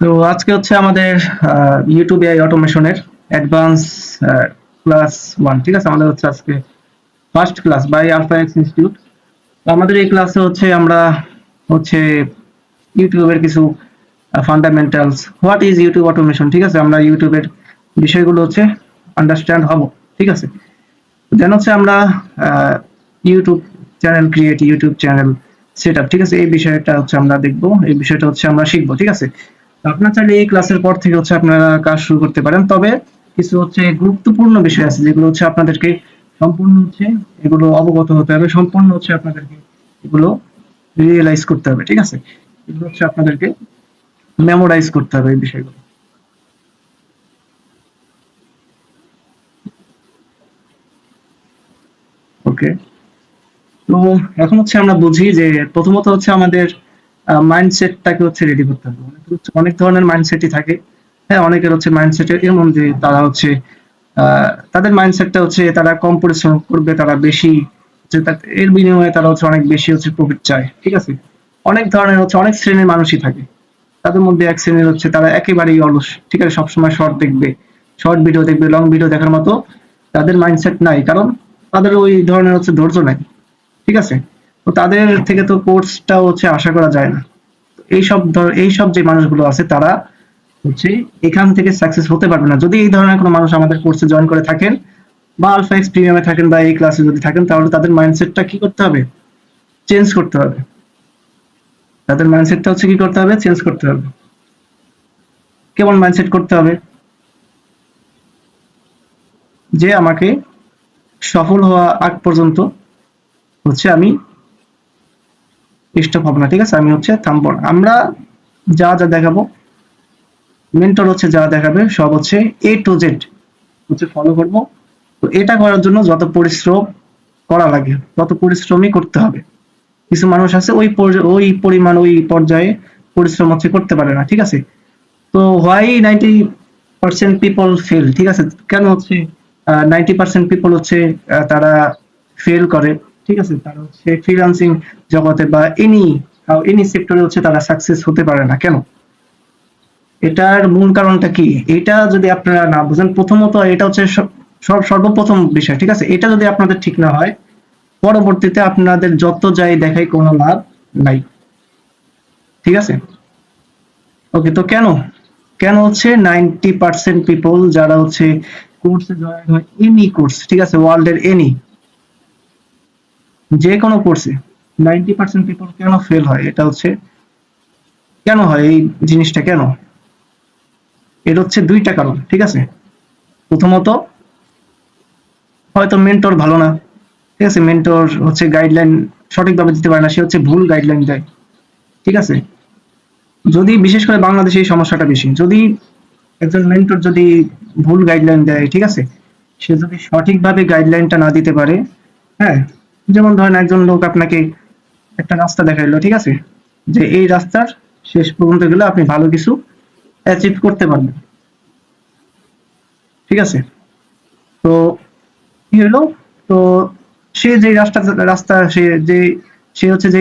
তো আজকে হচ্ছে আমাদের ইউটিউব এআই অটোমেশনের অ্যাডভান্স ক্লাস 1। ঠিক আছে, আমাদের হচ্ছে আজকে first class by Alpha X Institute. তো আমাদের এই ক্লাসে হচ্ছে আমরা হচ্ছে ইউটিউবের কিছু fundamentals, what is YouTube automation, ঠিক আছে, আমরা ইউটিউবের বিষয়গুলো হচ্ছে আন্ডারস্ট্যান্ড হব। ঠিক আছে, দেন হচ্ছে আমরা YouTube channel create, YouTube channel set up, ঠিক আছে, এই বিষয়টা হচ্ছে আমরা দেখবো, এই বিষয়টা হচ্ছে আমরা শিখবো। ঠিক আছে, আপনার চাইলে এই ক্লাসের পর থেকে হচ্ছে আপনারা কাজ শুরু করতে পারেন, তবে কিছু হচ্ছে গুরুত্বপূর্ণ বিষয় আছে যেগুলো হচ্ছে আপনাদেরকে সম্পূর্ণ হচ্ছে এগুলো অবগত হতে হবে, সম্পূর্ণ হচ্ছে আপনাদেরকে এগুলো রিয়েলাইজ করতে হবে। ঠিক আছে, এগুলো হচ্ছে আপনাদেরকে মেমোরাইজ করতে হবে এই বিষয়গুলো। ওকে, তো এখন হচ্ছে আমরা বুঝি যে প্রথমত হচ্ছে আমাদের মাইন্ডসেটটাকে হচ্ছে রেডি করতে হবে। অনেক ধরনের মাইন্ডসেটই থাকে। হ্যাঁ, অনেকের হচ্ছে মাইন্ডসেট এমন যে তারা হচ্ছে তাদের মাইন্ডসেটটা হচ্ছে তারা কম পরিশ্রম করবে, তারা বেশি এর বিনিময়ে তারা হচ্ছে অনেক বেশি হচ্ছে প্রফিট চায়। ঠিক আছে, অনেক ধরনের হচ্ছে অনেক শ্রেণীর মানুষই থাকে। তাদের মধ্যে এক শ্রেণীর হচ্ছে তারা একেবারেই অলস, ঠিক আছে, সবসময় শর্ট দেখবে, শর্ট ভিডিও দেখবে, লং ভিডিও দেখার মতো তাদের মাইন্ডসেট নাই, কারণ তাদের ওই ধরনের হচ্ছে ধৈর্য নাই। ঠিক আছে, তো তাদের থেকে তো কোর্সটাও হচ্ছে আশা করা যায় না। এইসব যে মানুষগুলো আছে তারা হচ্ছে এখান থেকে সাকসেস হতে পারবে না। যদি এই ধরনের কোনো মানুষ আমাদের কোর্সে জয়েন করে থাকেন বা আলফা এক্স প্রিমিয়ামে থাকেন বা এই ক্লাসে যদি থাকেন, তাহলে তাদের মাইন্ডসেটটা কি করতে হবে? চেঞ্জ করতে হবে। তাদের মাইন্ডসেটটা হচ্ছে কি করতে হবে? চেঞ্জ করতে হবে। কেমন মাইন্ডসেট করতে হবে? যে আমাকে সফল হওয়া আগ পর্যন্ত হচ্ছে আমি স্টপ হব না। ঠিক আছে, আমি হচ্ছে থামবো না। আমরা যা যা দেখাবো, মেন্টর হচ্ছে যা দেখাবে সব হচ্ছে এ টু জেড হচ্ছে ফলো করব। তো এটা করার জন্য যত পরিশ্রম করা লাগে তত পরিশ্রমই করতে হবে। কিছু মানুষ আছে ওই পরিমাণ ওই পর্যায়ে পরিশ্রম হচ্ছে করতে পারে না। ঠিক আছে, তো হোয়াই 90% পিপল ফেল, ঠিক আছে, কেন হচ্ছে 90% পিপল হচ্ছে তারা ফেল করে। ঠিক আছে, তারা হচ্ছে ফ্রিল্যান্সিং জগতে বা এনি সেক্টরে হচ্ছে তারা সাকসেস হতে পারে না কেন? এটার মূল কারণটা কি? এটা যদি আপনারা না বুঝেন, প্রথমত এটা হচ্ছে সর্বপ্রথম বিষয়। ঠিক আছে, এটা যদি আপনাদের ঠিক না হয়, পরবর্তীতে আপনাদের যত যাই দেখাই কোনো লাভ নাই। ঠিক আছে, ওকে, তো কেন কেন হচ্ছে 90% পিপল যারা হচ্ছে কোর্সে জয়েন হয়, এনি কোর্স, ঠিক আছে, ওয়ার্ল্ডের এনি যে কোনো কোর্সে 90% পিপল কেন ফেল হয়? এটা হচ্ছে কেন হয় এই জিনিসটা কেন? এর হচ্ছে দুইটা কারণ। ঠিক আছে, প্রথমত হয়তো মেন্টর ভালো না। ঠিক আছে, মেন্টর হচ্ছে গাইডলাইন সঠিকভাবে দিতে পারে না, সে হচ্ছে ভুল গাইডলাইন দেয়। ঠিক আছে, যদি বিশেষ করে বাংলাদেশে এই সমস্যাটা বেশি, যদি একজন মেন্টর যদি ভুল গাইডলাইন দেয়, ঠিক আছে, সে যদি সঠিকভাবে গাইডলাইনটা না দিতে পারে, হ্যাঁ, যেমন ধরেন একজন লোক আপনাকে একটা রাস্তা দেখাইলো, ঠিক আছে, যে এই রাস্তার শেষ পর্যন্ত গেলে আপনি ভালো কিছু অ্যাচিভ করতে পারবেন। ঠিক আছে, তো কি হলো? তো সে যে রাস্তা সে হচ্ছে যে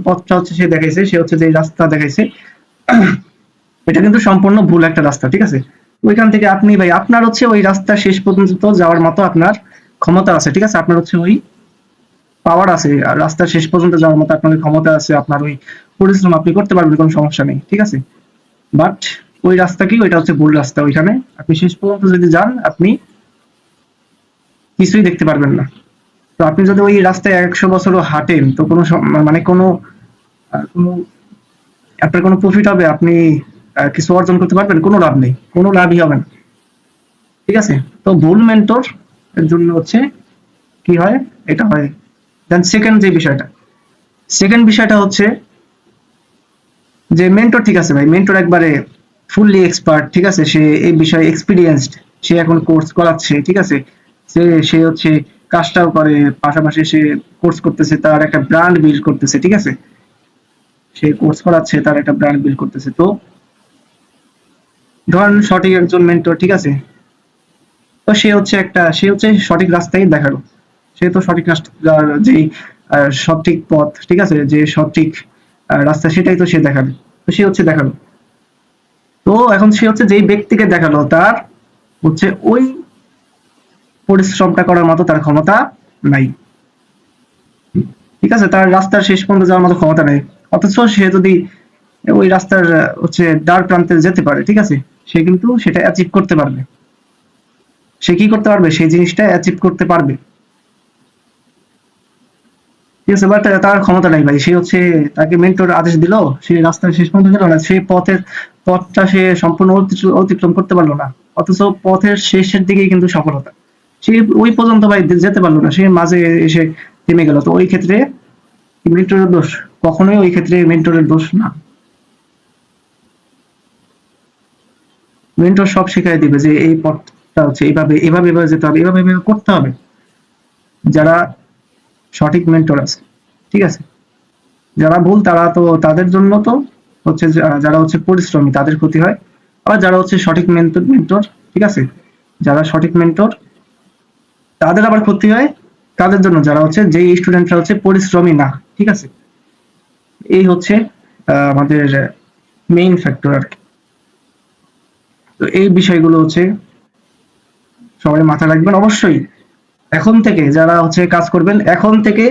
পথটা হচ্ছে সে দেখাইছে, সে হচ্ছে যে রাস্তা দেখাইছে, এটা কিন্তু সম্পূর্ণ ভুল একটা রাস্তা। ঠিক আছে, ওইখান থেকে আপনি ভাই আপনার হচ্ছে ওই রাস্তা শেষ পর্যন্ত যাওয়ার মতো আপনার ক্ষমতা আছে। ঠিক আছে, আপনার হচ্ছে ওই পাওয়ার আছে, আর রাস্তা শেষ পর্যন্ত যাওয়ার মতো আপনার ওই ক্ষমতা আছে, আপনার ওই পরিশ্রম আপনি করতে পারবেন, কোনো সমস্যা নেই। ঠিক আছে, বাট ওই রাস্তা কি, ওইটা হচ্ছে ভুল রাস্তা। ওইখানে আপনি শেষ পর্যন্ত যদি যান, আপনি কিছুই দেখতে পারবেন না। তো আপনি যদি ওই রাস্তায় 100 বছরও হাঁটেন, তো কোনো মানে কোনো আপনার কোনো প্রফিট হবে? আপনি কিছু অর্জন করতে পারবেন? কোনো লাভ নেই, কোনো লাভই হবে না। ঠিক আছে, তো ভুল মেন্টর এর জন্য হচ্ছে কি হয়, এটা হয়। দেন সেকেন্ড বিষয়টা হচ্ছে যে মেন্টর, ঠিক আছে ভাই, মেন্টর একবারে ফুললি এক্সপার্ট, ঠিক আছে, সে এই বিষয়ে এক্সপিরিয়েন্সড, সে এখন কোর্স করাচ্ছে। ঠিক আছে, সে সে হচ্ছে কাজটাও করে, পাশাপাশি সে কোর্স করতেছে, তার একটা ব্র্যান্ড বিল্ড করতেছে। ঠিক আছে, সে কোর্স করাচ্ছে, তার একটা ব্র্যান্ড বিল্ড করতেছে। তো ধরেন সঠিক একজন মেন্টর, ঠিক আছে, তো সে হচ্ছে সঠিক রাস্তায় দেখালো, সে তো সঠিক রাস্তা, যেই সঠিক পথ, ঠিক আছে, যে সঠিক রাস্তা সেটাই তো সে দেখাবে, তো সে হচ্ছে দেখালো। তো এখন সে হচ্ছে যেই ব্যক্তিকে দেখালো তার হচ্ছে ওই পরিশ্রমটা করার মতো তার ক্ষমতা নাই, ঠিক আছে, তার রাস্তার শেষ পর্যন্ত যাওয়ার মতো ক্ষমতা নেই। অথচ সে যদি ওই রাস্তার হচ্ছে দ্বার প্রান্তে যেতে পারে, ঠিক আছে, সে কিন্তু সেটা অ্যাচিভ করতে পারবে। সে কি করতে পারবে, সেই জিনিসটা অ্যাচিভ করতে পারবে, ঠিক আছে, বাট তার ক্ষমতা নাই ভাই। সে হচ্ছে তাকে মেন্টর আদেশ দিল, সে রাস্তার শেষ পর্যন্ত গেল না, সেই পথটা সে সম্পূর্ণ অতিক্রম করতে পারলো না। অথচ পথের শেষের দিকেই কিন্তু সফলতা, সে ওই পর্যন্ত ভাই যেতে পারলো না, সে মাঝে এসে থেমে গেল। তো ওই ক্ষেত্রে মেন্টরের দোষ? কখনোই ওই ক্ষেত্রে মেন্টরের দোষ না। মেন্টর সব শিখাই দিবে যে এই পথটা হচ্ছে এইভাবে, এভাবে এভাবে যেতে হবে, এভাবে এভাবে করতে হবে। যারা সঠিক মেন্টর আছে, ঠিক আছে, যারা ভুল তারা তো তাদের জন্য তো হচ্ছে যারা হচ্ছে পরিশ্রমী তাদের ক্ষতি হয়। আবার যারা হচ্ছে সঠিক মেন্টর, ঠিক আছে, যারা সঠিক মেন্টর তাদের আবার ক্ষতি হয় তাদের জন্য, যারা হচ্ছে যে স্টুডেন্টরা হচ্ছে পরিশ্রমী না, ঠিক আছে। এই হচ্ছে আমাদের মেইন ফ্যাক্টর আর কি। তো এই বিষয়গুলো হচ্ছে সবাই মাথায় রাখবেন অবশ্যই। এখন থেকে যারা হচ্ছে কাজ করবেন, এখন থেকে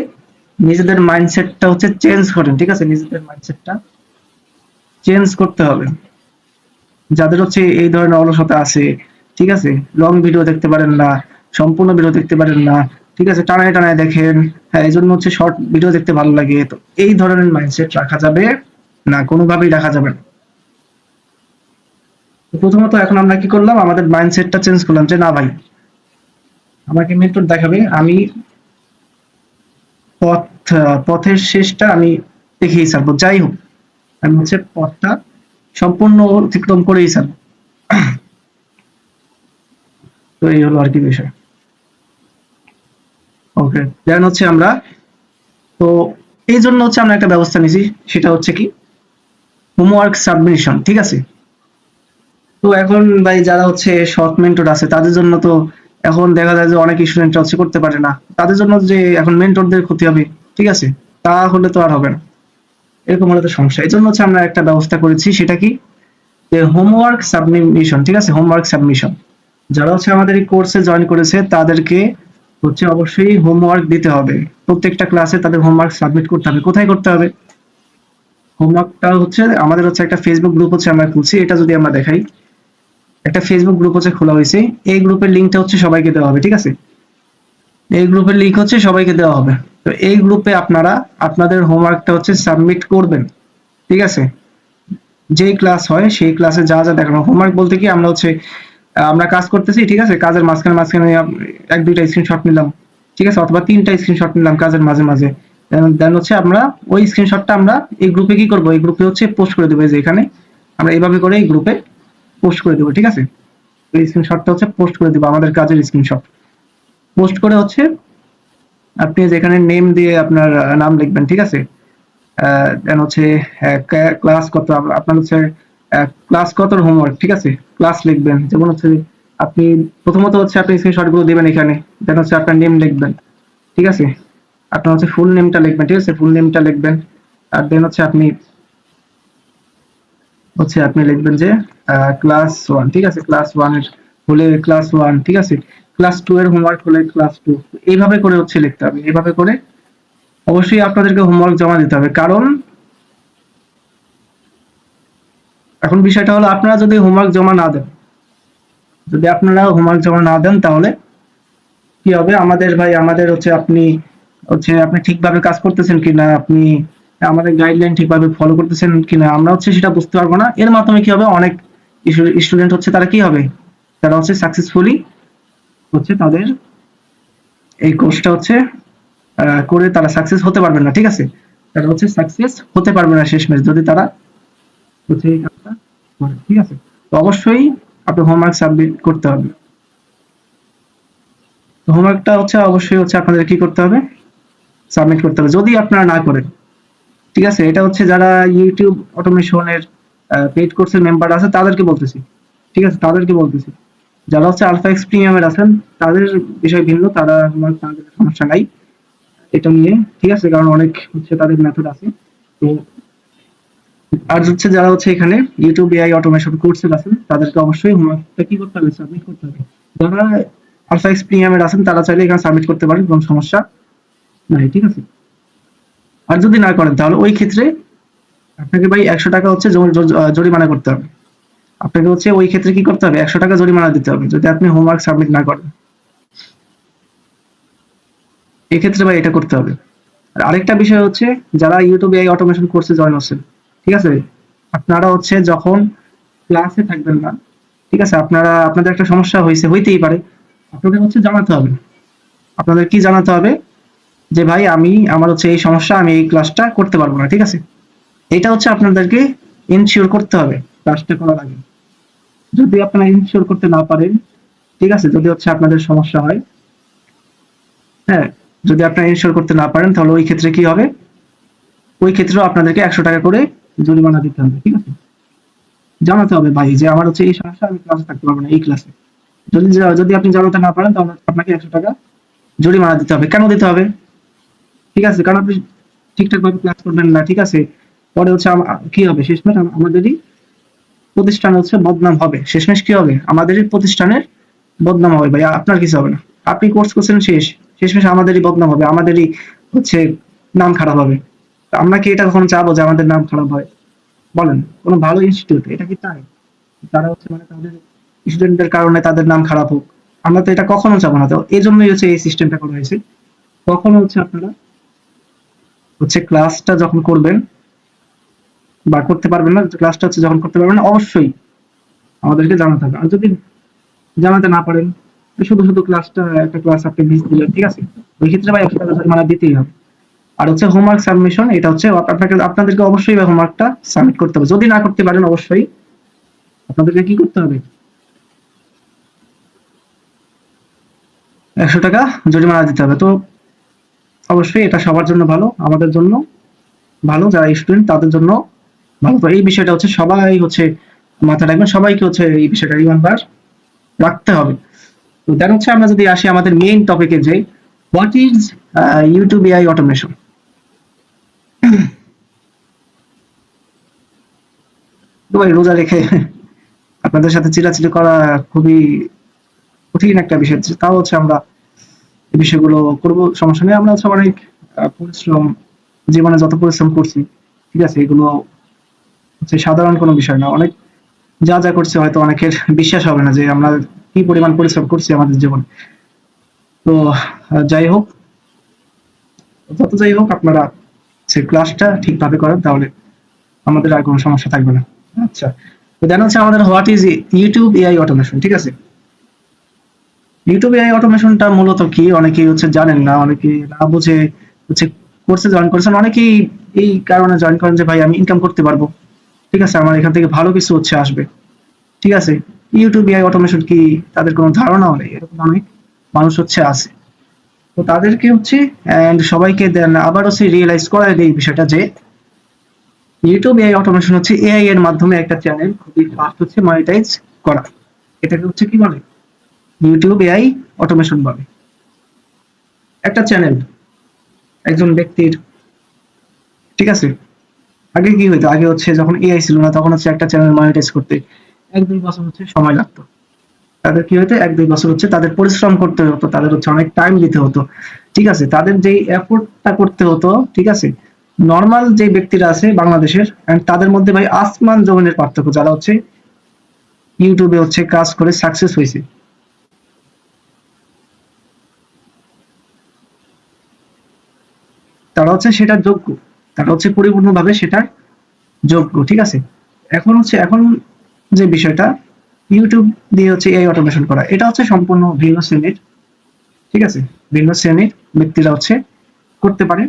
নিজেদের মাইন্ডসেটটা হচ্ছে চেঞ্জ করেন, ঠিক আছে, নিজেদের মাইন্ডসেটটা চেঞ্জ করতে হবে। যাদের হচ্ছে এই ধরনের অলসতা আছে, ঠিক আছে, লং ভিডিও দেখতে পারেন না, সম্পূর্ণ ভিডিও দেখতে পারেন না, ঠিক আছে, টানায় টানায় দেখেন, হ্যাঁ, এই জন্য হচ্ছে শর্ট ভিডিও দেখতে ভালো লাগে, তো এই ধরনের মাইন্ডসেট রাখা যাবে না, কোনোভাবেই রাখা যাবে না। তো প্রথমত এখন আমরা কি করলাম, আমাদের মাইন্ডসেটটা চেঞ্জ করলাম যে না ভাই, আমাকে মেন্টর দেখাবে, আমি পথের শেষটা আমি দেখেই ছাড়বো, যাই হোক আমি হচ্ছে পথটা সম্পূর্ণ অতিক্রম করেই ছাড়বো। তো এই হলো আর কি বিষয়। ওকে, দেন হচ্ছে আমরা, তো এই জন্য হচ্ছে আমরা একটা ব্যবস্থা নিয়েছি, সেটা হচ্ছে কি হোমওয়ার্ক সাবমিশন, ঠিক আছে। তো এখন ভাই যারা হচ্ছে শর্ট মেন্টর আছে তাদের জন্য তো এখন দেখা যায় যে অনেক স্টুডেন্টরা হচ্ছে করতে পারে না, তাদের জন্য যে এখন মেন্টরদের ক্ষতি হবে, ঠিক আছে, তা হলে তো আর হবে না, এরকম হলে তো সমস্যা। এই জন্য হচ্ছে আমরা একটা ব্যবস্থা করেছি, সেটা কি যে হোমওয়ার্ক সাবমিশন, ঠিক আছে, হোমওয়ার্ক সাবমিশন। যারা হচ্ছে আমাদের এই কোর্সে জয়েন করেছে তাদেরকে হচ্ছে অবশ্যই হোমওয়ার্ক দিতে হবে, প্রত্যেকটা ক্লাসে তাদের হোমওয়ার্ক সাবমিট করতে হবে। কোথায় করতে হবে হোমওয়ার্কটা, হচ্ছে আমাদের হচ্ছে একটা ফেসবুক গ্রুপ হচ্ছে আমরা খুলছি, এটা যদি আমরা দেখাই, একটা ফেসবুক গ্রুপ হচ্ছে খোলা হয়েছে, এই গ্রুপের লিঙ্কটা হচ্ছে সবাইকে দেওয়া হবে, ঠিক আছে, এই গ্রুপের লিঙ্ক হচ্ছে সবাইকে দেওয়া হবে। তো এই গ্রুপে আপনারা আপনাদের হোমওয়ার্কটা হচ্ছে সাবমিট করবেন, ঠিক আছে, যেই ক্লাস হয় সেই ক্লাসে যা যা দেখানো। হোমওয়ার্ক বলতে কি, আমরা হচ্ছে আমরা কাজ করতেছি, ঠিক আছে, কাজের মাঝখানে মাঝখানে এক দুইটা স্ক্রিনশট নিলাম, ঠিক আছে, অথবা তিনটা স্ক্রিনশট নিলাম কাজের মাঝে মাঝে, দেন হচ্ছে আমরা ওই স্ক্রিনশটটা আমরা এই গ্রুপে কি করব, এই গ্রুপে হচ্ছে পোস্ট করে দেবো, যে এখানে আমরা এইভাবে করে এই গ্রুপে পোস্ট করে দেবো, ঠিক আছে। এই স্ক্রিনশটটা হচ্ছে পোস্ট করে দেবো, আমাদের কাজের স্ক্রিনশট পোস্ট করে হচ্ছে আপনি যেখানে নেম দিয়ে আপনার নাম লিখবেন, ঠিক আছে, দেন হচ্ছে ক্লাস কত, আপনার হচ্ছে ক্লাস কত হোমওয়ার্ক, ঠিক আছে, ক্লাস লিখবেন, যেমন হচ্ছে আপনি প্রথমত হচ্ছে আপনি স্ক্রিনশট গুলো দিবেন এখানে, দেন হচ্ছে আপনার নেম লিখবেন, ঠিক আছে, আপনার হচ্ছে ফুল নেমটা লিখবেন, ঠিক আছে, ফুল নেমটা লিখবেন। আর দেন হচ্ছে আপনি লিখবেন যে ক্লাস ওয়ান, ঠিক আছে, ক্লাস ওয়ান এর হলে ক্লাস ওয়ান, ঠিক আছে, ক্লাস টু এর হোমওয়ার্ক হলে ক্লাস টু, এইভাবে করে হচ্ছে লিখতে হবে। এইভাবে করে অবশ্যই আপনাদেরকে হোমওয়ার্ক জমা দিতে হবে, কারণ এখন বিষয়টা হলো আপনারা যদি হোমওয়ার্ক জমা না দেন, যদি আপনারা হোমওয়ার্ক জমা না দেন তাহলে কি হবে, আমাদের ভাই আমাদের হচ্ছে আপনি ঠিকভাবে কাজ করতেছেন কিনা, আপনি আমাদের গাইডলাইন ঠিকভাবে ফলো করতেছেন কিনা, আমরা হচ্ছে সেটা বুঝতে পারবো না। এর মাধ্যমে কি হবে, অনেক স্টুডেন্ট হচ্ছে তারা কি হবে, তারা হচ্ছে সাকসেসফুলি হচ্ছে তাদের এই কোর্সটা হচ্ছে করে তারা সাকসেস হতে পারবে না, ঠিক আছে, তারা হচ্ছে সাকসেস হতে পারবে না শেষমেশ যদি তারা হচ্ছে এই কাজটা করে, ঠিক আছে। তো অবশ্যই আপনার হোমওয়ার্ক সাবমিট করতে হবে। তো হোমওয়ার্কটা হচ্ছে অবশ্যই হচ্ছে আপনাদের কি করতে হবে, সাবমিট করতে হবে, যদি আপনারা না করেন, ঠিক আছে। এটা হচ্ছে যারা ইউটিউব অটোমেশনের পেইড কোর্সের মেম্বার আছে তাদেরকে বলতেছি, ঠিক আছে, তাদেরকে বলতেছি। যারা হচ্ছে আলফা এক্স প্রিমিয়ামের আছেন তাদের বিষয় ভিন্ন, তারা তাদের সমস্যা নাই এটা নিয়ে, ঠিক আছে, কারণ অনেক হচ্ছে তাদের মেথড আছে। তো আর হচ্ছে যারা হচ্ছে এখানে ইউটিউব এআই অটোমেশন কোর্সে আছেন তাদেরকে অবশ্যই হোমওয়ার্কটা কি করতে হবে, সাবমিট করতে হবে। যারা আলফা এক্স প্রিমিয়ামের আছেন তারা চাইলে এখানে সাবমিট করতে পারেন, কোনো সমস্যা নাই, ঠিক আছে। আর যদি না করেন তাহলে ওই ক্ষেত্রে আপনাকে ভাই 100 টাকা হচ্ছে জরিমানা করতে হবে। আপনাকে হচ্ছে ওই ক্ষেত্রে কি করতে হবে, 100 টাকা জরিমানা দিতে হবে যদি আপনি হোমওয়ার্ক সাবমিট না করেন। এক্ষেত্রে ভাই এটা করতে হবে। আর আরেকটা বিষয় হচ্ছে যারা ইউটিউব এআই অটোমেশন কোর্সে জয়েন হচ্ছেন, ঠিক আছে, আপনারা হচ্ছে যখন ক্লাসে থাকবেন না, ঠিক আছে, আপনাদের একটা সমস্যা হইতেই পারে, আপনাদের হচ্ছে জানাতে হবে। আপনাদের কি জানাতে হবে, যে ভাই আমার হচ্ছে এই সমস্যা, আমি এই ক্লাসটা করতে পারবো না, ঠিক আছে। এটা হচ্ছে আপনাদেরকে ইনশিওর করতে হবে ক্লাসটা করার আগে। যদি আপনারা ইনশিওর করতে না পারেন, ঠিক আছে, যদি হচ্ছে আপনাদের সমস্যা হয়, হ্যাঁ, যদি আপনারা ইনশিওর করতে না পারেন তাহলে ওই ক্ষেত্রে কি হবে, ওই ক্ষেত্রেও আপনাদেরকে 100 টাকা করে জরিমানা দিতে হবে, ঠিক আছে। জানাতে হবে ভাই যে আমার হচ্ছে এই সমস্যা, আমি ক্লাসে থাকতে পারবো না এই ক্লাসে। যদি আপনি জানাতে না পারেন তাহলে আপনাকে 100 টাকা জরিমানা দিতে হবে। কেন দিতে হবে, ঠিক আছে, কারণ আপনি ঠিকঠাক ভাবে ক্লাস করবেন না, ঠিক আছে। পরে হচ্ছে কি হবে, শেষমেশ আমাদেরই প্রতিষ্ঠান হচ্ছে বদনাম হবে, শেষমেশ কি হবে, আমাদেরই প্রতিষ্ঠানের বদনাম হবে ভাই, আপনার কিছু হবে না। আপনি কোর্স করছেন, শেষমেশ আমাদেরই বদনাম হবে, আমাদেরই হচ্ছে নাম খারাপ হবে। তা আমরা কি এটা কখনো চাবো যে আমাদের নাম খারাপ হয়? বলেন, কোনো ভালো ইনস্টিটিউট এটা কি চায় তারা হচ্ছে মানে তাদের স্টুডেন্টদের কারণে তাদের নাম খারাপ হোক? আমরা তো এটা কখনো চাবো না। তো এই জন্যই হচ্ছে এই সিস্টেমটা করা হয়েছে। কখনো হচ্ছে আপনারা হচ্ছে ক্লাসটা যখন করবেন বা করতে পারবেন না, ক্লাসটা হচ্ছে যখন করতে পারবেন না, অবশ্যই আমাদেরকে জানাতে হবে। আর যদি জানাতে না পারেন, শুধু শুধু একটা ক্লাস আপনি মিস দিলেন, ঠিক আছে, ওই ক্ষেত্রে ভাই 100 টাকা জরিমানা দিতেই হবে। আর হচ্ছে হোমওয়ার্ক সাবমিশন, এটা হচ্ছে আপনাদেরকে অবশ্যই হোমওয়ার্কটা সাবমিট করতে হবে। যদি না করতে পারেন অবশ্যই আপনাদেরকে কি করতে হবে, 100 টাকা জরিমানা দিতে হবে। তো অবশ্যই এটা সবার জন্য ভালো, আমাদের জন্য ভালো, যারা স্টুডেন্ট তাদের জন্য ভালো। তো এই বিষয়টা হচ্ছে সবাই হচ্ছে মাথায় রাখবেন, সবাইকে হচ্ছে এই বিষয়টা রিমেম্বার রাখতে হবে। তো দেন হচ্ছে আমরা যদি আসি আমাদের মেইন টপিকে, যে what is YouTube AI automation. তো ভাই রোজা রেখে আপনাদের সাথে চিল্লাচিল্লি করা খুবই কঠিন একটা বিষয়, তাও হচ্ছে আমরা এই বিষয়গুলো করবো, সমস্যা নেই। আমরা হচ্ছে অনেক পরিশ্রম, জীবনে যত পরিশ্রম করছি, ঠিক আছে, এগুলো হচ্ছে সাধারণ কোনো বিষয় না। অনেক যা যা করছে হয়তো অনেকের বিশ্বাস হবে না যে আমরা কি পরিমাণ পরিশ্রম করছি আমাদের জীবনে। তো যাই হোক, যত যাই হোক, আপনারা সে ক্লাসটা ঠিকভাবে করেন তাহলে আমাদের আর কোনো সমস্যা থাকবে না। আচ্ছা, তো দেন হচ্ছে আমাদের what is YouTube AI automation, ঠিক আছে। ইউটিউব এআই অটোমেশনটা মূলত কি, অনেকেই হচ্ছে জানেন না, অনেকেই না বুঝে হচ্ছে কোর্সে জয়েন করেছেন, অনেকেই এই কারণে জয়েন করেন যে ভাই আমি ইনকাম করতে পারবো, ঠিক আছে, আমার এখান থেকে ভালো কিছু হচ্ছে আসবে, ঠিক আছে। ইউটিউব এআই অটোমেশন কি, তাদের কোনো ধারণাও নেই, এরকম অনেক মানুষ হচ্ছে আছে। তো তাদেরকে হচ্ছে এন্ড সবাইকে দেন আবার হচ্ছে রিয়েলাইজ করায় এই বিষয়টা যে ইউটিউব এআই অটোমেশন হচ্ছে এআই এর মাধ্যমে একটা চ্যানেল খুবই ফাস্ট হচ্ছে মনিটাইজ করা। এটাকে হচ্ছে কি বলে, ইউটিউব এআই অটোমেশন বলে। একটা চ্যানেল একজন ব্যক্তির, ঠিক আছে, আগে কি হইতো, আগে হচ্ছে যখন এআই ছিল না তখন হচ্ছে একটা চ্যানেল মনিটাইজ করতে 1-2 বছর হচ্ছে সময় লাগতো। তাদের কি হতো, 1-2 বছর হচ্ছে তাদের পরিশ্রম করতে হতো, তাদের হচ্ছে অনেক টাইম দিতে হতো, ঠিক আছে, তাদের যে এফোর্টটা করতে হতো, ঠিক আছে। নর্মাল যে ব্যক্তিরা আছে বাংলাদেশের and তাদের মধ্যে ভাই আসমান জমিনের পার্থক্য, যারা হচ্ছে ইউটিউবে হচ্ছে কাজ করে সাকসেস হয়েছে, তারা হচ্ছে সেটা যোগ্য, তারা হচ্ছে পরিপূর্ণভাবে সেটার যোগ্য, ঠিক আছে। এখন যে বিষয়টা, ইউটিউব দিয়ে হচ্ছে এআই অটোমেশন করা, এটা হচ্ছে সম্পূর্ণ ভিন্ন শ্রেণীর, ঠিক আছে, ভিন্ন শ্রেণীর ব্যক্তিরা হচ্ছে করতে পারে,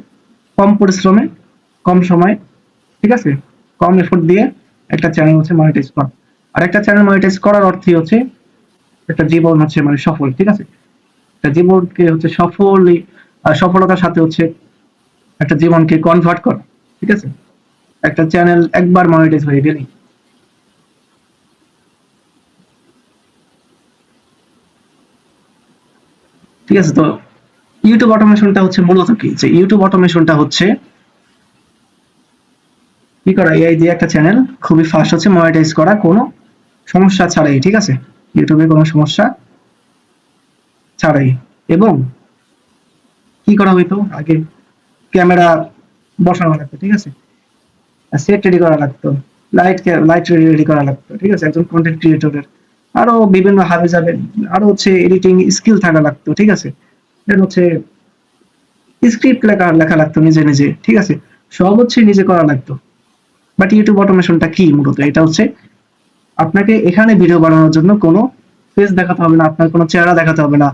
কম পরিশ্রমে, কম সময়ে, ঠিক আছে, কম এফোর্ট দিয়ে একটা চ্যানেল হচ্ছে মনিটাইজ করা। আর একটা চ্যানেল মনিটাইজ করার অর্থই হচ্ছে একটা জীবন হচ্ছে মানে সফল, ঠিক আছে। একটা জীবনকে হচ্ছে সফলতার সাথে হচ্ছে একটা জীবনকে কনভার্ট করা, ঠিক আছে। একটা চ্যানেল একবার মনিটাইজ হয়ে গেলেই, ঠিক আছে। তো কি করা, এআই দিয়ে একটা চ্যানেল খুবই ফাস্ট হচ্ছে মনিটাইজ করা, কোনো সমস্যা ছাড়াই, ঠিক আছে, ইউটিউবে কোনো সমস্যা ছাড়াই। এবং কি করা হইতো আগে, ক্যামেরা বসানো লাগতো, ঠিক আছে, সেট রেডি করা লাগতো, লাইট রেডি করা লাগতো, ঠিক আছে, একজন কন্টেন্ট ক্রিয়েটরের আরো বিভিন্ন হাবে যাবে, আরো হচ্ছে এডিটিং স্কিল থাকা লাগতো, ঠিক আছে, দেন হচ্ছে স্ক্রিপ্ট লেখা লেখা লাগতো নিজে নিজে, ঠিক আছে, সব হচ্ছে নিজে করা লাগতো। বাট ইউটিউব অটোমেশনটা কি মূলত, এটা হচ্ছে আপনাকে এখানে ভিডিও বানানোর জন্য কোনো ফেস দেখাতে হবে না, আপনার কোনো চেহারা দেখাতে হবে না,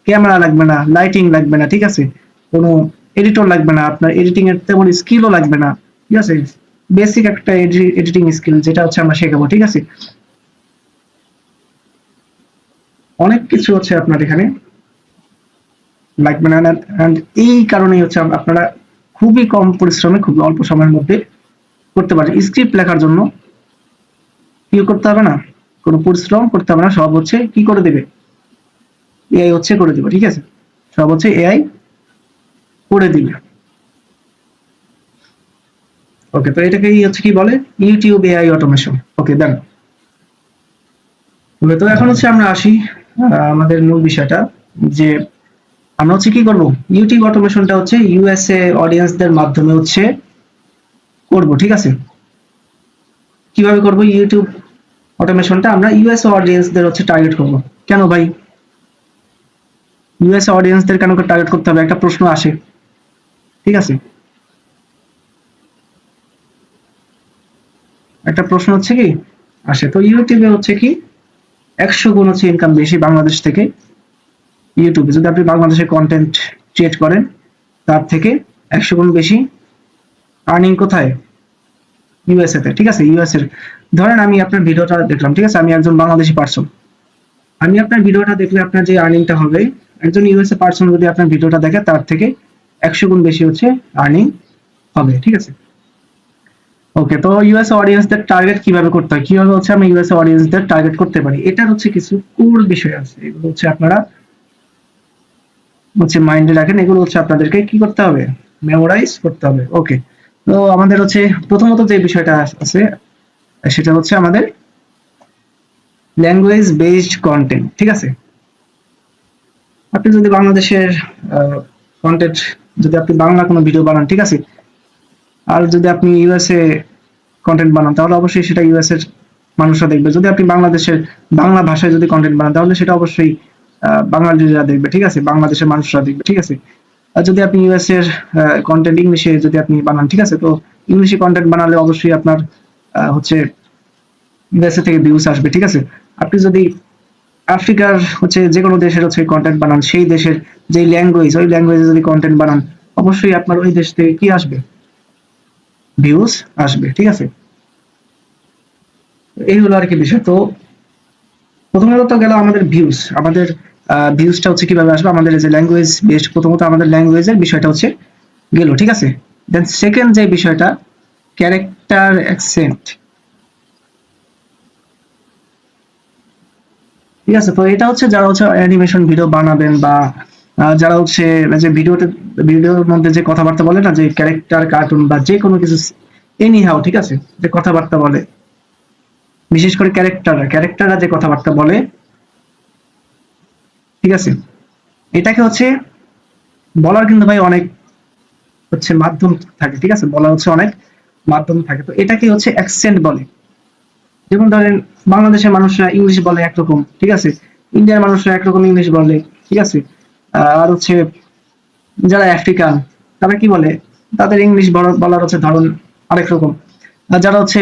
ক্যামেরা লাগবে না, লাইটিং লাগবে না, ঠিক আছে, কোনো এডিটর লাগবে না, আপনার এডিটিং এর তেমন স্কিলও লাগবে না, ঠিক আছে, বেসিক একটা এডিটিং স্কিল যেটা হচ্ছে আমরা শেখাবো, ঠিক আছে, অনেক কিছু হচ্ছে আপনার এখানে লাগবে না। And এই কারণেই হচ্ছে আপনারা খুবই কম পরিশ্রমে খুব অল্প সময়ের মধ্যে করতে পারেন। স্ক্রিপ্ট লেখার জন্য কি করতে হবে না, কোনো পরিশ্রম করতে হবে না, সব হচ্ছে কি করে দেবে, এআই হচ্ছে করে দিবে, ঠিক আছে, সব হচ্ছে এআই করে দিবে। ওকে, তো এটাকেই হচ্ছে কি বলে, ইউটিউব এআই অটোমেশন। ওকে দেন, ওকে, তো এখন হচ্ছে আমরা আসি আমাদের মূল বিষয়টা, যে আমরা হচ্ছে কি করব, ইউটিউব অটোমেশনটা হচ্ছে ইউএসএ অডিয়েন্সদের মাধ্যমে হচ্ছে করব, ঠিক আছে, কিভাবে করব ইউটিউব অটোমেশনটা, আমরা ইউএসএ অডিয়েন্সদের হচ্ছে টার্গেট করব। কেন ভাই ইউএসএ অডিয়েন্সদের কেন টার্গেট করতে হবে, একটা প্রশ্ন আসে, ঠিক আছে, একটা প্রশ্ন হচ্ছে কি আসে, তো ইউটিউবে হচ্ছে কি 100 গুণ হচ্ছে ইনকাম বেশি বাংলাদেশ থেকে, ইউটিউবে যদি আপনি বাংলাদেশে কন্টেন্ট ক্রিয়েট করেন তার থেকে 100 গুণ বেশি আর্নিং কোথায়, ইউএসএ তে, ঠিক আছে, ইউএসএ ধরেন আমি আপনার ভিডিওটা দেখলাম, ঠিক আছে, আমি একজন বাংলাদেশি পার্সন, আমি আপনার ভিডিওটা দেখলে আপনার যে আর্নিংটা হবে, একজন ইউএসএ পার্সন যদি আপনার ভিডিওটা দেখে তার থেকে 100 গুণ বেশি হচ্ছে আর্নিং হবে, ঠিক আছে। ওকে, তো ইউএস অডিয়েন্সদের টার্গেট কিভাবে করতে হয়, কিভাবে হচ্ছে আমি ইউএস অডিয়েন্সদের টার্গেট করতে পারি, এটার হচ্ছে কিছু কোর বিষয় আছে, এগুলো হচ্ছে আপনারা হচ্ছে মাইন্ডে রাখেন, এগুলো হচ্ছে আপনাদেরকে কি করতে হবে, মেমোরাইজ করতে হবে। ওকে, তো আমাদের হচ্ছে প্রথমত যে বিষয়টা আছে সেটা হচ্ছে আমাদের ল্যাঙ্গুয়েজ বেসড কন্টেন্ট, ঠিক আছে, আপনি যদি বাংলাদেশের কন্টেন্ট, যদি আপনি বাংলা কোনো ভিডিও বানান, ঠিক আছে, আর যদি আপনি ইউএসএ কন্টেন্ট বানান তাহলে অবশ্যই সেটা ইউএস এর মানুষরা দেখবে, যদি আপনি বাংলাদেশের বাংলা ভাষায় যদি কন্টেন্ট বানান তাহলে সেটা অবশ্যই বাঙালিরা দেখবে, ঠিক আছে, বাংলাদেশের মানুষরা দেখবে, ঠিক আছে, আর যদি আপনি ইউএস এর কন্টেন্ট ইংলিশে যদি আপনি বানান, ঠিক আছে, তো ইংলিশে কন্টেন্ট বানালে অবশ্যই আপনার হচ্ছে ইউএসএ থেকে ভিউজ আসবে, ঠিক আছে, আপনি যদি আফ্রিকার হচ্ছে যে কোনো দেশের হচ্ছে কন্টেন্ট বানান, সেই দেশের যে ল্যাঙ্গুয়েজ, ওই ল্যাঙ্গুয়েজে যদি কন্টেন্ট বানান অবশ্যই আপনার ওই দেশ থেকে কি আসবে, ভিউজ আসবে, ঠিক আছে, এই হলো আর কি বিষয়। তো প্রথমত তো গেল আমাদের ভিউজ, আমাদের ভিউজটা হচ্ছে কিভাবে আসবে, আমাদের যে ল্যাঙ্গুয়েজ বেসড, প্রথমত আমাদের ল্যাঙ্গুয়েজের বিষয়টা হচ্ছে গেল, ঠিক আছে, দেন সেকেন্ড যে বিষয়টা ক্যারেক্টার অ্যাকসেন্ট, ঠিক আছে, তো এটা হচ্ছে যারা হচ্ছে অ্যানিমেশন ভিডিও বানাবেন বা যারা হচ্ছে যে ভিডিওর মধ্যে যে কথাবার্তা বলে না, যে ক্যারেক্টার কার্টুন বা যে কোনো কিছু এনি হাউ, ঠিক আছে, যে কথাবার্তা বলে, বিশেষ করে ক্যারেক্টাররা যে কথাবার্তা বলে, ঠিক আছে, এটাকে হচ্ছে বলার কিন্তু ভাই অনেক হচ্ছে মাধ্যম থাকে, ঠিক আছে, বলা হচ্ছে অনেক মাধ্যম থাকে, তো এটাকে হচ্ছে অ্যাকসেন্ট বলে। যেমন ধরেন বাংলাদেশের মানুষরা ইংলিশ বলে একরকম, ঠিক আছে, ইন্ডিয়ার মানুষরা একরকম ইংলিশ বলে, ঠিক আছে, আর হচ্ছে যারা আফ্রিকান তারা কি বলে, তাদের ইংলিশ বলার হচ্ছে ধরন আরেক রকম, আর যারা হচ্ছে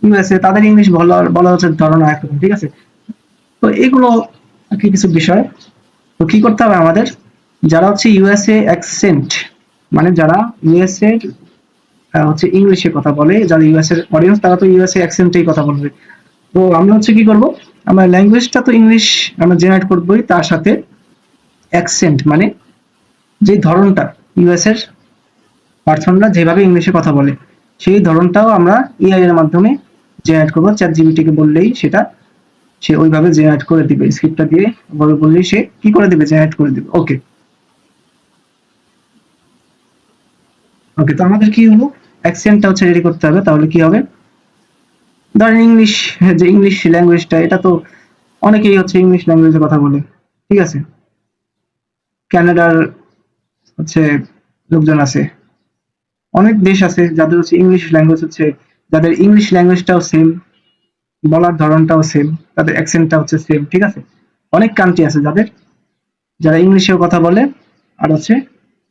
ইউএসএ তাদের ইংলিশ বলার হচ্ছে ধরন আরেক রকম, ঠিক আছে, তো এগুলো আর কি কিছু বিষয়। তো কি করতে হবে আমাদের, যারা হচ্ছে ইউএসএ অ্যাকসেন্ট, মানে যারা ইউএসএ হচ্ছে ইংলিশে কথা বলে, যারা ইউএস এর অডিয়েন্স তারা তো ইউএসএ অ্যাকসেন্টেই কথা বলবে, তো আমরা হচ্ছে কি করব, আমরা ল্যাঙ্গুয়েজটা তো ইংলিশ আমরা জেনারেট করবোই, তার সাথে অ্যাকসেন্ট মানে যে ধরনটা ইউএস এর পার্সনরা যেভাবে ইংলিশে কথা বলে সেই ধরনটাও আমরা এআই এর মাধ্যমে জেনারেট করবো, চ্যাট জিপিটি কে বললেই সেটা সে ওইভাবে জেনারেট করে দিবে, স্ক্রিপ্টটা দিয়ে ওভাবে বললেই সে কি করে দিবে, জেনারেট করে দিবে। ওকে, ওকে, তো আমাদের কি হলো, অ্যাকসেন্টটা হচ্ছে রেডি করতে হবে। তাহলে কি হবে, ধরেন ইংলিশ, যে ইংলিশ ল্যাঙ্গুয়েজটা, এটা তো অনেকেই হচ্ছে ইংলিশ ল্যাঙ্গুয়েজে কথা বলে, ঠিক আছে, কানাডার হচ্ছে লোকজন আছে, অনেক দেশ আছে যাদের হচ্ছে ইংলিশ ল্যাঙ্গুয়েজ হচ্ছে, যাদের ইংলিশ ল্যাঙ্গুয়েজটাও সেম, বলার ধরনটাও সেম, তাদের অ্যাকসেন্টটা হচ্ছে সেম, ঠিক আছে। অনেক কান্ট্রি আছে যাদের, যারা ইংলিশেও কথা বলে, আর হচ্ছে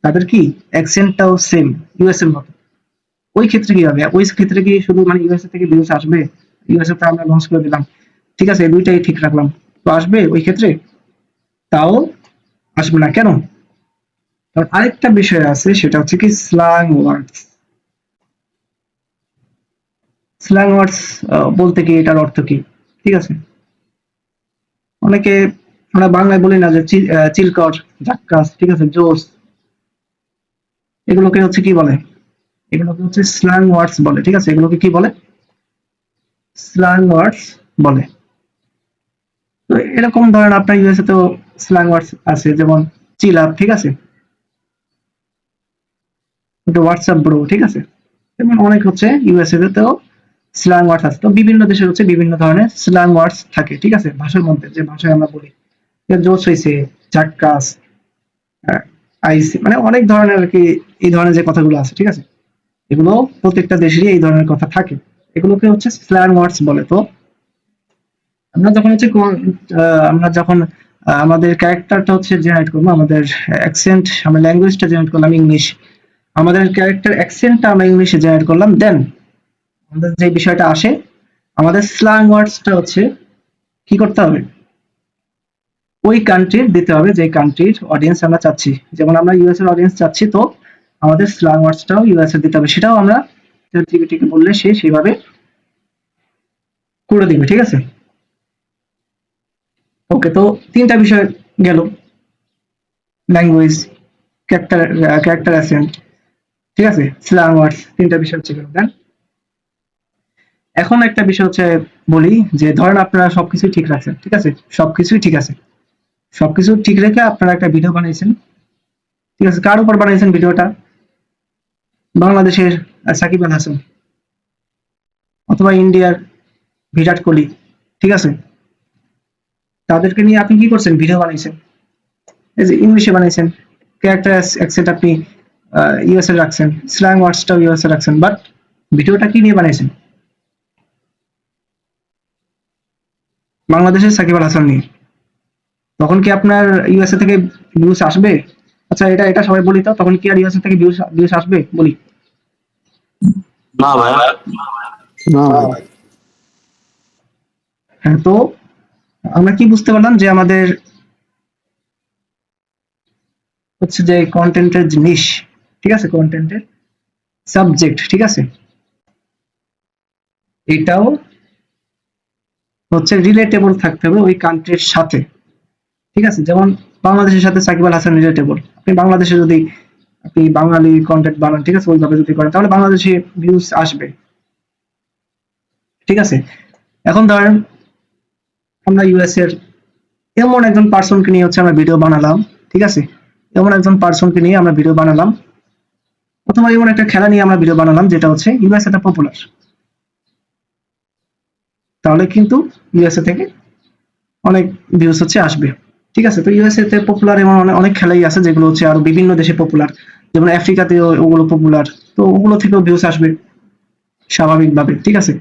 তাদের কি অ্যাকসেন্টটাও সেম ইউএস এর মতো। ওই ক্ষেত্রে কি হবে, ওই ক্ষেত্রে কি শুধু মানে ইউএসএ থেকে ভিউজ আসবে? ইউএসএ তো আমরা লঞ্চ করে দিলাম, ঠিক আছে, এই দুইটাই ঠিক রাখলাম, তো আসবে ওই ক্ষেত্রে? তাও আসবে না। কেন? কারণ আরেকটা বিষয় আছে, সেটা হচ্ছে কি স্ল্যাং ওয়ার্ডস। স্ল্যাং ওয়ার্ডস বলতে কি, এটার অর্থ কি, ঠিক আছে, অনেকে, আমরা বাংলায় বলি না যে চিলকর, ঝাক্কাস, ঠিক আছে, জোস, এগুলোকে হচ্ছে কি বলে, এগুলোকে হচ্ছে স্ল্যাং ওয়ার্ডস বলে, ঠিক আছে, এগুলোকে কি বলে, স্ল্যাং ওয়ার্ডস বলে। তো এরকম ধরেন আপনার ইউএসএ তো স্ল্যাং ওয়ার্ডস আছে, যেমন চিল আপ, ঠিক আছে, হোয়াটসঅ্যাপ ব্রো, ঠিক আছে, যেমন অনেক হচ্ছে ইউএসএ তেও স্ল্যাং ওয়ার্ডস আছে। তো বিভিন্ন দেশের হচ্ছে বিভিন্ন ধরনের স্ল্যাং ওয়ার্ডস থাকে, ঠিক আছে, ভাষার মধ্যে যে ভাষায় আমরা বলি, জোস হয়েছে, ঝাক্কাস, আইসি, মানে অনেক ধরনের আর কি, এই ধরনের যে কথাগুলো আছে, ঠিক আছে, এগুলো প্রত্যেকটা দেশেরই এই ধরনের কথা থাকে, এগুলোকে হচ্ছে স্ল্যাং ওয়ার্ডস বলে। তো আমরা যখন হচ্ছে আমরা যখন আমাদের ক্যারেক্টারটা হচ্ছে জেনারেট করবো, আমাদের অ্যাকসেন্ট, আমরা ল্যাঙ্গুয়েজটা জেনারেট করলাম ইংলিশ, আমাদের ক্যারেক্টার অ্যাকসেন্টটা আমরা ইংলিশে জেনারেট করলাম, দেন আমাদের যে বিষয়টা আসে, আমাদের স্ল্যাং ওয়ার্ডসটা হচ্ছে কি করতে হবে, ওই কান্ট্রির দিতে হবে, যে কান্ট্রির অডিয়েন্স আমরা চাচ্ছি। যেমন আমরা ইউএস এর অডিয়েন্স চাচ্ছি, তো আমাদের স্ল্যাং ওয়ার্ডসটাও ইউএস এর দিতে হবে, সেটাও আমরা চ্যাটজিপিটিকে বললে সে সেভাবে করে দিবে, ঠিক আছে। ওকে, তো তিনটা বিষয় গেল, ল্যাঙ্গুয়েজ, ক্যারেক্টার, ক্যারেক্টার অ্যাসেন্ট, ঠিক আছে, স্ল্যাং ওয়ার্ডস, তিনটা বিষয় হচ্ছে গেল। দেন এখন একটা বিষয় হচ্ছে বলি, যে ধরেন আপনারা সবকিছুই ঠিক রাখছেন, ঠিক আছে, সবকিছুই ঠিক আছে, সবকিছু ঠিক রেখে আপনারা একটা ভিডিও বানাইছেন, ঠিক আছে, কার উপর বানাইছেন ভিডিওটা? বাংলাদেশের সাকিব আল হাসান, অথবা ইন্ডিয়ার বিরাট কোহলি, ঠিক আছে, তাদেরকে নিয়ে আপনি কি করছেন, ভিডিও বানাইছেন, এই যে ইংলিশে বানাইছেন, ক্যারেক্টার অ্যাকসেন্ট আপনি ইউএসএ রাখছেন, স্ল্যাং ওয়ার্ডসটাও ইউএসএ রাখছেন, বাট ভিডিওটা কি নিয়ে বানাইছেন? বাংলাদেশের সাকিব আল হাসান নিয়ে। তখন কি আপনার ইউএসএ থেকে ভিউজ আসবে? আচ্ছা, এটা এটা সবাই বলি, তো তখন কি আর ইউএসএ থেকে ভিউজ ভিউজ আসবে বলি? না ভাই, না ভাই। হ্যাঁ, তো আমরা কি বুঝতে পারলাম, যে আমাদের হচ্ছে যে কন্টেন্টের জিনিস, ঠিক আছে, কন্টেন্টের সাবজেক্ট, ঠিক আছে, এটাও হচ্ছে রিলেটেবল থাকতে হবে ওই কান্ট্রির সাথে, ঠিক আছে, যেমন বাংলাদেশের সাথে সাকিব আল হাসান রিলেটেবল, আপনি বাংলাদেশে যদি আপনি বাঙালি কন্টেন্ট বানান, ঠিক আছে, ওইভাবে যদি করেন, তাহলে বাংলাদেশে ভিউজ আসবে, ঠিক আছে। এখন ধরেন আমরা ইউএস এর এমন একজন পার্সনকে নিয়ে হচ্ছে আমরা ভিডিও বানালাম, ঠিক আছে, এমন একজন পার্সনকে নিয়ে আমরা ভিডিও বানালাম, অথবা এমন একটা খেলা নিয়ে আমরা ভিডিও বানালাম যেটা হচ্ছে ইউএসএ তে পপুলার, তাহলে কিন্তু ইউএসএ থেকে অনেক ভিউজ হচ্ছে আসবে, ঠিক আছে। তো ইউএসএ তে পপুলার এমন অনেক অনেক খেলাই আছে যেগুলো হচ্ছে আরো বিভিন্ন দেশে পপুলার, যেমন আফ্রিকাতেও ওগুলো পপুলার, তো ওগুলো থেকেও ভিউজ আসবে স্বাভাবিকভাবে, ঠিক আছে।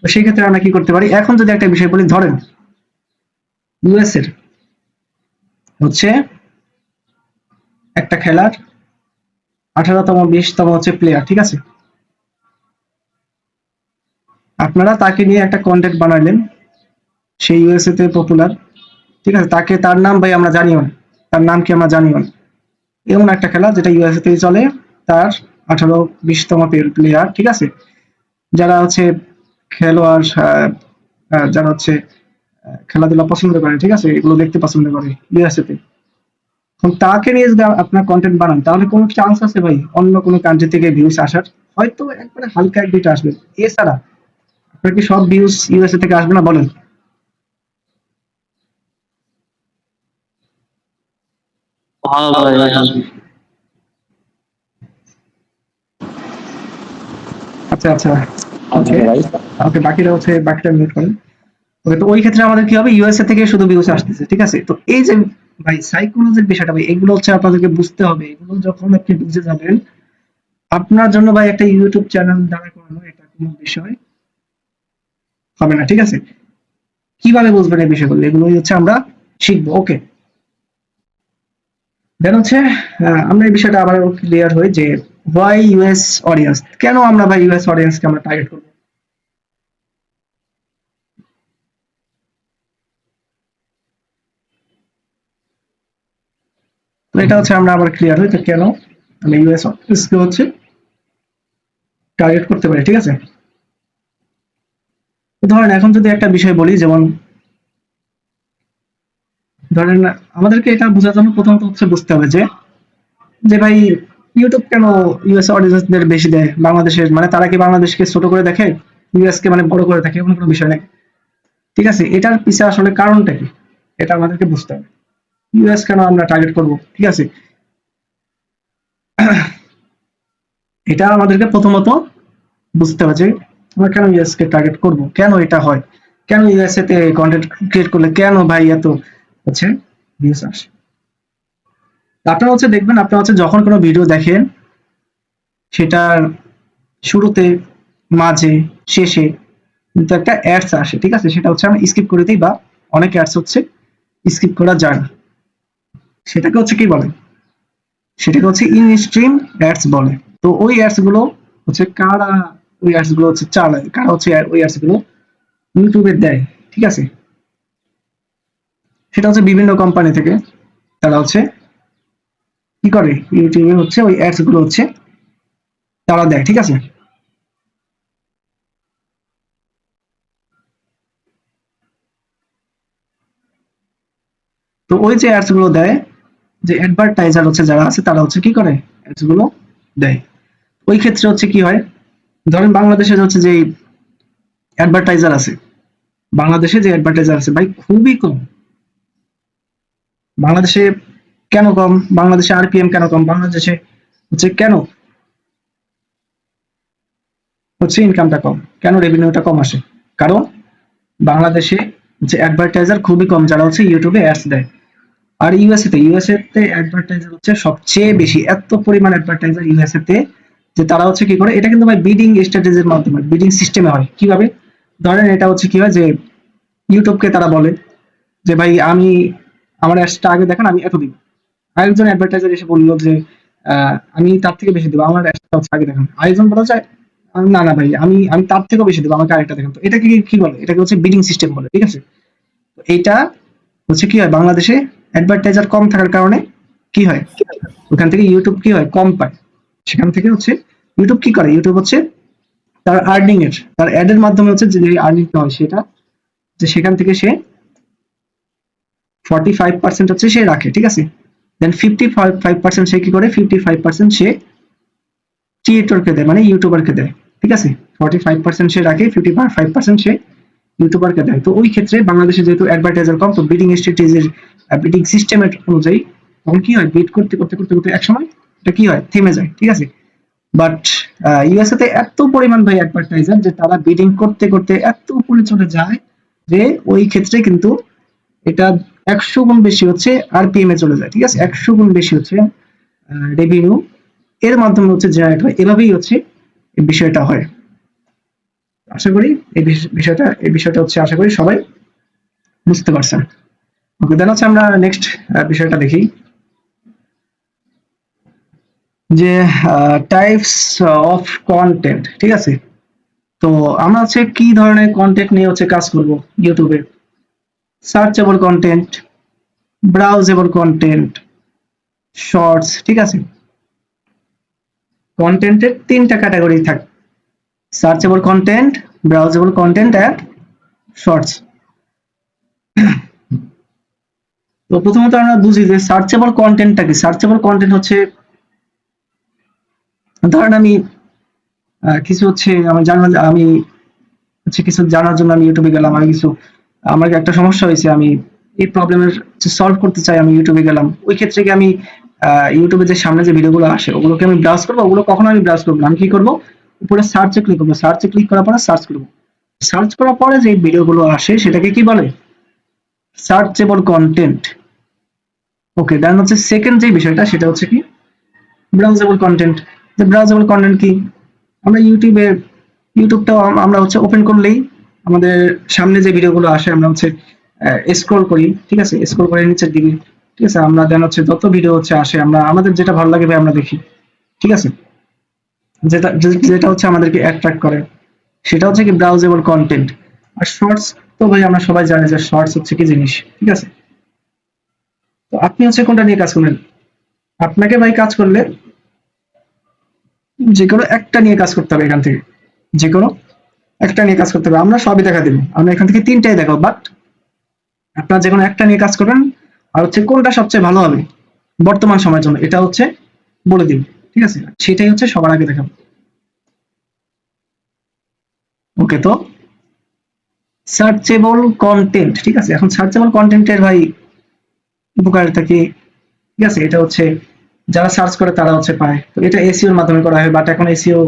তো সেই ক্ষেত্রে আমরা কি করতে পারি, এখন যদি একটা বিষয় বলি, ধরেন ইউএস এর হচ্ছে একটা খেলার 18তম 20তম হচ্ছে প্লেয়ার, ঠিক আছে, আপনারা তাকে নিয়ে একটা কন্টেন্ট বানাইলেন, সেই ইউএসএ তে পপুলার, ঠিক আছে, তাকে, তার নাম ভাই আমরা জানিও না, তার নাম কি আমরা জানিও না, এমন একটা খেলা যেটা ইউএসএ তেই চলে, তার 18 20তম প্লেয়ার, ঠিক আছে, যারা হচ্ছে খেলোয়াড়, যারা হচ্ছে খেলাধুলা পছন্দ করে, ঠিক আছে, এগুলো দেখতে পছন্দ করে ইউএসএ তে, এখন তাকে নিয়ে যদি আপনার কন্টেন্ট বানান, তাহলে কোনো চান্স আছে ভাই অন্য কোনো কান্ট্রি থেকে ভিউজ আসার? হয়তো একবারে হালকা এক দুইটা আসবে, এছাড়া আপনার কি সব ভিউজ ইউএসএ থেকে আসবে না, বলেন? হ্যাঁ ভাই, আচ্ছা আচ্ছা, আচ্ছা ওকে ভাই। ওকে, বাকিটা মিউট করেন। ওকে, তো ওই ক্ষেত্রে আমাদের কি হবে, ইউএসএ থেকে শুধু ভিউজ আসতেছে, ঠিক আছে। তো এই যে ভাই সাইকোলজির বিষয়টা ভাই, এগুলো হচ্ছে আপনাদেরকে বুঝতে হবে। এগুলো যখন আপনি বুঝে যাবেন, আপনার জন্য ভাই একটা ইউটিউব চ্যানেল দাঁড়া করানো এটা কোনো বিষয় হবে না, ঠিক আছে। কিভাবে বুঝবেন এই বিষয়গুলো, এগুলোই হচ্ছে আমরা শিখবো। ওকে, দেন হচ্ছে আমরা এই বিষয়টা আবার ক্লিয়ার হই যে ওয়াই ইউএস অডিয়েন্স, কেন আমরা ভাই ইউএস অডিয়েন্সকে আমরা টার্গেট করবো। তো এটা হচ্ছে আমরা আবার ক্লিয়ার হই, তো কেন আমরা ইউএস অডিয়েন্সকে হচ্ছে টার্গেট করতে পারি, ঠিক আছে। তো ধরেন এখন যদি একটা বিষয় বলি, যেমন ধরেন আমাদেরকে এটা বোঝার জন্য প্রথমত হচ্ছে বুঝতে হবে যে যে ভাই ইউটিউব কেন ইউএস অডিয়েন্সদের বেশি দেয় বাংলাদেশের, মানে তারা কি বাংলাদেশকে ছোট করে দেখে, ইউএস কে মানে বড় করে দেখে, এমন কোনো বিষয় নেই, ঠিক আছে। এটার পিছনে আসলে কারণটা কি, এটা আমাদেরকে বুঝতে হবে। ইউএস কেন আমরা টার্গেট করব, ঠিক আছে, এটা আমাদেরকে প্রথমত বুঝতে হবে যে আমরা কেন ইউএস কে টার্গেট করব, কেন এটা হয়, কেন ইউএসএ তে কন্টেন্ট ক্রিয়েট করলে কেন ভাই এত হচ্ছে ভিউজ আসে। আপনারা হচ্ছে দেখবেন, আপনারা হচ্ছে যখন কোনো ভিডিও দেখেন, সেটার শুরুতে, মাঝে, শেষে কিন্তু একটা অ্যাডস আসে, ঠিক আছে। সেটা হচ্ছে আমরা স্কিপ করে দিই, বা অনেক অ্যাডস হচ্ছে স্কিপ করা যায় না। সেটাকে হচ্ছে কি বলে, সেটাকে হচ্ছে ইন স্ট্রিম অ্যাডস বলে। তো ওই অ্যাডস গুলো হচ্ছে কারা, ওই অ্যাডস গুলো হচ্ছে চালায়, কারা হচ্ছে ওই অ্যাডস গুলো ইউটিউবে দেয়, ঠিক আছে। সেটা হচ্ছে বিভিন্ন কোম্পানি থেকে তারা হচ্ছে কি করে, ইউটিউবে হচ্ছে ওই অ্যাডস গুলো হচ্ছে তারা দেয়, ঠিক আছে। তো ওই যে অ্যাডস গুলো দেয়, যে অ্যাডভার্টাইজার হচ্ছে যারা আছে তারা হচ্ছে কি করে, অ্যাডস গুলো দেয়। ওই ক্ষেত্রে হচ্ছে কি হয়, ধরেন বাংলাদেশের হচ্ছে যে অ্যাডভার্টাইজার আছে, বাংলাদেশে যে অ্যাডভার্টাইজার আছে ভাই খুবই কম। বাংলাদেশে কেন কম, বাংলাদেশে আরপিএম কেন কম, বাংলাদেশে হচ্ছে কেন হচ্ছে ইনকামটা কম, কেন রেভিনিউটা কম আসে, কারণ বাংলাদেশে যে অ্যাডভার্টাইজার খুবই কম যারা হচ্ছে ইউটিউবে অ্যাডস দেয়। আর ইউএসএ তে অ্যাডভার্টাইজার হচ্ছে সবচেয়ে বেশি, এত পরিমাণ অ্যাডভার্টাইজার ইউএসএ তে, যে তারা হচ্ছে কি করে, এটা কিন্তু ভাই বিডিং স্ট্র্যাটেজির মাধ্যমে, বিডিং সিস্টেমে হয়। কিভাবে, ধরেন এটা হচ্ছে কি হয় যে ইউটিউবকে তারা বলে যে ভাই আমি আমার অ্যাডসটা আগে দেখান, আমি এত দিব। আরেকজন অ্যাডভার্টাইজার এসে বললো যে আমি তার থেকে বেশি দেবো, আমার অ্যাডসটা হচ্ছে আগে দেখান। আরেকজন বলা যায় না না ভাই আমি আমি তার থেকেও বেশি দেবো, আমাকে আরেকটা দেখান। তো এটাকে কি বলে, এটাকে হচ্ছে বিডিং সিস্টেম বলে, ঠিক আছে। তো এইটা হচ্ছে কি হয়, বাংলাদেশে অ্যাডভার্টাইজার কম থাকার কারণে কি হয়, ওখান থেকে ইউটিউব কি হয়, কম পায়। সেখান থেকে হচ্ছে ইউটিউব কি করে, ইউটিউব হচ্ছে তার আর্নিং এর, তার অ্যাড এর মাধ্যমে হচ্ছে যে আর্নিংটা হয় সেটা, যে সেখান থেকে সে 45% হচ্ছে সে রাখে, ঠিক আছে। দেন 55% সে কি করে, 55% সে ক্রিয়েটরকে দেয়, মানে ইউটিউবারকে দেয়, ঠিক আছে। 45% সে রাখে, 55% সে ইউটিউবারকে দেয়। তো ওই ক্ষেত্রে বাংলাদেশে যেহেতু অ্যাডভার্টাইজার কম, তো বিডিং স্ট্র্যাটেজির, বিডিং সিস্টেমের অনুযায়ী তখন কি হয়, বিড করতে করতে করতে করতে একসময় এটা কি হয়, থেমে যায়, ঠিক আছে। বাট ইউএসএ তে এত পরিমাণ ভাই অ্যাডভার্টাইজার, যে তারা বিডিং করতে করতে এত উপরে চলে যায়, যে ওই ক্ষেত্রে কিন্তু এটা 100 গুণ বেশি হচ্ছে আরপিএম এ চলে যায়, ঠিক আছে। 100 গুণ বেশি হচ্ছে রেভিনিউ এর মাধ্যমে হচ্ছে জেনারেট হয়। এভাবেই হচ্ছে এই বিষয়টা হয়। আশা করি এই বিষয়টা হচ্ছে আশা করি সবাই বুঝতে পারছেন। ওকে, দেন হচ্ছে আমরা নেক্সট বিষয়টা দেখি, যে টাইপস অফ কন্টেন্ট, ঠিক আছে। তো আমরা হচ্ছে কি ধরনের কন্টেন্ট নিয়ে হচ্ছে কাজ করব ইউটিউবে, searchable content, browsable content, shorts, ঠিক আছে। কন্টেন্টের 3টা ক্যাটাগরি থাকে, searchable content, browsable content and shorts. তো প্রথমত আমরা বুঝি যে সার্চেবল কন্টেন্টটা কি। সার্চেবল কন্টেন্ট হচ্ছে, ধরেন আমি কিছু হচ্ছে আমি হচ্ছে কিছু জানার জন্য আমি ইউটিউবে গেলাম, আমি কিছু, আমার একটা সমস্যা হয়েছে, আমি এই প্রবলেমের সলভ করতে চাই, আমি ইউটিউবে গেলাম। ওই ক্ষেত্রে কি আমি ইউটিউবে যে সামনে যে ভিডিওগুলো আসে ওগুলোকে আমি ব্রাউজ করবো, ওগুলো কখনো আমি ব্রাউজ করবো না, আমি কি করবো, উপরে সার্চে ক্লিক করবো, সার্চে ক্লিক করার পরে সার্চ করবো, সার্চ করার পরে যে ভিডিওগুলো আসে সেটাকে কি বলে, সার্চেবল কন্টেন্ট। ওকে, দেন হচ্ছে সেকেন্ড যে বিষয়টা সেটা হচ্ছে কি ব্রাউজেবল কন্টেন্ট। যে ব্রাউজেবল কন্টেন্ট কি, আমরা ইউটিউবটাও আমরা হচ্ছে ওপেন করলেই আমাদের সামনে যে ভিডিওগুলো আসে আমরা হচ্ছে স্ক্রল করি, ঠিক আছে, স্ক্রল করে নিচের দিকে, ঠিক আছে, আমরা দেন হচ্ছে যত ভিডিও হচ্ছে আসে আমরা আমাদের যেটা ভালো লাগে ভাই আমরা দেখি, ঠিক আছে, যেটা যেটা হচ্ছে আমাদেরকে অ্যাট্রাক্ট করে সেটা হচ্ছে কি ব্রাউজেবল কন্টেন্ট। আর শর্টস তো ভাই আমরা সবাই জানি যে শর্টস হচ্ছে কি জিনিস, ঠিক আছে। তো আপনি হচ্ছে কোনটা নিয়ে কাজ করবেন, আপনাকে ভাই কাজ করলে যে কোনো একটা নিয়ে কাজ করতে হবে, এখান থেকে যে কোনো একটা নিয়ে কাজ করতে হবে, আমরা সবই দেখা দেবো, আমরা এখান থেকে তিনটাই দেখাবো, বাট আপনারা যে কোনো একটা নিয়ে কাজ করবেন, আর হচ্ছে কোনটা সবচেয়ে ভালো হবে বর্তমান সময়ের জন্য এটা হচ্ছে বলে দিন, ঠিক আছে, সেটাই হচ্ছে সবার আগে দেখাবো। ওকে, তো সার্চেবল কন্টেন্ট, ঠিক আছে, এখন সার্চেবল কন্টেন্টের ভাই উপকারিতা কি, ঠিক আছে, এটা হচ্ছে যারা সার্চ করে তারা হচ্ছে পায়, তো এটা এসইও এর মাধ্যমে করা হয়, বাট এখন এসইও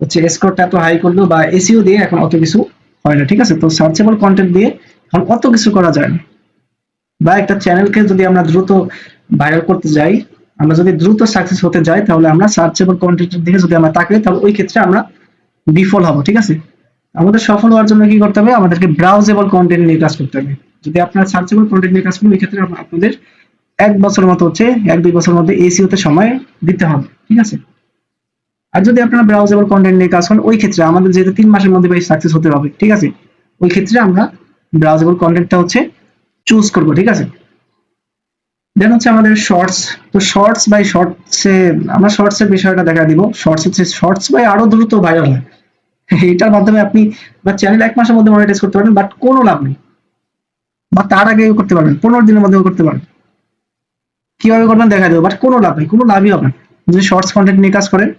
হচ্ছে স্কোরটা এত হাই করলেও বা এসইও দিয়ে এখন অত কিছু হয় না, ঠিক আছে। তো সার্চেবল কন্টেন্ট দিয়ে এখন অত কিছু করা যায় না, বা একটা চ্যানেলকে যদি আমরা দ্রুত ভাইরাল করতে যাই, আমরা যদি দ্রুত সাকসেস হতে যাই, তাহলে আমরা সার্চেবল কন্টেন্টের দিকে যদি আমরা তাকাই তাহলে ওই ক্ষেত্রে আমরা বিফল হব, ঠিক আছে। আমাদের সফল হওয়ার জন্য কি করতে হবে, আমাদেরকে ব্রাউজেবল কন্টেন্ট নিয়ে কাজ করতে হবে। যদি আপনারা সার্চেবল কন্টেন্ট নিয়ে কাজ করেন ওই ক্ষেত্রে আপনাদের 1 বছরের মতো হচ্ছে 1-2 বছরের মধ্যে এসইও তে সময় দিতে হবে, ঠিক আছে। আর যদি আপনারা ব্রাউজেবল কন্টেন্ট নিয়ে কাজ করেন ওই ক্ষেত্রে আমাদের যেহেতু 3 মাসের মধ্যে ভাই সাকসেস হতে হবে, ঠিক আছে, ওই ক্ষেত্রে আমরা ব্রাউজেবল কন্টেন্টটা হচ্ছে চুজ করব, ঠিক আছে। দেন হচ্ছে আমাদের শর্টস, তো শর্টস বাই শর্টসে আমরা শর্টস এর বিষয়টা দেখা দিব, শর্টস হচ্ছে শর্টস বাই আরো দ্রুত ভাইরাল হয়, এটার মাধ্যমে আপনি বা চ্যানেল 1 মাসের মধ্যে মনিটাইজ করতে পারবেন, বাট কোনো লাভ নেই, বা তার আগেও করতে পারবেন, 15 দিনের মধ্যেও করতে পারবেন, কিভাবে করবেন দেখা দেবো, বাট কোনো লাভ নেই, কোনো লাভই হবে না যদি শর্টস কন্টেন্ট নিয়ে কাজ করেন।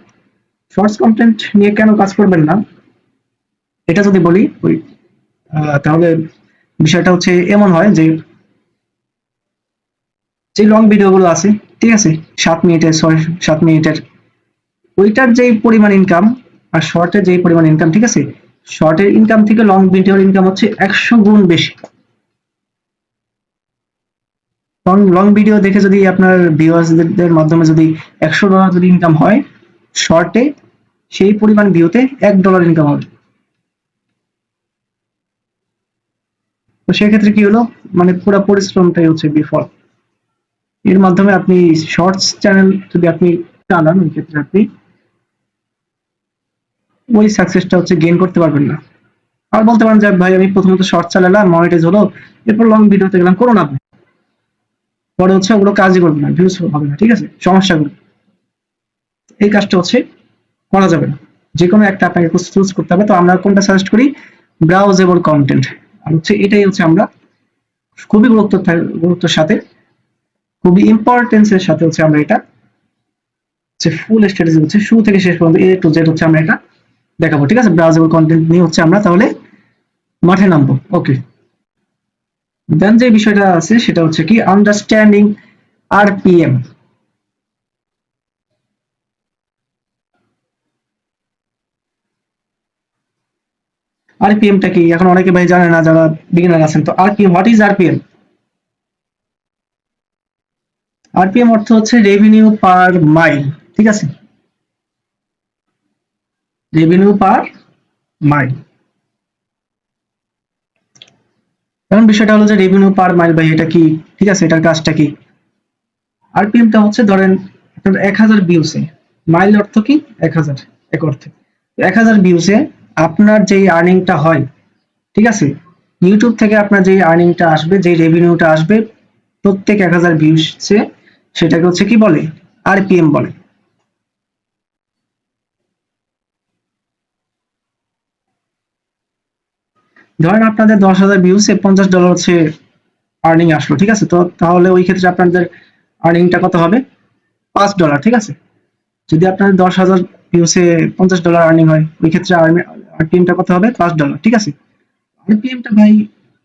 শর্টস কন্টেন্ট নিয়ে কেন কাজ করবেন না এটা যদি বলি, ওই তাহলে বিষয়টা হচ্ছে এমন হয় যে যে লং ভিডিওগুলো আছে, ঠিক আছে, 7 মিনিটের 7 মিনিটের, ওইটার যেই পরিমাণ ইনকাম আর শর্টের যেই পরিমাণ ইনকাম, ঠিক আছে, শর্টের ইনকাম থেকে লং ভিডিওর ইনকাম হচ্ছে 100 গুণ বেশি। লং ভিডিও দেখে যদি আপনার ভিউয়ার্সদের মাধ্যমে যদি $100 যদি ইনকাম হয়, শর্টে সেই পরিমাণ ভিউতে $1 ইনকাম হবে। তো সেক্ষেত্রে কি হলো, মানে পুরো পরিশ্রমটাই হচ্ছে বিফল। এর মাধ্যমে আপনি শর্টস চ্যানেল যদি আপনি চালান ওই ক্ষেত্রে আপনি ওই সাকসেসটা হচ্ছে গেইন করতে পারবেন না। আর বলতে পারেন যে ভাই আমি প্রথমত শর্ট চালালাম, মনিটাইজ হলো, এরপর লং ভিডিওতে গেলাম, কোনো লাভ নেই, পরে হচ্ছে ওগুলো কাজই করবে না, ভিউজ হবে না, ঠিক আছে, সমস্যাগুলো, এই কাজটা হচ্ছে করা যাবে না, যে কোনো একটা আপনাকে চুজ করতে হবে। তো আমরা কোনটা সাজেস্ট করি, ব্রাউজেবল কন্টেন্ট, আর হচ্ছে এটাই হচ্ছে আমরা খুবই গুরুত্বের সাথে, খুবই ইম্পর্টেন্সের সাথে হচ্ছে আমরা এটা হচ্ছে ফুল স্ট্র্যাটেজি হচ্ছে শুরু থেকে শেষ পর্যন্ত এ টু জেড হচ্ছে আমরা এটা দেখাবো, ঠিক আছে। ব্রাউজেবল কন্টেন্ট নিয়ে হচ্ছে আমরা তাহলে মাঠে নামবো। ওকে, দেন যে বিষয়টা আছে সেটা হচ্ছে কি আন্ডারস্ট্যান্ডিং আরপিএম। আরপিএমটা কি এখন অনেকে ভাই জানে না, যারা বিগিনার আছেন। তো RPM, what is RPM? RPM অর্থ হচ্ছে রেভিনিউ পার মাইল, ঠিক আছে, রেভিনিউ পার মাইল। এখন বিষয়টা হলো যে রেভিনিউ পার মাইল ভাই এটা কি, ঠিক আছে, এটার কাজটা কি। আরপিএমটা হচ্ছে ধরেন আপনার 1000 ভিউসে, মাইল অর্থ কি 1000, এক অর্থে 1000 ভিউসে আপনার যেই আর্নিংটা হয়, ঠিক আছে, ইউটিউব থেকে আপনার যেই আর্নিংটা আসবে, যেই রেভিনিউটা আসবে প্রত্যেক 1000 ভিউসে, সেটাকে হচ্ছে কি বলে, আরপিএম বলে। ধরেন আপনাদের 10,000 ভিউসে $50 হচ্ছে আর্নিং আসলো, ঠিক আছে, তো তাহলে ওই ক্ষেত্রে আপনাদের আর্নিংটা কত হবে, $5, ঠিক আছে। যদি আপনার 10,000 ভিউসে $50 আর্নিং হয় ওই ক্ষেত্রে আরপিএমটা কত হবে, $5, ঠিক আছে। আরপিএমটা ভাই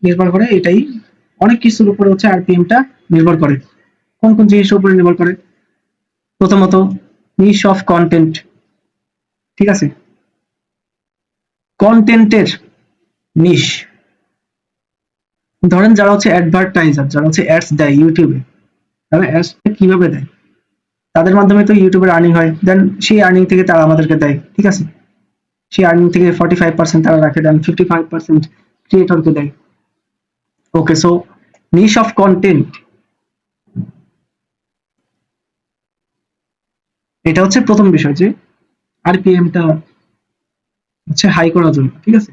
নির্ভর করে এটাই অনেক কিছুর উপরে হচ্ছে আরপিএমটা নির্ভর করে। কোন কোন জিনিসের উপরে নির্ভর করে, প্রথমত নিশ অফ কন্টেন্ট, ঠিক আছে, কন্টেন্টের নিশ। ধরেন যারা হচ্ছে অ্যাডভার্টাইজার, যারা হচ্ছে অ্যাডস দেয় ইউটিউবে, তারা অ্যাডস কিভাবে দেয়? তাদের মাধ্যমে তো ইউটিউবের আর্নিং হয়, দেন সেই আর্নিং থেকে তারা আমাদেরকে দেয়, ঠিক আছে? সেই আর্নিং থেকে 45% তারা রাখে, দেন 55% ক্রিয়েটরকে দেয়। ওকে, সো নিশ অফ কন্টেন্ট, এটা হচ্ছে প্রথম বিষয় যে আরপিএমটা হচ্ছে হাই করার জন্য, ঠিক আছে?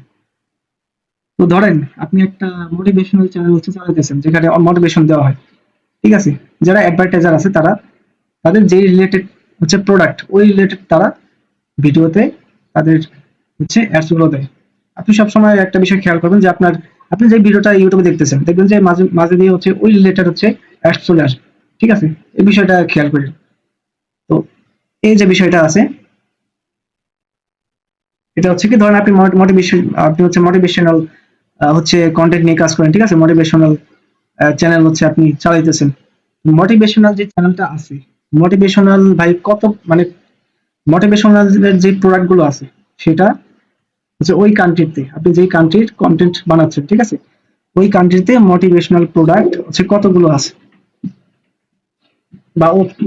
তো ধরেন আপনি একটা মোটিভেশনাল চ্যানেল হচ্ছে চালাতেছেন, যেখানে মোটিভেশন দেওয়া হয়, ঠিক আছে? যারা অ্যাডভার্টাইজার আছে তারা তাদের যে রিলেটেড হচ্ছে প্রোডাক্ট, ওই রিলেটেড তারা ভিডিওতে তাদের হচ্ছে অ্যাডস গুলো দেয়। আপনি সবসময় একটা বিষয় খেয়াল করবেন যে আপনি যে ভিডিওটা ইউটিউবে দেখতেছেন, দেখবেন যে মাঝে মাঝে দিয়ে হচ্ছে ওই রিলেটেড হচ্ছে অ্যাডস চলে আসবে, ঠিক আছে? এই বিষয়টা খেয়াল করি। তো এই যে বিষয়টা আছে, এটা হচ্ছে কি, ধরেন আপনি হচ্ছে মোটিভেশনাল হচ্ছে কন্টেন্ট নিয়ে কাজ করেন, ঠিক আছে? মোটিভেশনাল চ্যানেল হচ্ছে আপনি চালাইতেছেন। মোটিভেশনাল যে চ্যানেলটা আছে, মোটিভেশনাল ভাই কত মানে মোটিভেশনাল যে প্রোডাক্ট গুলো আছে, সেটা হচ্ছে ওই কান্ট্রিতে, আপনি যেই কান্ট্রির কন্টেন্ট বানাচ্ছেন, ঠিক আছে, ওই কান্ট্রিতে মোটিভেশনাল প্রোডাক্ট হচ্ছে কতগুলো আছে,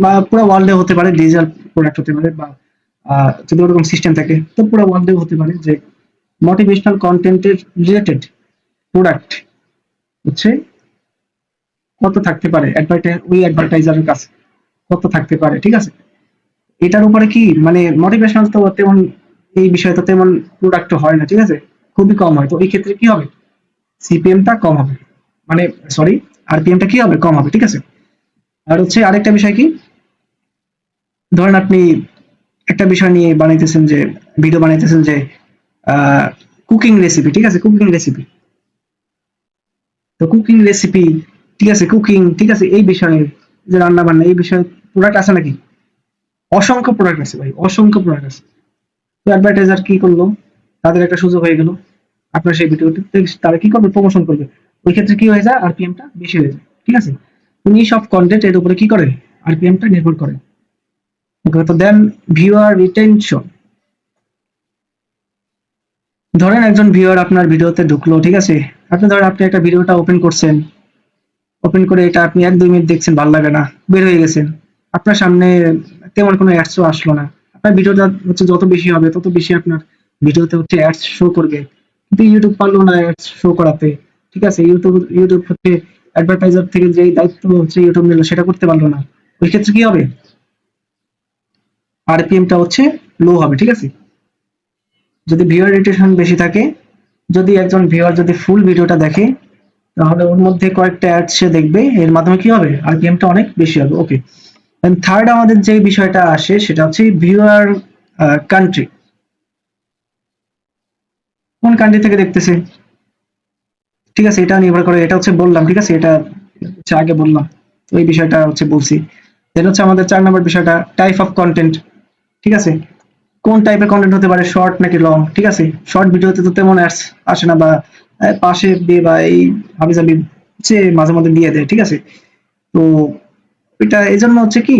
বা পুরো ওয়ার্ল্ডে হতে পারে, ডিজিটাল প্রোডাক্ট হতে পারে, বা যদি ওরকম সিস্টেম থাকে তো পুরো ওয়ার্ল্ডেও হতে পারে, যে মোটিভেশনাল কন্টেন্টের রিলেটেড প্রোডাক্ট হচ্ছে কত থাকতে পারে ওই অ্যাডভার্টাইজারের কাছে, কত থাকতে পারে, ঠিক আছে? এটার উপরে কি মানে মোটিভেশনাল তো তেমন, এই বিষয়ে তো তেমন প্রোডাক্ট হয় না, ঠিক আছে? খুবই কম হয়। তো এই ক্ষেত্রে কি হবে, সিপিএমটা কম হবে, মানে সরি, আরপিএমটা কি হবে, কম হবে, ঠিক আছে? আর হচ্ছে আরেকটা বিষয় কি, ধরেন আপনি একটা বিষয় নিয়ে বানাইতেছেন, যে ভিডিও বানাইতেছেন যে কুকিং রেসিপি, ঠিক আছে? কুকিং রেসিপি, তো কুকিং রেসিপি, ঠিক আছে, কুকিং, ঠিক আছে, এই বিষয়ে যে রান্না বান্না, এই বিষয়ে প্রোডাক্ট আছে নাকি? অসংখ্য প্রোডাক্ট আছে ভাই, অসংখ্য প্রোডাক্ট আছে। তো অ্যাডভার্টাইজার কি করলো, তাদের একটা সুযোগ হয়ে গেল, আপনার সেই ভিডিওতে তারা কি করবে, প্রমোশন করবে। ওই ক্ষেত্রে কি হয়ে যায়, আরপিএমটা বেশি হয়ে যায়, ঠিক আছে? নিশ অফ কন্টেন্ট এর উপরে কি করে, আরপিএমটা নির্ভর করে। ওকে, তো দেন ভিউয়ার রিটেনশন। ধরেন একজন ভিউয়ার আপনার ভিডিওতে ঢুকলো, ঠিক আছে? আপনি একটা ভিডিওটা ওপেন করছেন, ওপেন করে এটা আপনি 1-2 মিনিট দেখছেন, ভালো লাগে না, বের হয়ে গেছেন। আপনার সামনে তেমন কোনো অ্যাডসও আসলো না। আপনার ভিডিওটা হচ্ছে যত বেশি হবে তত বেশি আপনার ভিডিওতে হচ্ছে অ্যাডস শো করবে, কিন্তু ইউটিউব পারলো না অ্যাডস শো করাতে, ঠিক আছে? ইউটিউব হচ্ছে অ্যাডভার্টাইজার থেকে যে দায়িত্ব হচ্ছে ইউটিউব নিল, সেটা করতে পারলো না। ওই ক্ষেত্রে কি হবে, আরপিএমটা হচ্ছে লো হবে, ঠিক আছে? যদি ভিউয়ার রিটেনশন বেশি থাকে, যদি একজন ভিউয়ার যদি ফুল ভিডিওটা দেখে, তাহলে ওর মধ্যে কয়েকটা অ্যাড সে দেখবে, এর মাধ্যমে কি হবে, আরপিএমটা অনেক বেশি হবে। ওকে, থার্ড আমাদের যে বিষয়টা আসে সেটা হচ্ছে ভিউয়ার কান্ট্রি, কোন কান্ট্রি থেকে দেখতেছে, ঠিক আছে? এটা নির্ভর করে, এটা হচ্ছে বললাম, ঠিক আছে? এটা হচ্ছে আগে বললাম, তো এই বিষয়টা হচ্ছে বলছি। দেন হচ্ছে আমাদের 4 নম্বর বিষয়টা টাইপ অফ কন্টেন্ট, ঠিক আছে? কোন টাইপের কন্টেন্ট হতে পারে, শর্ট নাকি লং, ঠিক আছে? শর্ট ভিডিওতে তো তেমন অ্যাডস আসে না, বা পাশে দিয়ে বা এই হাবিজাবি হচ্ছে মাঝে মধ্যে দিয়ে দেয়, ঠিক আছে? তো এটা এই জন্য হচ্ছে কি,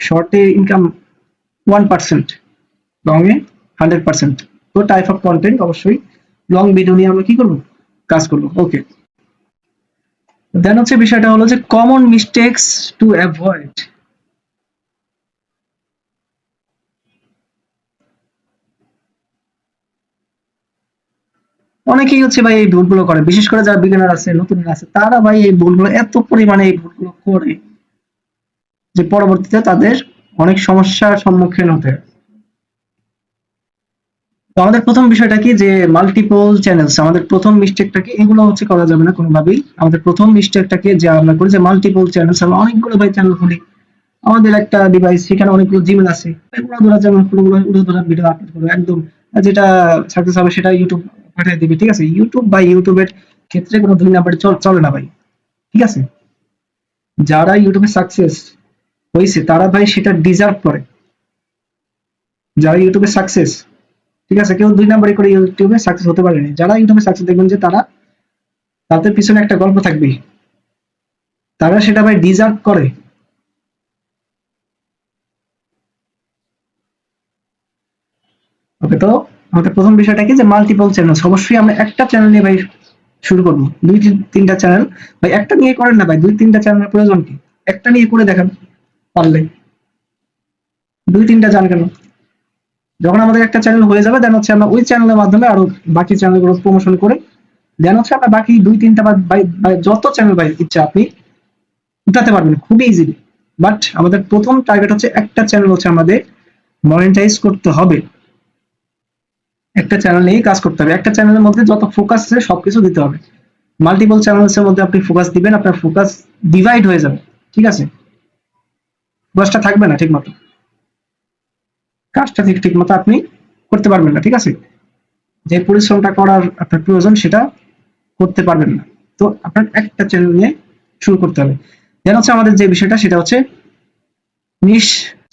শর্টে ইনকাম 1%, লং এ 100%। তো টাইপ অফ কন্টেন্ট অবশ্যই লং ভিডিও নিয়ে আমরা কি করবো, কাজ করবো। ওকে, দেন হচ্ছে বিষয়টা হলো যে কমন মিস্টেকস টু অ্যাভয়েড। অনেকেই হচ্ছে ভাই এই ভুলগুলো করে, বিশেষ করে যারা বিগিনার আছে, নতুন আছে, তারা ভাই এই ভুলগুলো এত পরিমাণে এই ভুলগুলো করে যে পরবর্তীতে তাদের অনেক সমস্যার সম্মুখীন হতে হয়। তো আমাদের প্রথম বিষয়টা কি, যে মাল্টিপল চ্যানেলস, আমাদের প্রথম মিস্টেকটা কি, এগুলো হচ্ছে করা যাবে না কোনোভাবেই। আমাদের প্রথম মিস্টেকটাকে যে আমরা করি, যে মাল্টিপল চ্যানেলস, আমরা অনেকগুলো ভাই চ্যানেল খুলি, আমাদের একটা ডিভাইস, সেখানে অনেকগুলো জিমেল আছে, উড়াধুরা যেমন উড়াধুরা ভিডিও আপলোড করবো, একদম যেটা সাকসেস হবে সেটা ইউটিউব পাঠিয়ে দিবে, ঠিক আছে? ইউটিউবের ক্ষেত্রে কোনো 2 নাম্বারে চলে না ভাই, ঠিক আছে? যারা ইউটিউবে সাকসেস হয়েছে তারা ভাই সেটা ডিজার্ভ করে। যারা ইউটিউবে সাকসেস, ঠিক আছে, কেউ 2 নাম্বারই করে ইউটিউবে সাকসেস হতে পারেনি। যারা ইউটিউবে সাকসেস, দেখবেন যে তাদের পিছনে একটা গল্প থাকবে, তারা সেটা ভাই ডিজার্ভ করে। ওকে, তো আমাদের প্রথম বিষয়টা কি যে মাল্টিপল চ্যানেল। অবশ্যই আমরা একটা চ্যানেল নিয়ে ভাই শুরু করবো, তিনটা চ্যানেল ভাই একটা নিয়ে করেন না ভাই, 2-3টা চ্যানেলের প্রয়োজন কি? একটা নিয়ে করে দেখান পারলে, 2-3টা যান কেন? যখন আমাদের একটা চ্যানেল হয়ে যাবে দেন হচ্ছে আমরা ওই চ্যানেলের মাধ্যমে আরো বাকি চ্যানেলগুলো প্রমোশন করে দেন হচ্ছে আমরা বাকি 2-3টা বা যত চ্যানেল ভাই ইচ্ছা আপনি উঠাতে পারবেন খুবই ইজিলি। বাট আমাদের প্রথম টার্গেট হচ্ছে একটা চ্যানেল হচ্ছে আমাদের মনিটাইজ করতে হবে, একটা চ্যানেল নিয়ে কাজ করতে হবে, একটা চ্যানেলের মধ্যে যত ফোকাস আছে সবকিছু দিতে হবে। মাল্টিপল চ্যানেলসের মধ্যে আপনি ফোকাস দিবেন, আপনার ফোকাস ডিভাইড হয়ে যাবে, ঠিক আছে? ফোকাসটা থাকবে না ঠিক মতো, কাজটা ঠিক মতো আপনি করতে পারবেন না, ঠিক আছে? যে পরিশ্রমটা করার আপনার প্রয়োজন সেটা করতে পারবেন না। তো আপনার একটা চ্যানেল নিয়ে শুরু করতে হবে। দেন হচ্ছে আমাদের যে বিষয়টা সেটা হচ্ছে niche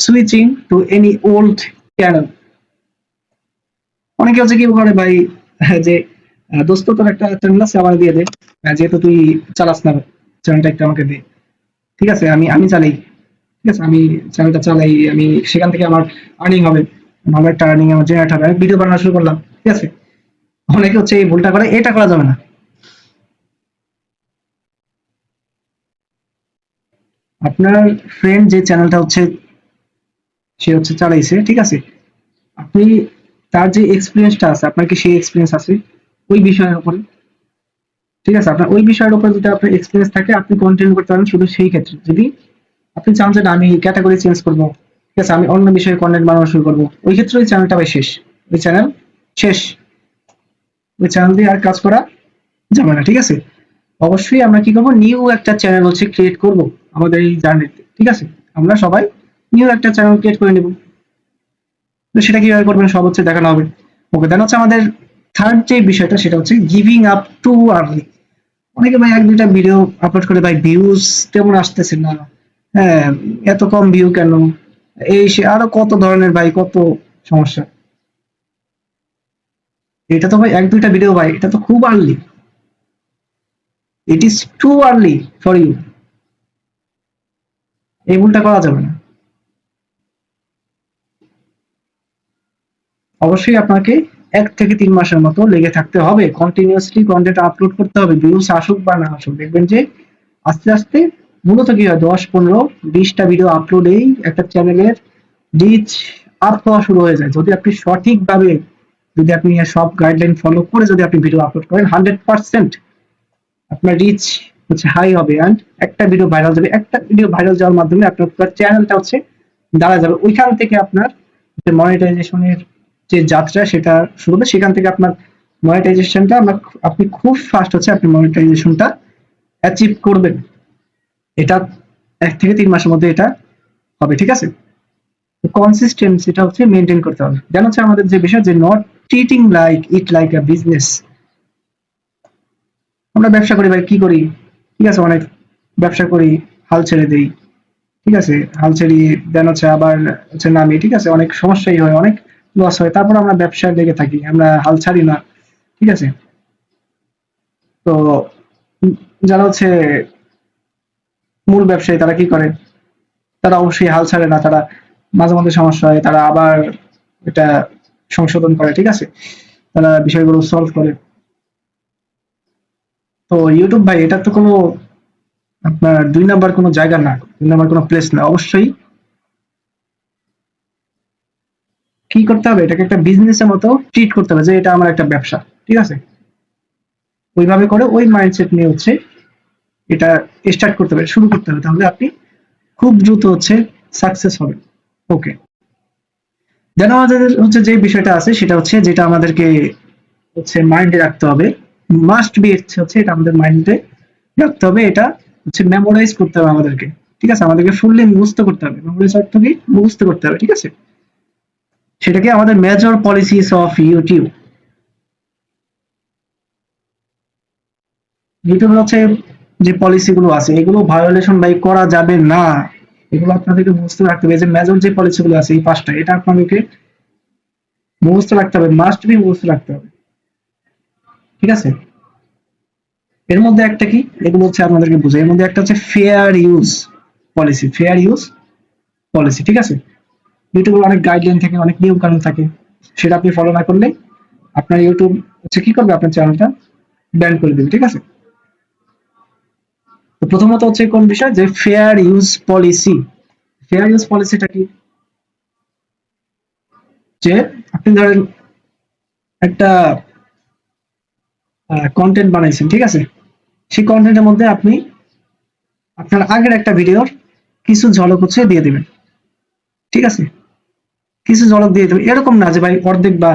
switching to any old channel. অনেকে হচ্ছে কি করে ভাই, যে দোস্ত তোর একটা চ্যানেল আছে আমার দিয়ে দে, যেহেতু তুই চালাস না চ্যানেলটা একটা আমাকে দে, ঠিক আছে? আমি আমি চালাই, ঠিক আছে? আমি চ্যানেলটা চালাই, আমি সেখান থেকে আমার আর্নিং হবে, ভালো একটা আর্নিং আমার জেনারেট হবে, আমি ভিডিও বানানো শুরু করলাম, ঠিক আছে? অনেকে হচ্ছে এই ভুলটা করে, এটা করা যাবে না। আপনার ফ্রেন্ড যে চ্যানেলটা হচ্ছে সে হচ্ছে চালাইছে, ঠিক আছে? আপনি তার যে এক্সপিরিয়েন্সটা আছে, আপনার কি সেই এক্সপিরিয়েন্স আছে ওই বিষয়ের উপরে? ঠিক আছে, আপনার ওই বিষয়ের উপর যদি আপনার এক্সপিরিয়েন্স থাকে আপনি কন্টিনিউ করতে পারেন শুধু সেই ক্ষেত্রে। যদি আপনি চান যে না আমি ক্যাটাগরি চেঞ্জ করবো, ঠিক আছে, আমি অন্য বিষয়ে কন্টেন্ট বানানো শুরু করবো, ওই ক্ষেত্রে ওই চ্যানেলটা ভাই শেষ, ওই চ্যানেল শেষ, ওই চ্যানেল দিয়ে আর কাজ করা যাবে না, ঠিক আছে? অবশ্যই আমরা কি করবো, নিউ একটা চ্যানেল হচ্ছে ক্রিয়েট করব আমাদের এই জার্নিতে, ঠিক আছে? আমরা সবাই নিউ একটা চ্যানেল ক্রিয়েট করে নেব। তো সেটা কিভাবে করবেন সব হচ্ছে দেখানো হবে। ওকে, দেন হচ্ছে আমাদের থার্ড যে বিষয়টা সেটা হচ্ছে গিভিং আপ টু আর্লি। অনেকে ভাই 1-2টা ভিডিও আপলোড করে ভাই ভিউজ তেমন আসতেছে না, হ্যাঁ, এত কম ভিউ কেন, এই সে আরো কত ধরনের ভাই কত সমস্যা। এটা তো ভাই 1-2টা ভিডিও ভাই, এটা তো খুব early, it is too early for you, এই ভুলটা করা যাবে না। অবশ্যই আপনাকে 1 থেকে 3 মাসের মতো লেগে থাকতে হবে, কন্টিনিউয়াসলি কন্টেন্ট আপলোড করতে হবে, ভিউজ আসুক বা না আসুক। দেখবেন যে আস্তে আস্তে মূলত কি হয়, 10-15-20টা ভিডিও আপলোডেই একটা চ্যানেলের রিচ আপ হওয়া শুরু হয়ে যায়। যদি আপনি সঠিকভাবে, যদি আপনি সব গাইডলাইন ফলো করে যদি আপনি ভিডিও আপলোড করেন, 100% আপনার রিচ হচ্ছে হাই হবে, অ্যান্ড একটা ভিডিও ভাইরাল যাবে, একটা ভিডিও ভাইরাল যাওয়ার মাধ্যমে আপনার পুরো চ্যানেলটা হচ্ছে দাঁড়া যাবে। ওইখান থেকে আপনার মনিটাইজেশনের যে যাত্রা সেটা শুরু হবে, সেখান থেকে আপনার মনিটাইজেশনটা আপনি খুব ফাস্ট হচ্ছে আপনি মনিটাইজেশনটা অ্যাচিভ করবেন। এটা 1 থেকে 3 মাসের মধ্যে এটা হবে, ঠিক আছে? কনসিস্টেন্সিটা হচ্ছে মেনটেন করতে হবে। দেন হচ্ছে আমাদের যে বিষয় যে not treating like it like a business. আমরা ব্যবসা করি ভাই, কি করি, ঠিক আছে, অনেক ব্যবসা করি, হাল ছেড়ে দেই, ঠিক আছে, হাল ছেড়িয়ে দেন হচ্ছে আবার হচ্ছে নামি, ঠিক আছে, অনেক সমস্যাই হয়, অনেক লস হয়, তারপর আমরা ব্যবসায় লেগে থাকি, আমরা হাল ছাড়ি না, ঠিক আছে? তো উম, যারা হচ্ছে মূল ব্যবসায়ী তারা কি করে, তারা অবশ্যই হাল ছাড়ে না, তারা মাঝে মধ্যে সমস্যা হয় তারা আবার এটা সংশোধন করে, ঠিক আছে, তারা বিষয়গুলো সলভ করে। তো ইউটিউব ভাই এটা তো কোনো আপনার 2 নাম্বার কোনো জায়গা না, 2 নাম্বার কোনো প্লেস না। অবশ্যই কি করতে হবে, এটাকে একটা বিজনেসের মতো ট্রিট করতে হবে যে এটা আমার একটা ব্যবসা, ঠিক আছে? ওইভাবে করে ওই মাইন্ডসেট নিয়ে হচ্ছে এটা স্টার্ট করতে হবে, শুরু করতে হবে, তাহলে আপনি খুব দ্রুত হচ্ছে সাকসেস হবেন। ওকে, দেন আমাদের হচ্ছে যে বিষয়টা আছে সেটা হচ্ছে যেটা আমাদেরকে হচ্ছে মাইন্ডে রাখতে হবে, মাস্ট বি হচ্ছে এটা আমাদের মাইন্ডে রাখতে হবে, এটা হচ্ছে মেমোরাইজ করতে হবে আমাদেরকে, ঠিক আছে? আমাদেরকে ফুললি মুখস্থ করতে হবে, মেমোরাইজ অর্থ কি, মুখস্থ করতে হবে, ঠিক আছে? সেটাকে আমাদের মেজর পলিসিস অফ ইউটিউব। ইউটিউবের হচ্ছে যে পলিসি গুলো আছে এগুলো ভায়োলেশন বাই করা যাবে না, এগুলো আপনাদেরকে মুখস্থ রাখতে হবে। এই যে মেজর যে পলিসি গুলো আছে এই 5টা, এটা আপনাদেরকে মুখস্থ রাখতে হবে, মাস্ট বি মুখস্থ রাখতে হবে, ঠিক আছে? এর মধ্যে একটা কি, এগুলো হচ্ছে আপনাদেরকে বুঝাই, এর মধ্যে একটা হচ্ছে fair use policy, fair use policy, ঠিক আছে? ইউটিউবের অনেক গাইডলাইন থাকে, অনেক নিয়ম কানুন থাকে, সেটা আপনি ফলো না করলে আপনার ইউটিউব হচ্ছে কি করবে, আপনার চ্যানেলটা ব্যান করে দেবে, ঠিক আছে। তো প্রথমত হচ্ছে কোন বিষয়, যে fair use policy. Fair use পলিসিটা কি, যে আপনি ধরেন একটা কন্টেন্ট বানাইছেন, ঠিক আছে, সেই কন্টেন্টের মধ্যে আপনি আপনার আগের একটা ভিডিওর কিছু ঝলক হচ্ছে দিয়ে দিবেন, ঠিক আছে, কিছু ঝলক দিয়ে দেবেন, এরকম না যে ভাই অর্ধেক বা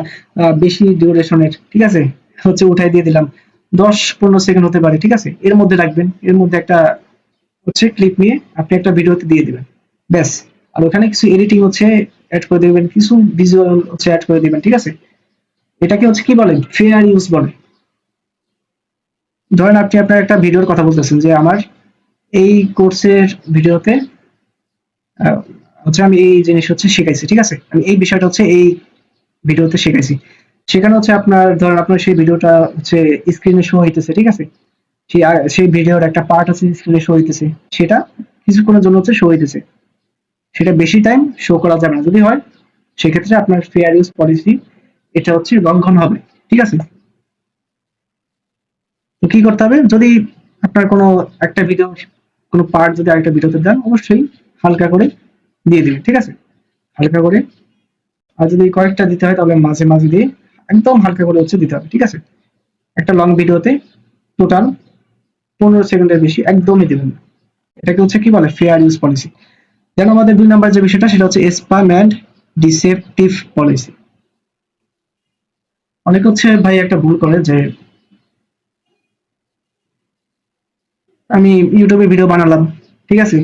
বেশি ডিউরেশনের, ঠিক আছে, হচ্ছে উঠাই দিয়ে দিলাম, 10-15 সেকেন্ড হতে পারে, ঠিক আছে, এর মধ্যে রাখবেন, এর মধ্যে একটা হচ্ছে ক্লিপ নিয়ে আপনি একটা ভিডিওতে দিয়ে দিবেন, ব্যাস। আর ওখানে কিছু এডিটিং হচ্ছে অ্যাড করে দিবেন, কিছু ভিজুয়াল হচ্ছে অ্যাড করে দিবেন, ঠিক আছে। এটাকে হচ্ছে কি বলে, ফেয়ার ইউজ বলে। ধরেন আপনি আপনার একটা ভিডিওর কথা বলতেছেন যে আমার এই কোর্সের ভিডিওতে আহ, হচ্ছে আমি এই জিনিস হচ্ছে শিখাইছি, ঠিক আছে, আমি এই বিষয়টা হচ্ছে এই ভিডিওতে শিখাইছি। সেখানে হচ্ছে আপনার ধরেন আপনার সেই ভিডিওটা হচ্ছে স্ক্রিনে শো হইতেছে, ঠিক আছে, সেই ভিডিওর একটা পার্ট আছে স্ক্রিনে শো হইতেছে, সেটা কিছুক্ষণের জন্য হচ্ছে শো হইতেছে, সেটা বেশি টাইম শো করা যাবে না, যদি হয় সেক্ষেত্রে আপনার ফেয়ার ইউজ পলিসি এটা হচ্ছে লঙ্ঘন হবে, ঠিক আছে। তো কি করতে হবে, যদি আপনার কোনো একটা ভিডিও কোনো পার্ট যদি আরেকটা ভিডিওতে দেন, অবশ্যই হালকা করে দিয়ে দিবেন, ঠিক আছে, হালকা করে। আর যদি কয়েকটা দিতে হয় তাহলে মাঝে মাঝে দিয়ে একদম হালকা করে হচ্ছে দিতে হবে, ঠিক আছে। একটা লং ভিডিওতে টোটাল 15 সেকেন্ডের বেশি একদমই দিবেন না। এটাকে হচ্ছে কি বলে, ফেয়ার ইউজ পলিসি। দেন আমাদের 2 নাম্বার যে বিষয়টা সেটা হচ্ছে স্প্যাম অ্যান্ড ডিসেপটিভ পলিসি। অনেক হচ্ছে ভাই একটা ভুল করে যে আমি ইউটিউবে ভিডিও বানালাম, ঠিক আছে,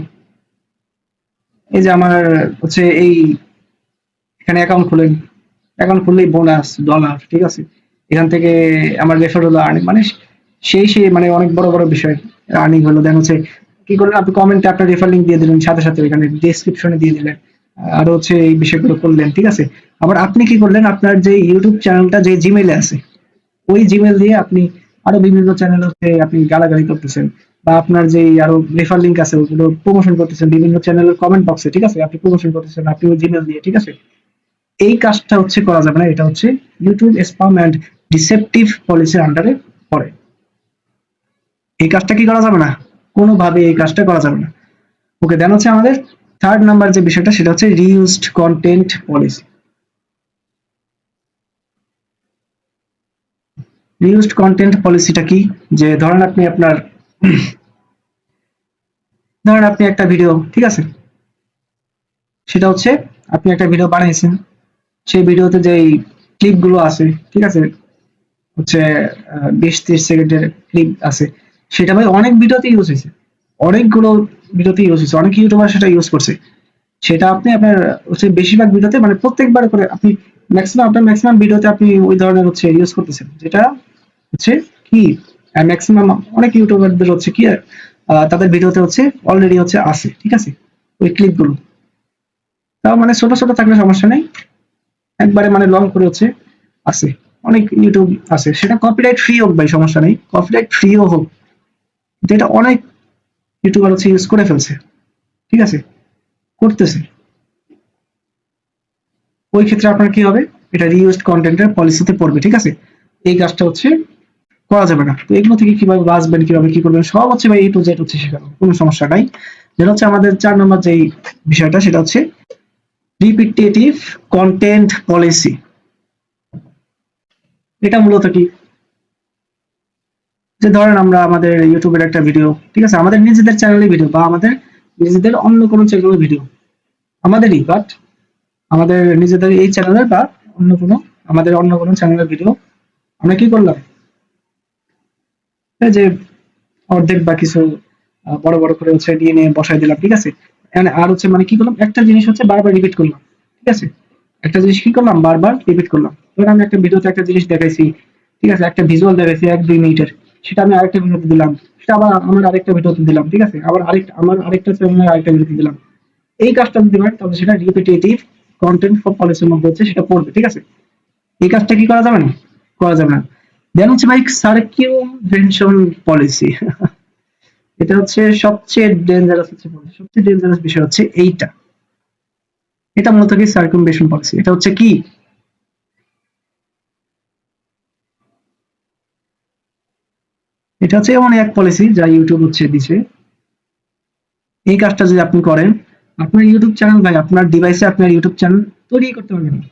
এই যে আমার হচ্ছে এই এখানে অ্যাকাউন্ট খুলেন, অ্যাকাউন্ট খুললেই বোনাস ডলার, ঠিক আছে, এখান থেকে আমার রেফার হলো আর্নিং, মানে সেই মানে অনেক বড় বড় বিষয় আর্নিং হলো। দেন হচ্ছে কি করলেন, আপনি কমেন্টে আপনার রেফার লিঙ্ক দিয়ে দিলেন, সাথে সাথে এখানে ডেসক্রিপশনে দিয়ে দিলেন, আর হচ্ছে এই বিষয়গুলো করলেন, ঠিক আছে। আবার আপনি কি করলেন, আপনার যে ইউটিউব চ্যানেলটা যে জিমেইলে আছে, ওই জিমেইল দিয়ে আপনি আরো বিভিন্ন চ্যানেল হচ্ছে আপনি গালাগালি করতেছেন, বা আপনার যে আরো রেফার লিঙ্ক আছে ওগুলো প্রমোশন করতেছেন বিভিন্ন চ্যানেলের কমেন্ট বক্সে, ঠিক আছে, আপনি প্রমোশন করতেছেন আপনি ওই জিমেইল দিয়ে, ঠিক আছে। এই কাজটা হচ্ছে করা যাবে না, এটা হচ্ছে ইউটিউব স্প্যাম অ্যান্ড ডিসেপটিভ পলিসির আন্ডারে পড়ে। এই কাজটা কি করা যাবে না, কোনোভাবে এই কাজটা করা যাবে না। ওকে, দেন হচ্ছে আমাদের 3rd নাম্বার যে বিষয়টা সেটা হচ্ছে reused content policy. Reused content পলিসিটা কি, যে ধরেন আপনি আপনার ধরেন আপনি একটা ভিডিও, ঠিক আছে, সেটা হচ্ছে আপনি একটা ভিডিও বানিয়েছেন, সেই ভিডিওতে যে ক্লিপ গুলো আছে, ঠিক আছে, হচ্ছে 20-30 সেকেন্ডের ক্লিপ আছে, সেটা ভাই অনেক ভিডিওতে ইউজ হয়েছে, অনেকগুলো ভিডিওতে ইউজ হয়েছে, অনেক ইউটিউবার সেটা ইউজ করছে, সেটা আপনি আপনার হচ্ছে বেশিরভাগ ভিডিওতে মানে প্রত্যেকবার করে আপনি ম্যাক্সিমাম ভিডিওতে আপনি ওই ধরনের হচ্ছে ইউজ করতেছেন, যেটা হচ্ছে কি ম্যাক্সিমাম অনেক ইউটিউবারদের হচ্ছে কি তাদের ভিডিওতে হচ্ছে অলরেডি হচ্ছে আছে, ঠিক আছে, ওই ক্লিপগুলো। তাও মানে ছোট ছোট থাকলে সমস্যা নেই, একবারে মানে লং করে হচ্ছে আছে, অনেক ইউটিউব আছে, সেটা কপিরাইট ফ্রি হোক ভাই, সমস্যা নেই, কপিরাইট ফ্রিও হোক, কিন্তু এটা অনেক ইউটিউবার হচ্ছে ইউজ করে ফেলছে, ঠিক আছে, করতেছে। ওই ক্ষেত্রে আপনার কি হবে, এটা রিইউজড কন্টেন্টের পলিসিতে পড়বে, ঠিক আছে। এই কাজটা হচ্ছে করা যাবে না। তো এগুলো থেকে কিভাবে বাঁচবেন, কিভাবে কি করবেন, সব হচ্ছে ভাই A to Z হচ্ছে শেখানো, কোনো সমস্যা নাই। যেটা হচ্ছে আমাদের 4 নম্বর যেই বিষয়টা সেটা হচ্ছে রিপিটেটিভ কন্টেন্ট পলিসি। এটা মূলত কি, যে ধরেন আমরা আমাদের ইউটিউবের একটা ভিডিও, ঠিক আছে, আমাদের নিজেদের চ্যানেলের ভিডিও বা আমাদের নিজেদের অন্য কোনো চ্যানেলের ভিডিও, আমাদেরই বাট আমাদের নিজেদের এই চ্যানেলের বা অন্য কোনো আমাদের অন্য কোনো চ্যানেলের ভিডিও আমরা কি করলাম, এই যে অর্ধেক বা কিছু বড় বড় করে হচ্ছে দিয়ে নিয়ে বসাই দিলাম, ঠিক আছে। আর হচ্ছে মানে কি করলাম, একটা জিনিস হচ্ছে বারবার রিপিট করলাম, ঠিক আছে, একটা জিনিস কি করলাম বারবার রিপিট করলাম। ধর আমি একটা ভিডিওতে একটা জিনিস দেখাইছি, ঠিক আছে, একটা ভিজুয়াল দেখাইছি 1-2 মিনিটের, সেটা আমি আরেকটা ভিডিওতে দিলাম, সেটা আবার আমার আরেকটা ভিডিওতে দিলাম, ঠিক আছে, আবার আমার আরেকটা চ্যানেলের আরেকটা ভিডিওতে দিলাম। এই কাজটা যদি হয় তাহলে সেটা রিপিটেটিভ কন্টেন্ট ফর পলিসির মধ্যে হচ্ছে সেটা পড়বে, ঠিক আছে। এই কাজটা কি করা যাবে না, করা যাবে না। দেন হচ্ছে ভাই সার্কিউভেনশন পলিসি। এটা হচ্ছে সবচেয়ে ডেঞ্জারাস হচ্ছে policy, সবচেয়ে ডেঞ্জারাস বিষয় হচ্ছে এইটা। এটা মূলত কি সার্কিউভেনশন পলিসি, এটা হচ্ছে কি, এটা হচ্ছে এমন এক পলিসি যা ইউটিউব হচ্ছে দিছে। এই কাজটা যদি আপনি করেন, আপনার ইউটিউব চ্যানেল ভাই আপনার ডিভাইসে আপনার ইউটিউব চ্যানেল তৈরি করতে পারবেন না।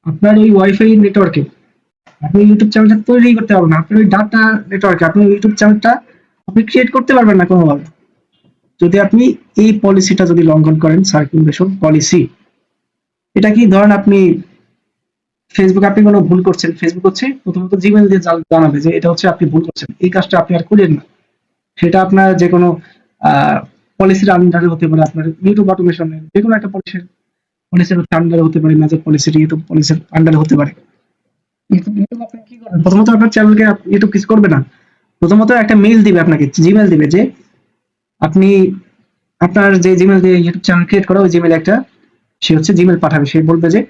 আপনার ওই ওয়াইফাই নেটওয়ার্কে আপনি ইউটিউব চ্যানেলটা তৈরি করতে পারবেন না। আপনার ওই ডাটা নেটওয়ার্কে আপনি ইউটিউব চ্যানেলটা আপনি ক্রিয়েট করতে পারবেন না কোনোভাবে। যদি আপনি এই পলিসিটা যদি লঙ্ঘন করেন, সার্কুলেশন পলিসি, এটা কি ধরেন আপনি ফেসবুক আপনি কোনো ভুল করছেন, ফেসবুক হচ্ছে প্রথমত জিমেল দিয়ে জানাবে যে এটা হচ্ছে আপনি ভুল করছেন, এই কাজটা আপনি আর করেন না। সেটা আপনার যে কোনো পলিসির আন্ডারে হতে পারে, আপনার ইউটিউব অটোমেশনের যে কোনো একটা পলিসির আন্ডারে হতে পারে, মেজর পলিসির ইউটিউব পলিসির আন্ডারে হতে পারে। ইউটিউব আপনি কি করবেন, প্রথমত আপনার চ্যানেলকে ইউটিউব কিছু করবে না, প্রথমত একটা মেইল দিবে আপনাকে, জিমেল দিবে যে আপনি আপনার যে জিমেল দিয়ে ইউটিউব চ্যানেল ক্রিয়েট করা ওই জিমেল একটা সে হচ্ছে জিমেল পাঠাবে, সে বলবে যে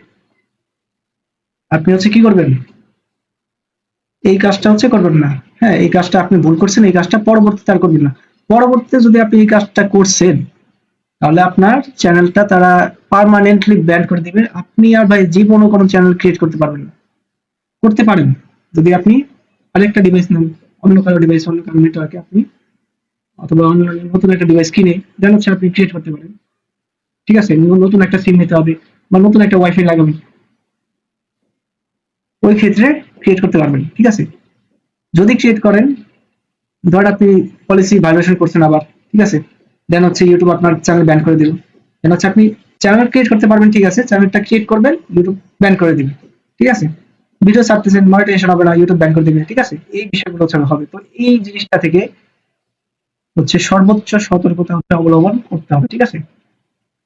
আপনি হচ্ছে কি করবেন, এই কাজটা হচ্ছে করবেন না। হ্যাঁ, এই কাজটা আপনি ভুল করছেন, এই কাজটা পরবর্তীতে আর করবেন না। পরবর্তীতে যদি আপনি এই কাজটা করছেন তাহলে আপনার চ্যানেলটা তারা পার্মানেন্টলি ব্যান করে দিবে। আপনি আর ভাই জীবনও কোনো চ্যানেল ক্রিয়েট করতে পারবেন না। করতে পারেন যদি আপনি আরেকটা ডিভাইস নেন, অন্য কারো ডিভাইস, অন্য কারো নেটওয়ার্কে আপনি অথবা অন্য নতুন একটা ডিভাইস কিনে দেন হচ্ছে আপনি ক্রিয়েট করতে পারেন। ঠিক আছে, নতুন একটা সিম নিতে হবে বা নতুন একটা ওয়াইফাই লাগাবেন, ওই ক্ষেত্রে ক্রিয়েট করতে পারবেন। ঠিক আছে, যদি ক্রিয়েট করেন, ধর আপনি পলিসি ভায়োলেশন করছেন আবার, ঠিক আছে, দেন হচ্ছে ইউটিউব আপনার চ্যানেল ব্যান করে দিল, দেন হচ্ছে আপনি চ্যানেল ক্রিয়েট করতে পারবেন, ঠিক আছে, চ্যানেলটা ক্রিয়েট করবেন, ইউটিউব ব্যান করে দিবে। ঠিক আছে, ভিডিও ছাড়তেছেন, মনিটাইজেশন হবে না, ইউটিউব ব্যান করে দিবে। ঠিক আছে, এই বিষয়গুলো হচ্ছে হবে। তো এই জিনিসটা থেকে হচ্ছে সর্বোচ্চ সতর্কতা হচ্ছে অবলম্বন করতে হবে। ঠিক আছে,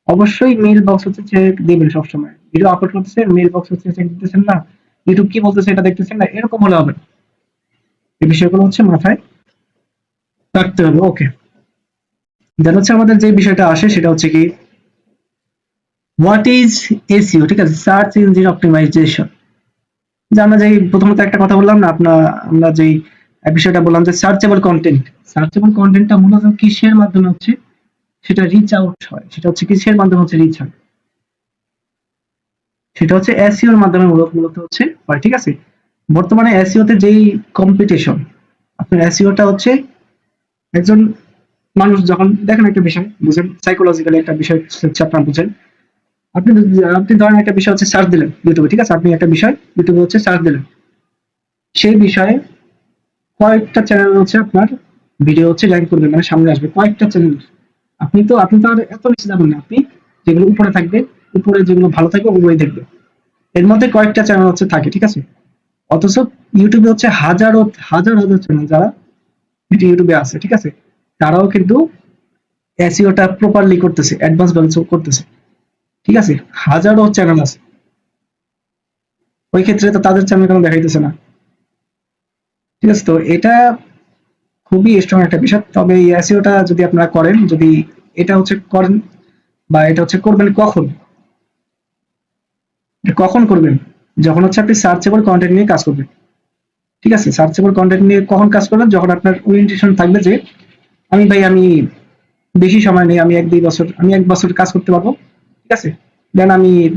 অবশ্যই মেইল বক্স হচ্ছে চেক দিবেন সবসময়। ভিডিও আপলোড করতেছেন, মেইল বক্স হচ্ছে চেক দিতেছেন না, ইউটিউব কি বলতেছে এটা দেখতেছেন না, এরকম হলে হবে না। এই বিষয়গুলো হচ্ছে মাথায় রাখতে হবে। ওকে, দেন হচ্ছে আমাদের যে বিষয়টা আসে সেটা হচ্ছে কি, হোয়াট ইজ এসইও। ঠিক আছে, সার্চ ইঞ্জিন অপটিমাইজেশন। যে আমরা যেই প্রথমত একটা কথা বললাম না, আমরা যেই বিষয়টা বললাম যে সার্চেবল কন্টেন্ট, সার্চেবল কন্টেন্টটা মূলত কিসের মাধ্যমে হচ্ছে সেটা রিচ আউট হয়, সেটা হচ্ছে কিসের মাধ্যমে হচ্ছে রিচ হয়, সেটা হচ্ছে এসইও এর মাধ্যমে মূলত হচ্ছে হয়। ঠিক আছে, বর্তমানে এসইও তে যেই কম্পিটিশন, আপনার এসইওটা হচ্ছে একজন মানুষ যখন দেখেন একটা বিষয় বুঝেন, সাইকোলজিক্যালি একটা বিষয় হচ্ছে আপনার বুঝেন, আপনি আপনি ধরেন একটা বিষয় হচ্ছে সার্চ দিলেন ইউটিউবে, ঠিক আছে, আপনি একটা বিষয় ইউটিউবে হচ্ছে সার্চ দিলেন, সেই বিষয়ে কয়েকটা চ্যানেল হচ্ছে আপনার ভিডিও হচ্ছে র্যাঙ্ক করবে, মানে সামনে আসবে কয়েকটা চ্যানেল। আপনি তো আর এত নিচে যাবেন না, আপনি যেগুলো উপরে থাকবে, উপরে যেগুলো ভালো থাকবে ওগুলোই দেখবে, এর মধ্যে কয়েকটা চ্যানেল হচ্ছে থাকে। ঠিক আছে, অথচ ইউটিউবে হচ্ছে হাজার হাজার চ্যানেল যারা ইউটিউবে আছে, ঠিক আছে, তারাও কিন্তু এসইওটা প্রপারলি করতেছে, অ্যাডভান্স ভাবে করতেছে। ঠিক আছে, হাজারো চ্যানেল আছে, ওই ক্ষেত্রে তো তাদের চ্যানেল কেন দেখাইতেছে না। ঠিক আছে, তো এটা খুবই স্ট্রং একটা বিষয়। তবে এই এসইওটা যদি আপনারা করেন, যদি এটা হচ্ছে করেন বা এটা হচ্ছে করবেন কখন, এটা কখন করবেন, যখন হচ্ছে আপনি সার্চেবল কন্টেন্ট নিয়ে কাজ করবেন। ঠিক আছে, সার্চেবল কন্টেন্ট নিয়ে কখন কাজ করবেন, যখন আপনার ওরিয়েন্টেশন থাকবে যে আমি বেশি সময় নেই, আমি 1-2 বছর, আমি 1 বছর কাজ করতে পারবো। ঠিক আছে,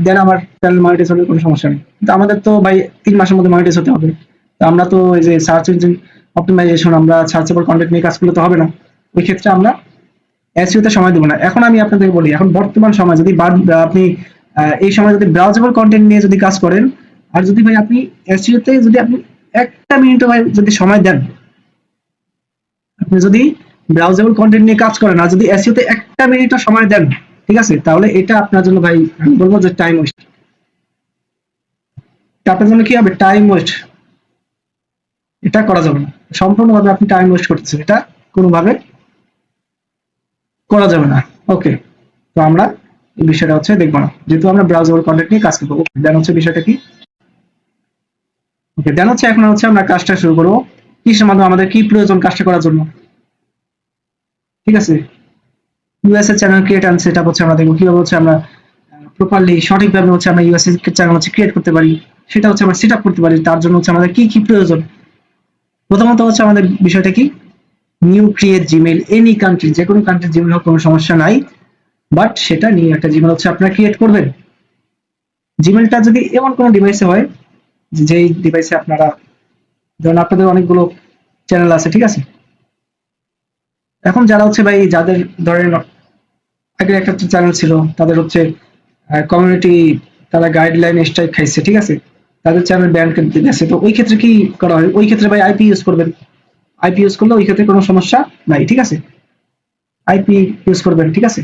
দেন আমার চ্যানেল মনিটাইজ হলে কোনো সমস্যা নেই। কিন্তু আমাদের তো ভাই 3 মাসের মধ্যে মনিটাইজ হতে হবে। তো আমরা তো এই যে সার্চ ইঞ্জিন অপটিমাইজেশন, আমরা সার্চেবল কন্টেন্ট নিয়ে কাজ করলে তো হবে না। ওই ক্ষেত্রে আমরা এসইও তে সময় দেবো না। এখন আমি আপনাদের বলি, এখন বর্তমান সময় যদি আপনি এই সময় যদি ব্রাউজেবল কন্টেন্ট নিয়ে যদি কাজ করেন, আর যদি ভাই আপনি এসইও তে যদি আপনি একটা মিনিটও ভাই যদি সময় দেন, আপনি যদি ব্রাউজেবল কন্টেন্ট নিয়ে কাজ করেন আর যদি এসইও তে একটা মিনিটও সময় দেন, ঠিক আছে, তাহলে এটা আপনার জন্য ভাই আমি বলবো যে টাইম ওয়েস্ট। এটা আপনার জন্য কি হবে, টাইম ওয়েস্ট। এটা করা যাবে না, সম্পূর্ণভাবে আপনি টাইম ওয়েস্ট করতেছেন, এটা কোনোভাবে করা যাবে না। ওকে, তো আমরা এই বিষয়টা হচ্ছে দেখবো না, যেহেতু আমরা ব্রাউজেবল কন্টেন্ট নিয়ে কাজ করবো। দেন হচ্ছে বিষয়টা কি, ওকে, দেন হচ্ছে এখন হচ্ছে আমরা কাজটা শুরু করবো। কিসের মাধ্যমে, আমাদের কি প্রয়োজন কাজটা করার জন্য। ঠিক আছে, USA channel create and setup হচ্ছে আমরা দেখবো কিভাবে হচ্ছে আমরা প্রপারলি সঠিকভাবে হচ্ছে আমরা ইউএসএ চ্যানেল হচ্ছে ক্রিয়েট করতে পারি, সেটা হচ্ছে আমরা সেটআপ করতে পারি। তার জন্য হচ্ছে আমাদের কি কি প্রয়োজন। প্রথমত হচ্ছে আমাদের বিষয়টা কি, new create Gmail, any country, যে কোনো কান্ট্রির জিমেইল হোক কোনো সমস্যা নাই, বাট সেটা নিয়ে একটা জিমেইল হচ্ছে আপনারা ক্রিয়েট করবেন। জিমেইলটা যদি এমন কোনো ডিভাইসে হয় যেই ডিভাইসে আপনারা, ধরুন আপনাদের অনেকগুলো চ্যানেল আছে, ঠিক আছে, এখন যারা হচ্ছে ভাই যাদের ধরেন আগের একটা চ্যানেল ছিল, তাদের হচ্ছে কমিউনিটি, তারা গাইডলাইন স্ট্রাইক খাইছে, ঠিক আছে, তাদের চ্যানেল ব্যান করে দিয়েছে। তো ওই ক্ষেত্রে কি করা হয়? ওই ক্ষেত্রে ভাই আইপি ইউজ করবেন। আইপি ইউজ করলে ওই ক্ষেত্রে কোনো সমস্যা নাই, ঠিক আছে। আইপি ইউজ করবেন, ঠিক আছে,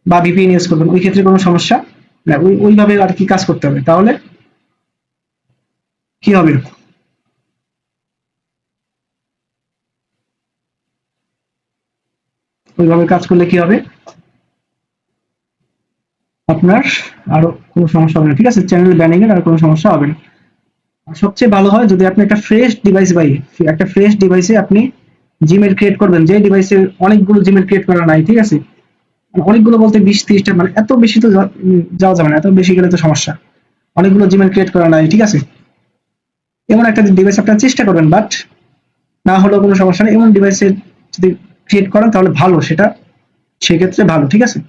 বা ভিপিএন ইউজ করবেন, ওই ক্ষেত্রে কোনো সমস্যা না। ওইভাবে আর কি কাজ করতে হবে, তাহলে কি হবে? ওইভাবে কাজ করলে কি হবে, আপনার আরো কোনো সমস্যা হবে না, ঠিক আছে। চ্যানেল ব্যানিং এর আর কোনো সমস্যা হবে না। আর সবচেয়ে ভালো হয় যদি আপনি একটা ফ্রেশ ডিভাইস ভাই, একটা ফ্রেশ ডিভাইসে আপনি জিমেল ক্রিয়েট করবেন, যে ডিভাইসে অনেকগুলো জিমেল ক্রিয়েট করা নাই, ঠিক আছে। অনেকগুলো বলতে 20-30টা, মানে এত বেশি তো যাওয়া যাবে না, এত বেশি গেলে তো সমস্যা। অনেকগুলো জিমেল ক্রিয়েট করা নাই, ঠিক আছে। এমন একটা ডিভাইস আপনারা চেষ্টা করবেন, বাট না হলেও কোনো সমস্যা নেই। এমন ডিভাইসে যদি ক্রিয়েট করেন তাহলে ভালো, সেটা সেক্ষেত্রে ভালো, ঠিক আছে।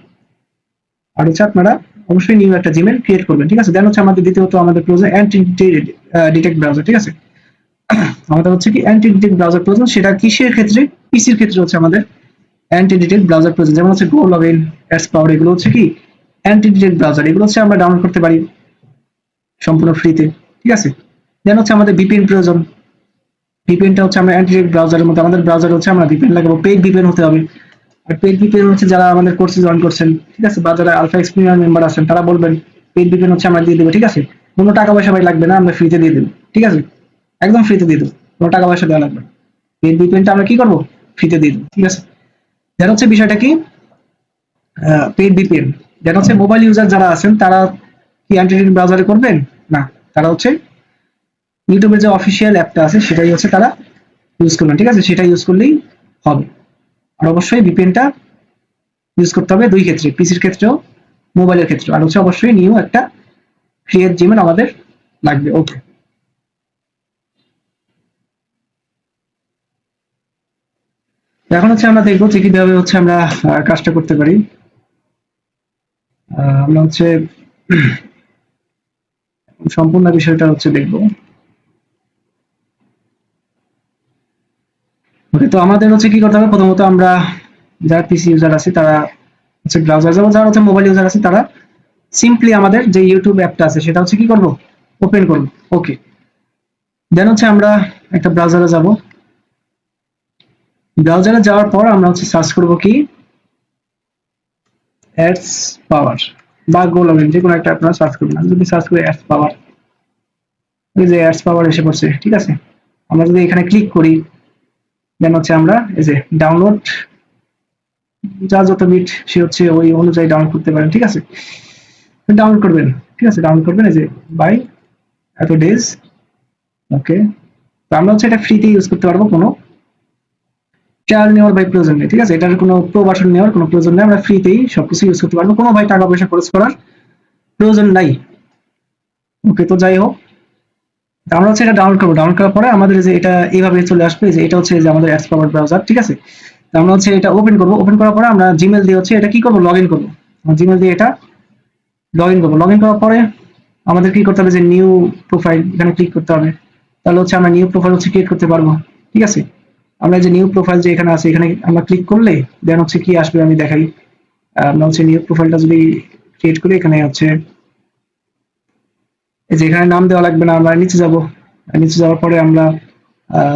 আর হচ্ছে আপনারা অবশ্যই নিউ একটা জিমেল ক্রিয়েট করবেন, ঠিক আছে। দেন হচ্ছে আমাদের দ্বিতীয়ত আমাদের প্রয়োজন অ্যান্টি ডিটেক্ট ব্রাউজার, ঠিক আছে। আমাদের হচ্ছে কি অ্যান্টি ডিটেক্ট ব্রাউজার প্রয়োজন, সেটা কিসের ক্ষেত্রে? পিসির ক্ষেত্রে হচ্ছে আমাদের অ্যান্টি ডিটেক্ট ব্রাউজার প্রয়োজন। যেমন হচ্ছে গো লগইন, অ্যাডস পাওয়ার, এগুলো হচ্ছে কি অ্যান্টি ডিটেক্ট ব্রাউজার। এগুলো হচ্ছে আমরা ডাউনলোড করতে পারি সম্পূর্ণ ফ্রিতে, ঠিক আছে। দেন হচ্ছে আমাদের ভিপিএন প্রয়োজন। ভিপিএনটা হচ্ছে আমরা অ্যান্টি ডিটেক্ট ব্রাউজারের মধ্যে, আমাদের ব্রাউজার হচ্ছে আমরা ভিপিএন লাগাবো, পেইড ভিপিএন হতে হবে। আর পেইড ভিপিএন হচ্ছে যারা আমাদের কোর্সে জয়েন করছেন, ঠিক আছে, বা যারা আলফা এক্সপিরিয়েন্স মেম্বার আছেন, তারা বলবেন পেইড ভিপিএন হচ্ছে আমরা দিয়ে দেবো, ঠিক আছে। কোনো টাকা পয়সা ভাই লাগবে না, আমরা ফ্রিতে দিয়ে দেবো, ঠিক আছে। একদম ফ্রিতে দিয়ে দেবো, কোনো টাকা পয়সা দেওয়া লাগবে না। পেইড ভিপিএনটা আমরা কি করবো, ফ্রিতে দিয়ে দেবো, ঠিক আছে। যেন হচ্ছে বিষয়টা কি, পেইড ভিপিএন যেন হচ্ছে মোবাইল ইউজার যারা আছেন তারা কি অ্যান্টি ব্রাউজারে করবেন না, তারা হচ্ছে ইউটিউবের যে অফিসিয়াল অ্যাপটা আছে সেটাই হচ্ছে তারা ইউজ করবেন, ঠিক আছে। সেটা ইউজ করলেই হবে। আর অবশ্যই ভিপিএনটা ইউজ করতে হবে দুই ক্ষেত্রে, পিসির ক্ষেত্রেও মোবাইলের ক্ষেত্রেও। আর হচ্ছে অবশ্যই নিউ একটা ক্রিয়েট জিমেল আমাদের লাগবে। ওকে, এখন হচ্ছে আমরা দেখবো যে কিভাবে হচ্ছে আমরা কাজটা করতে পারি। আমরা হচ্ছে সম্পূর্ণ বিষয়টা হচ্ছে দেখবো। ওকে, তো আমাদের হচ্ছে কি করতে হবে, প্রথমত আমরা যারা পিসি ইউজার আছে তারা হচ্ছে ব্রাউজার যাবো, যারা হচ্ছে মোবাইল ইউজার আছে তারা সিম্পলি আমাদের যে ইউটিউব অ্যাপটা আছে সেটা হচ্ছে কি করব, ওপেন করব। ওকে, দেন হচ্ছে আমরা একটা ব্রাউজারে যাব। ব্রাউজারে যাওয়ার পর আমরা হচ্ছে সার্চ করব কি অ্যাডস পাওয়ার বা গো লগইন, যে কোনো একটা আপনারা সার্চ করবেন। আমি যদি সার্চ করি অ্যাডস পাওয়ার, এই যে অ্যাডস পাওয়ার এসে পড়ছে, ঠিক আছে। আমরা যদি এখানে ক্লিক করি, দেন হচ্ছে আমরা এই যে ডাউনলোড, যা যত বিট সে হচ্ছে ওই অনুযায়ী ডাউনলোড করতে পারেন, ঠিক আছে। ডাউনলোড করবেন, ঠিক আছে, ডাউনলোড করবেন এই যে বাই এত ডেজ। ওকে, তো আমরা হচ্ছে এটা ফ্রিতে ইউজ করতে পারবো, কোনো ট্রায়াল নেওয়ার ভাই প্রয়োজন নেই, ঠিক আছে। এটার কোনো প্রো ভার্সন নেওয়ার কোনো প্রয়োজন নেই, আমরা ফ্রিতেই সবকিছু ইউজ করতে পারবো, কোনো ভাই টাকা পয়সা খরচ করার প্রয়োজন নাই। ওকে, তো যাই হোক, আমরা হচ্ছে এটা ডাউনলোড করবো। ডাউনলোড করার পরে আমাদের যে এটা এইভাবে চলে আসবে, যে এটা হচ্ছে যে আমাদের অ্যাডস পাওয়ার ব্রাউজার, ঠিক আছে। তো আমরা হচ্ছে এটা ওপেন করবো। ওপেন করার পরে আমরা জিমেল দিয়ে হচ্ছে এটা কি করবো, লগ ইন করবো। জিমেল দিয়ে এটা লগ ইন করবো। লগ ইন করার পরে আমাদের কি করতে হবে, যে নিউ প্রোফাইল, এখানে ক্লিক করতে হবে। তাহলে হচ্ছে আমরা নিউ প্রোফাইল হচ্ছে ক্রিয়েট করতে পারবো, ঠিক আছে। আমরা যে নিউ প্রোফাইল যে এখানে আছে, এখানে আমরা ক্লিক করলে দেন হচ্ছে কি আসবে আমি দেখাই। আমরা হচ্ছে নিউ প্রোফাইলটা যদি ক্রিয়েট করি, এখানে হচ্ছে এই যে এখানে নাম দেওয়া লাগবে না, আমরা নিচে যাব। নিচে যাওয়ার পরে আমরা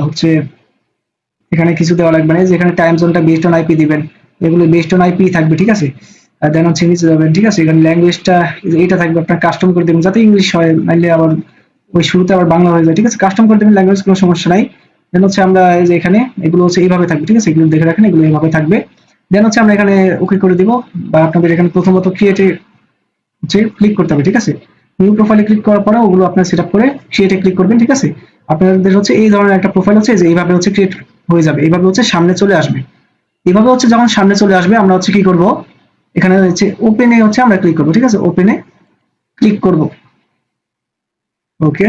হচ্ছে এখানে কিছু দেওয়া লাগবে না, যেখানে টাইম জোনটা বেসড অন আইপি দিবেন, এগুলো বেসড অন আইপি থাকবে, ঠিক আছে। আর দেন হচ্ছে নিচে যাবেন, ঠিক আছে। এখানে ল্যাঙ্গুয়েজটা এটা থাকবে, আপনার কাস্টম করে দেবেন যাতে ইংলিশ হয়, নাইলে আবার ওই শুরুতে আবার বাংলা হয়ে যায়, ঠিক আছে। কাস্টম করে দেবেন ল্যাঙ্গুয়েজ, কোনো সমস্যা নাই। দেন হচ্ছে আমরা এই যে এখানে এগুলো হচ্ছে এইভাবে থাকবে, ঠিক আছে, এগুলো দেখে রাখেন, এগুলো এইভাবে থাকবে। দেন হচ্ছে আমরা এখানে ওকে করে দিব, বা আপনাদের এখানে প্রথমত ক্রিয়েটে হচ্ছে ক্লিক করতে হবে, ঠিক আছে। নিউ প্রোফাইলে ক্লিক করার পরে ওগুলো আপনার সেট আপ করে ক্রিয়েটে ক্লিক করবেন, ঠিক আছে। আপনাদের হচ্ছে এই ধরনের একটা প্রোফাইল হচ্ছে যে এইভাবে হচ্ছে ক্রিয়েট হয়ে যাবে, এইভাবে হচ্ছে সামনে চলে আসবে। এইভাবে হচ্ছে যখন সামনে চলে আসবে, আমরা হচ্ছে কি করব, এখানে হচ্ছে ওপেনে হচ্ছে আমরা ক্লিক করব, ঠিক আছে। ওপেনে ক্লিক করব। ওকে,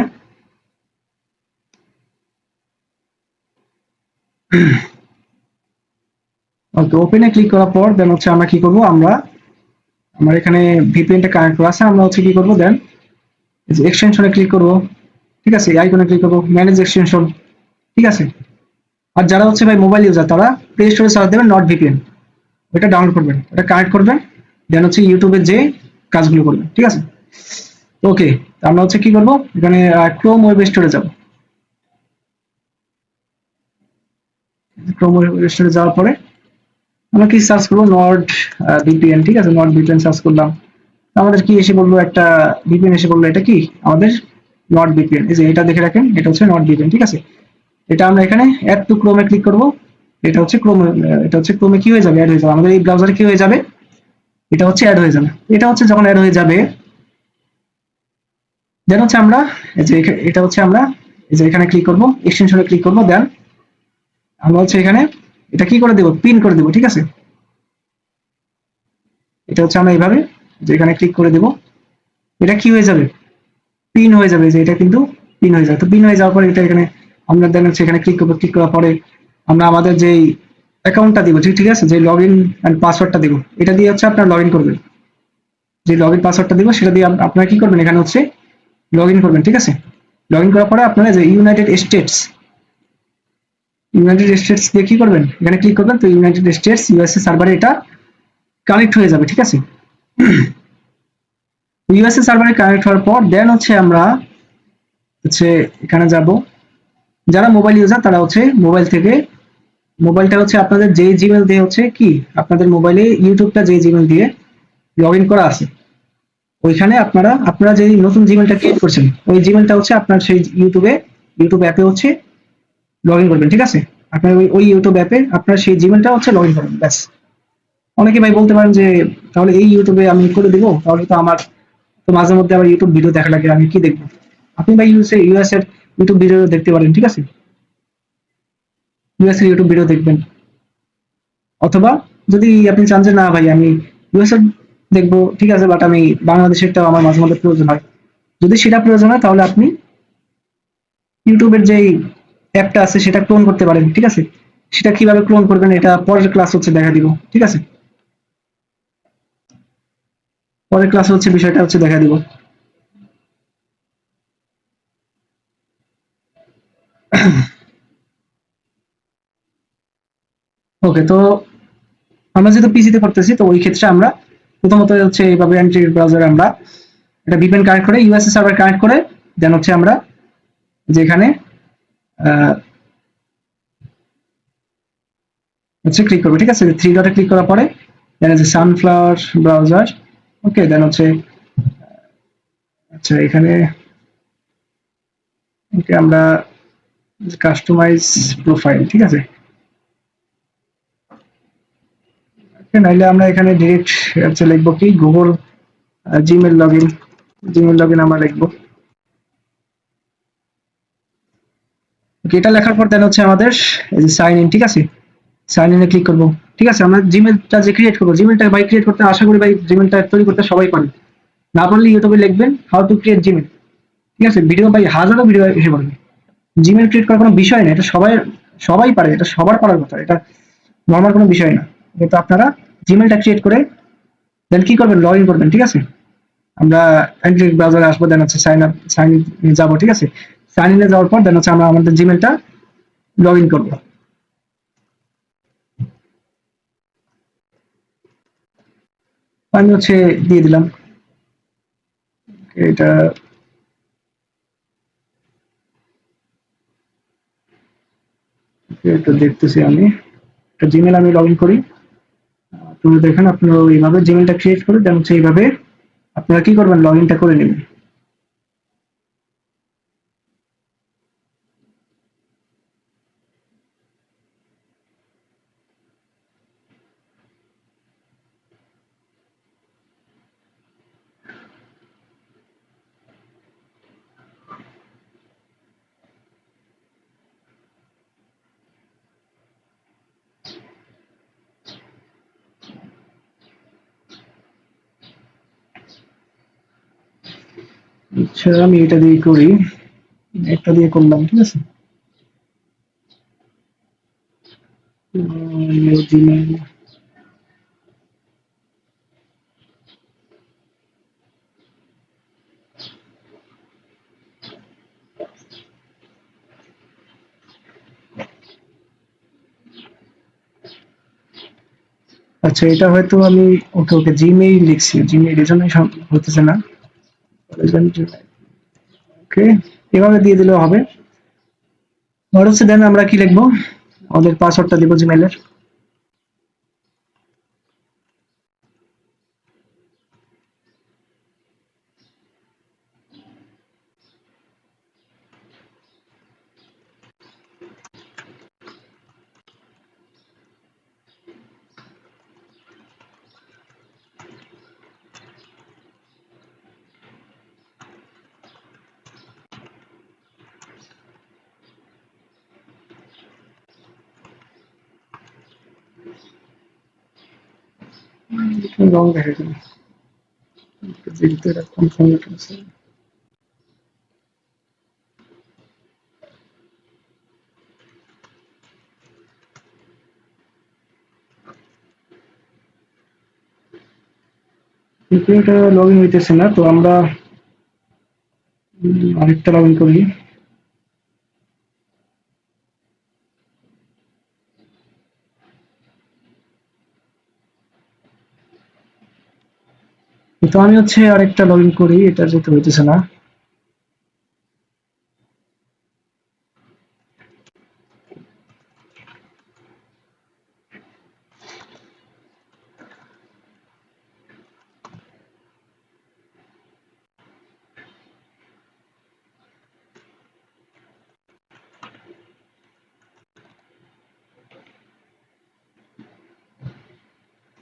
ওকে, ওপেনে ক্লিক করার পর দেন হচ্ছে আমরা কি করব, আমরা আমার এখানে ভিপিএনটা কানেক্ট করা আছে, আমরা হচ্ছে কি করব, দেন এক্সটেনশনে ক্লিক করব, ঠিক আছে। আইকনে ক্লিক করব, ম্যানেজ এক্সটেনশন, ঠিক আছে। আর যারা হচ্ছে ভাই মোবাইল ইউজার তারা প্লে স্টোরে সার্চ দেবেন নট ভিপিএন, ওটা ডাউনলোড করবেন, ওটা কানেক্ট করবেন, দেন হচ্ছে ইউটিউবে যে কাজগুলো করবেন, ঠিক আছে? ওকে, আমরা হচ্ছে কি করব, এখানে ক্রোম ওয়েব স্টোরে যাব। ক্রোম ওয়েব স্টোরে যাওয়ার পরে আমরা কি সার্চ করবো, নট ভিপিএন, ঠিক আছে? নট ভিপিএন সার্চ করলাম, আমাদের কি এসে বললো, একটা ভিপিএন এসে বললো, এটা কি আমাদের নট ভিপিএন। এই যে এটা দেখে রাখেন, এটা হচ্ছে নট ভিপিএন, ঠিক আছে? এটা আমরা এখানে অ্যাড টু ক্রোমে ক্লিক করব। এটা হচ্ছে ক্রোমে, এটা হচ্ছে ক্রোমে কি হয়ে যাবে, অ্যাড হয়ে যাবে আমাদের এই ব্রাউজারে, কি হয়ে যাবে, এটা হচ্ছে অ্যাড হয়ে যাবে। এটা হচ্ছে যখন অ্যাড হয়ে যাবে, দেন হচ্ছে আমরা এই যে এটা হচ্ছে আমরা এই যে এখানে ক্লিক করব, এক্সটেনশনে ক্লিক করব, দেন আমরা হচ্ছে এখানে এটা কি করে দেব, পিন করে দেব, ঠিক আছে? এটা হচ্ছে আমরা এইভাবে যে এখানে ক্লিক করে দেব, এটা কি হয়ে যাবে, পিন হয়ে যাবে, যে এটা কিন্তু পিন হয়ে যাবে। তো পিন হয়ে যাওয়ার পরে এটা এখানে আমরা দেন হচ্ছে এখানে ক্লিক করবো, ক্লিক করার পরে আমরা আমাদের যেই অ্যাকাউন্টটা দিব, ঠিক ঠিক আছে, যে লগ ইন অ্যান্ড পাসওয়ার্ডটা দিব, এটা দিয়ে হচ্ছে আপনার লগ ইন করবেন। যে লগ ইন পাসওয়ার্ডটা দিব সেটা দিয়ে আপনারা কি করবেন, এখানে হচ্ছে লগ ইন করবেন, ঠিক আছে? লগ ইন করার পরে আপনারা যে ইউনাইটেড স্টেটস দিয়ে কি করবেন, এখানে ক্লিক করবেন, তো ইউনাইটেড স্টেটস ইউএসএ সার্ভারে এটা কানেক্ট হয়ে যাবে, ঠিক আছে? ইউএসএ সার্ভারে কানেক্ট হওয়ার পর দেন হচ্ছে আমরা হচ্ছে এখানে যাব, যারা মোবাইল ইউজার তারা হচ্ছে মোবাইল থেকে, মোবাইলটা হচ্ছে আপনাদের যে জিমেল দিয়ে হচ্ছে কি, আপনাদের মোবাইলে ইউটিউবটা যে জিমেল দিয়ে লগ ইন করা আছে, ওইখানে আপনারা যে নতুন জিমেলটা ক্রিয়েট করছেন, ওই জিমেলটা হচ্ছে আপনার সেই ইউটিউব অ্যাপে হচ্ছে লগ ইন করবেন, ঠিক আছে? আপনার ওই ইউটিউব অ্যাপে আপনার সেই জিমেলটা হচ্ছে লগ ইন করবেন, ব্যাস। অনেকে ভাই বলতে পারেন যে তাহলে এই ইউটিউবে আমি করে দিব, তাহলে তো আমার তো মাঝে মধ্যে আবার ইউটিউব ভিডিও দেখা লাগে, আমি কি দেখবো? আপনি ভাই ইউএস এর ইউটিউব ভিডিও দেখতে পারেন, ঠিক আছে? ইউএস এর ইউটিউব ভিডিও দেখবেন, অথবা যদি আপনি চান যে না ভাই আমি ইউএস এর দেখবো, ঠিক আছে, বাট আমি বাংলাদেশেরটাও আমার মাঝে মধ্যে প্রয়োজন হয়, যদি সেটা প্রয়োজন হয় তাহলে আপনি ইউটিউবের যেই অ্যাপটা আছে সেটা ক্লোন করতে পারেন, ঠিক আছে? সেটা কিভাবে ক্লোন করবেন এটা পরের ক্লাস হচ্ছে দেখা দিব, ঠিক আছে? পরের ক্লাস হচ্ছে বিষয়টা হচ্ছে দেখা দিব। ওকে, তো আমরা যেহেতু পিসিতে করতেছি, তো ওই ক্ষেত্রে আমরা প্রথমত হচ্ছে এইভাবে এন্ট্রি ব্রাউজারে আমরা এটা ভিপিএন কানেক্ট করে, ইউএসএ সার্ভার কানেক্ট করে, দেন হচ্ছে আমরা যেখানে হচ্ছে ক্লিক করবো, ঠিক আছে? থ্রি ডটে ক্লিক করার পরে দেন হচ্ছে সানফ্লাওয়ার ব্রাউজার। ওকে, দেন হচ্ছে আচ্ছা এখানে ওকে আমরা কাস্টমাইজ প্রোফাইল, ঠিক আছে? নাইলে আমরা এখানে ডিরেক্ট হচ্ছে লিখবো কি, গুগল জিমেল লগ ইন আমরা লিখবো। এটা লেখার পর দেন হচ্ছে আমাদের এই যে সাইন ইন, ঠিক আছে? সাইন ইনে ক্লিক করবো, ঠিক আছে? আমরা জিমেলটা যে ক্রিয়েট করবো, জিমেলটা ভাই ক্রিয়েট করতে আশা করি ভাই জিমেলটা তৈরি করতে সবাই পারে, না পারলে ইউটিউবে লিখবেন হাউ টু ক্রিয়েট জিমেল, ঠিক আছে? ভিডিও ভাই হাজারো ভিডিও এসে পড়বে। জিমেল ক্রিয়েট করার কোনো বিষয় না, এটা সবাই সবাই পারে, এটা সবার পারার কথা, এটা নর্মাল কোনো বিষয় না। কিন্তু আপনারা জিমেলটা ক্রিয়েট করে দেন কি করবেন, লগ ইন করবেন, ঠিক আছে? আমরা অ্যান্ড্রয়েড ব্রাউজারে আসবো, দেন হচ্ছে সাইন ইন যাবো, ঠিক আছে? সাইন ইনে যাওয়ার পর দেন হচ্ছে আমরা আমাদের জিমেলটা লগ ইন করবো। আমি হচ্ছে দিয়ে দিলাম এটা, এটা দেখতেছি আমি, একটা জিমেল আমি লগ ইন করি। তুমি দেখেন আপনারা এইভাবে জিমেলটা ক্রিয়েট করে দেন হচ্ছে এইভাবে আপনারা কি করবেন, লগ ইনটা করে নেবেন। আচ্ছা আমি এটা দিয়ে করি, একটা দিয়ে করলাম, ঠিক আছে? জিমেল, আচ্ছা, এটা হয়তো আমি ওকে ওকে জিমেইল লিখছি, জিমেইল এর জন্যই হতেছে না। ওকে, এভাবে দিয়ে দিলেও হবে। আর হচ্ছে দেন আমরা কি লিখবো, আমাদের পাসওয়ার্ডটা দিব জিমেইলের। রং দেখা গেল, যেহেতু এটা কনফার্ম আছে। কিন্তু এটা লগ ইন হইতেছে না, তো আমরা আরেকটা লগ ইন করি। তো আমি হচ্ছে আরেকটা লগ ইন করি, এটা যেতে হইতেছে না।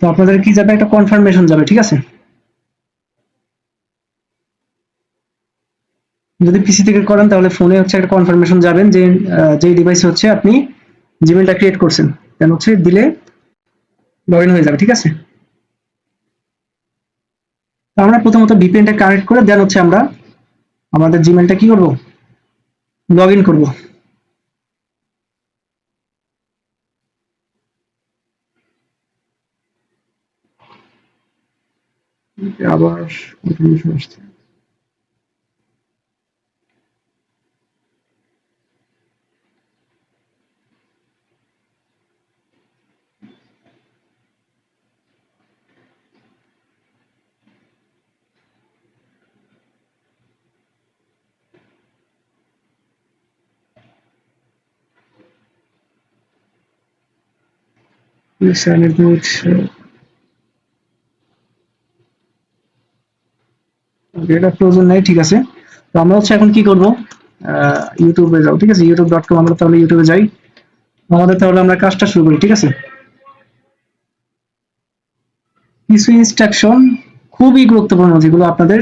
তো আপনাদের কি যাবে, একটা কনফার্মেশন যাবে, ঠিক আছে? যদি পিসি থেকে করেন তাহলে ফোনে হচ্ছে একটা কনফার্মেশন যাবেন যে যে ডিভাইসে হচ্ছে আপনি জিমেলটা ক্রিয়েট করছেন, দেন হচ্ছে দিলে লগ ইন হয়ে যাবে, ঠিক আছে? তো আমরা প্রথমত ভিপিএনটা কানেক্ট করে দেন হচ্ছে আমরা আমাদের জিমেলটা কি করব, লগ ইন করবো। আবার কনফার্মেশন আসছে। এটা প্রয়োজন নাই, ঠিক আছে। তো আমরা হচ্ছে এখন কি করব, ইউটিউবে যাও, ঠিক আছে? youtube.com, আমরা তাহলে ইউটিউবে যাই। আমাদের তাহলে আমরা কাজটা শুরু করি, ঠিক আছে? কিছু ইনস্ট্রাকশন খুবই গুরুত্বপূর্ণ, যেগুলো আপনাদের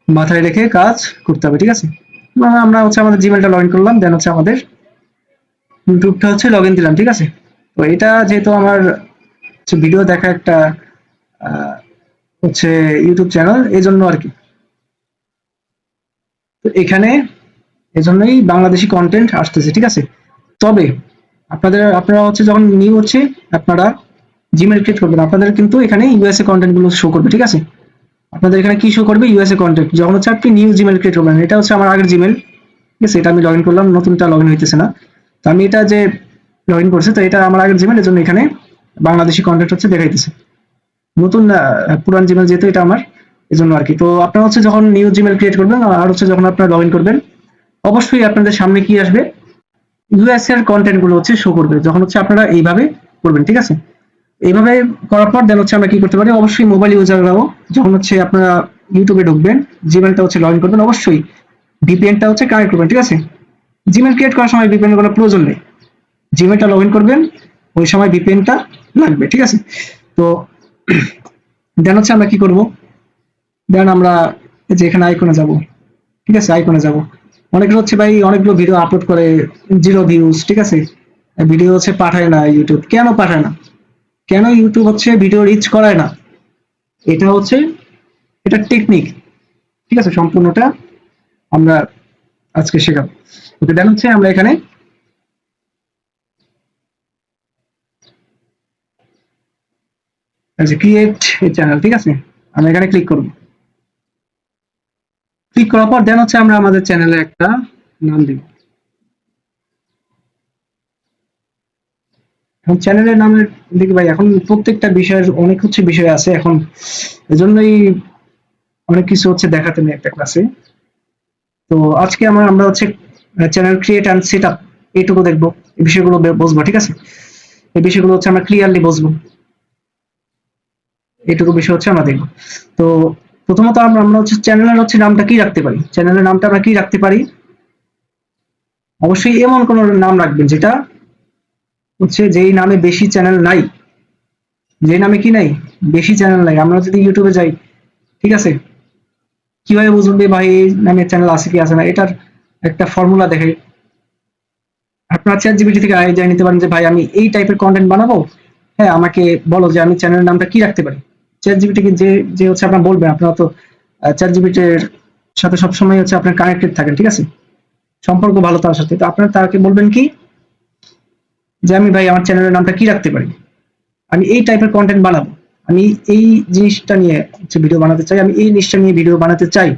মাথায় রেখে কাজ করতে হবে, ঠিক আছে? আমরা হচ্ছে আমাদের জিমেলটা লগ ইন করলাম, দেন হচ্ছে আমাদের ইউটিউবটা হচ্ছে লগ ইন দিলাম, ঠিক আছে? তো এটা যেহেতু আমার ভিডিও দেখা একটা আহ, হচ্ছে ইউটিউব চ্যানেল, এই জন্য আর কি। তো এখানে এজন্যই বাংলাদেশি কন্টেন্ট আসতেছে, ঠিক আছে? তবে আপনারা হচ্ছে যখন নিউ হচ্ছে আপনারা জিমেল ক্রিয়েট করবেন, আপনাদের কিন্তু এখানে ইউএসএ কন্টেন্ট গুলো শো করবে, ঠিক আছে? আপনাদের এখানে কি শো করবে, ইউএসএ কন্টেন্ট। যখন হচ্ছে আপনি নিউ জিমেল ক্রিয়েট করবেন, এটা হচ্ছে আমার আগের জিমেল, ঠিক আছে? এটা আমি লগ ইন করলাম, নতুনটা লগ ইন হইতেছে না। তো আমি এটা যে লগ ইন করছি, তো এটা আমার আগের জিমেল, এর জন্য এখানে বাংলাদেশি কন্টেন্ট হচ্ছে দেখাইতেছে। নতুন পুরান জিমেল যেহেতু এটা আমার, এজন্য আর কি। তো আপনারা হচ্ছে যখন নিউ জিমেল ক্রিয়েট করবেন আর হচ্ছে যখন আপনারা লগ ইন করবেন, অবশ্যই আপনাদের সামনে কি আসবে, ইউএস এর কন্টেন্ট গুলো হচ্ছে শো করবে, যখন হচ্ছে আপনারা এইভাবে করবেন, ঠিক আছে? এইভাবে করার পর দেন হচ্ছে আমরা কি করতে পারি, অবশ্যই মোবাইল ইউজাররাও যখন হচ্ছে আপনারা ইউটিউবে ঢুকবেন, জিমেলটা হচ্ছে লগ ইন করবেন, অবশ্যই ভিপিএনটা হচ্ছে কানেক্ট করবেন, ঠিক আছে? জিমেল ক্রিয়েট করার সময় ভিপিএন কোনো প্রয়োজন নেই, জিমেলটা লগ ইন করবেন ওই সময় ভিপিএনটা লাগবে, ঠিক আছে? তো দেন হচ্ছে আমরা কি করব, দেন আমরা এই যে এখানে আইকনে যাব, ঠিক আছে? আইকনে যাব। অনেকে হচ্ছে ভাই অনেকগুলো ভিডিও আপলোড করে, জিরো ভিউজ, ঠিক আছে? ভিডিও হচ্ছে পাঠায় না ইউটিউব, কেন পাঠায় না, কেন ইউটিউব হচ্ছে ভিডিও রিচ করায় না, এটা হচ্ছে এটা টেকনিক, ঠিক আছে? সম্পূর্ণটা আমরা আজকে শেখাবো। ওকে, দেন হচ্ছে আমরা এখানে ক্রিয়েট এ চ্যানেল, ঠিক আছে? আমরা এখানে ক্লিক করব। ক্লিক করার পর দেন হচ্ছে আমরা আমাদের চ্যানেলে একটা নাম দিব। এখন চ্যানেলের নামের দিকে ভাই এখন প্রত্যেকটা বিষয়ের অনেক বিষয় আছে এখন, এজন্যই অনেক কিছু দেখাতে নেই একটা ক্লাসে। তো আজকে আমরা channel create and set up এইটুকু দেখবো, এই বিষয়গুলো বুঝবো, ঠিক আছে? এই বিষয়গুলো আমরা ক্লিয়ারলি বুঝবো, এইটুকু বিষয় আমরা দেখবো। তো প্রথমত আমরা চ্যানেলের নামটা কি রাখতে পারি, চ্যানেলের নামটা আমরা কি রাখতে পারি? অবশ্যই এমন কোন নাম রাখবেন যেটা যেই নামে বেশি চ্যানেল নাই, যে নামে কি নাই, বেশি চ্যানেল নাই। আমরা যদি ইউটিউবে যাই, ঠিক আছে, কিভাবে বুঝবে ভাই এই নামে চ্যানেল আছে কি আছে না, এটার একটা ফর্মুলা দেখে আপনার চ্যাট জিপিটি থেকে আইডিয়া নিতে পারেন যে ভাই আমি এই টাইপের কন্টেন্ট বানাবো, হ্যাঁ আমাকে বলো যে আমি চ্যানেলের নামটা কি রাখতে পারি। চ্যাট জিপিটিকে যে যে আপনার বলবেন, আপনারা তো চ্যাট জিপিটির সাথে সবসময় আপনার কানেক্টেড থাকেন, ঠিক আছে, সম্পর্ক ভালো তার সাথে। তো আপনার তাকে বলবেন কি যে আমি ভাই আমার চ্যানেলের নামটা কি রাখতে পারি, আমি এই টাইপের কন্টেন্ট বানাবো, আমি এই জিনিসটা নিয়ে ভিডিও বানাতে চাই, আমি এই জিনিসটা নিয়ে ভিডিও বানাতে চাই,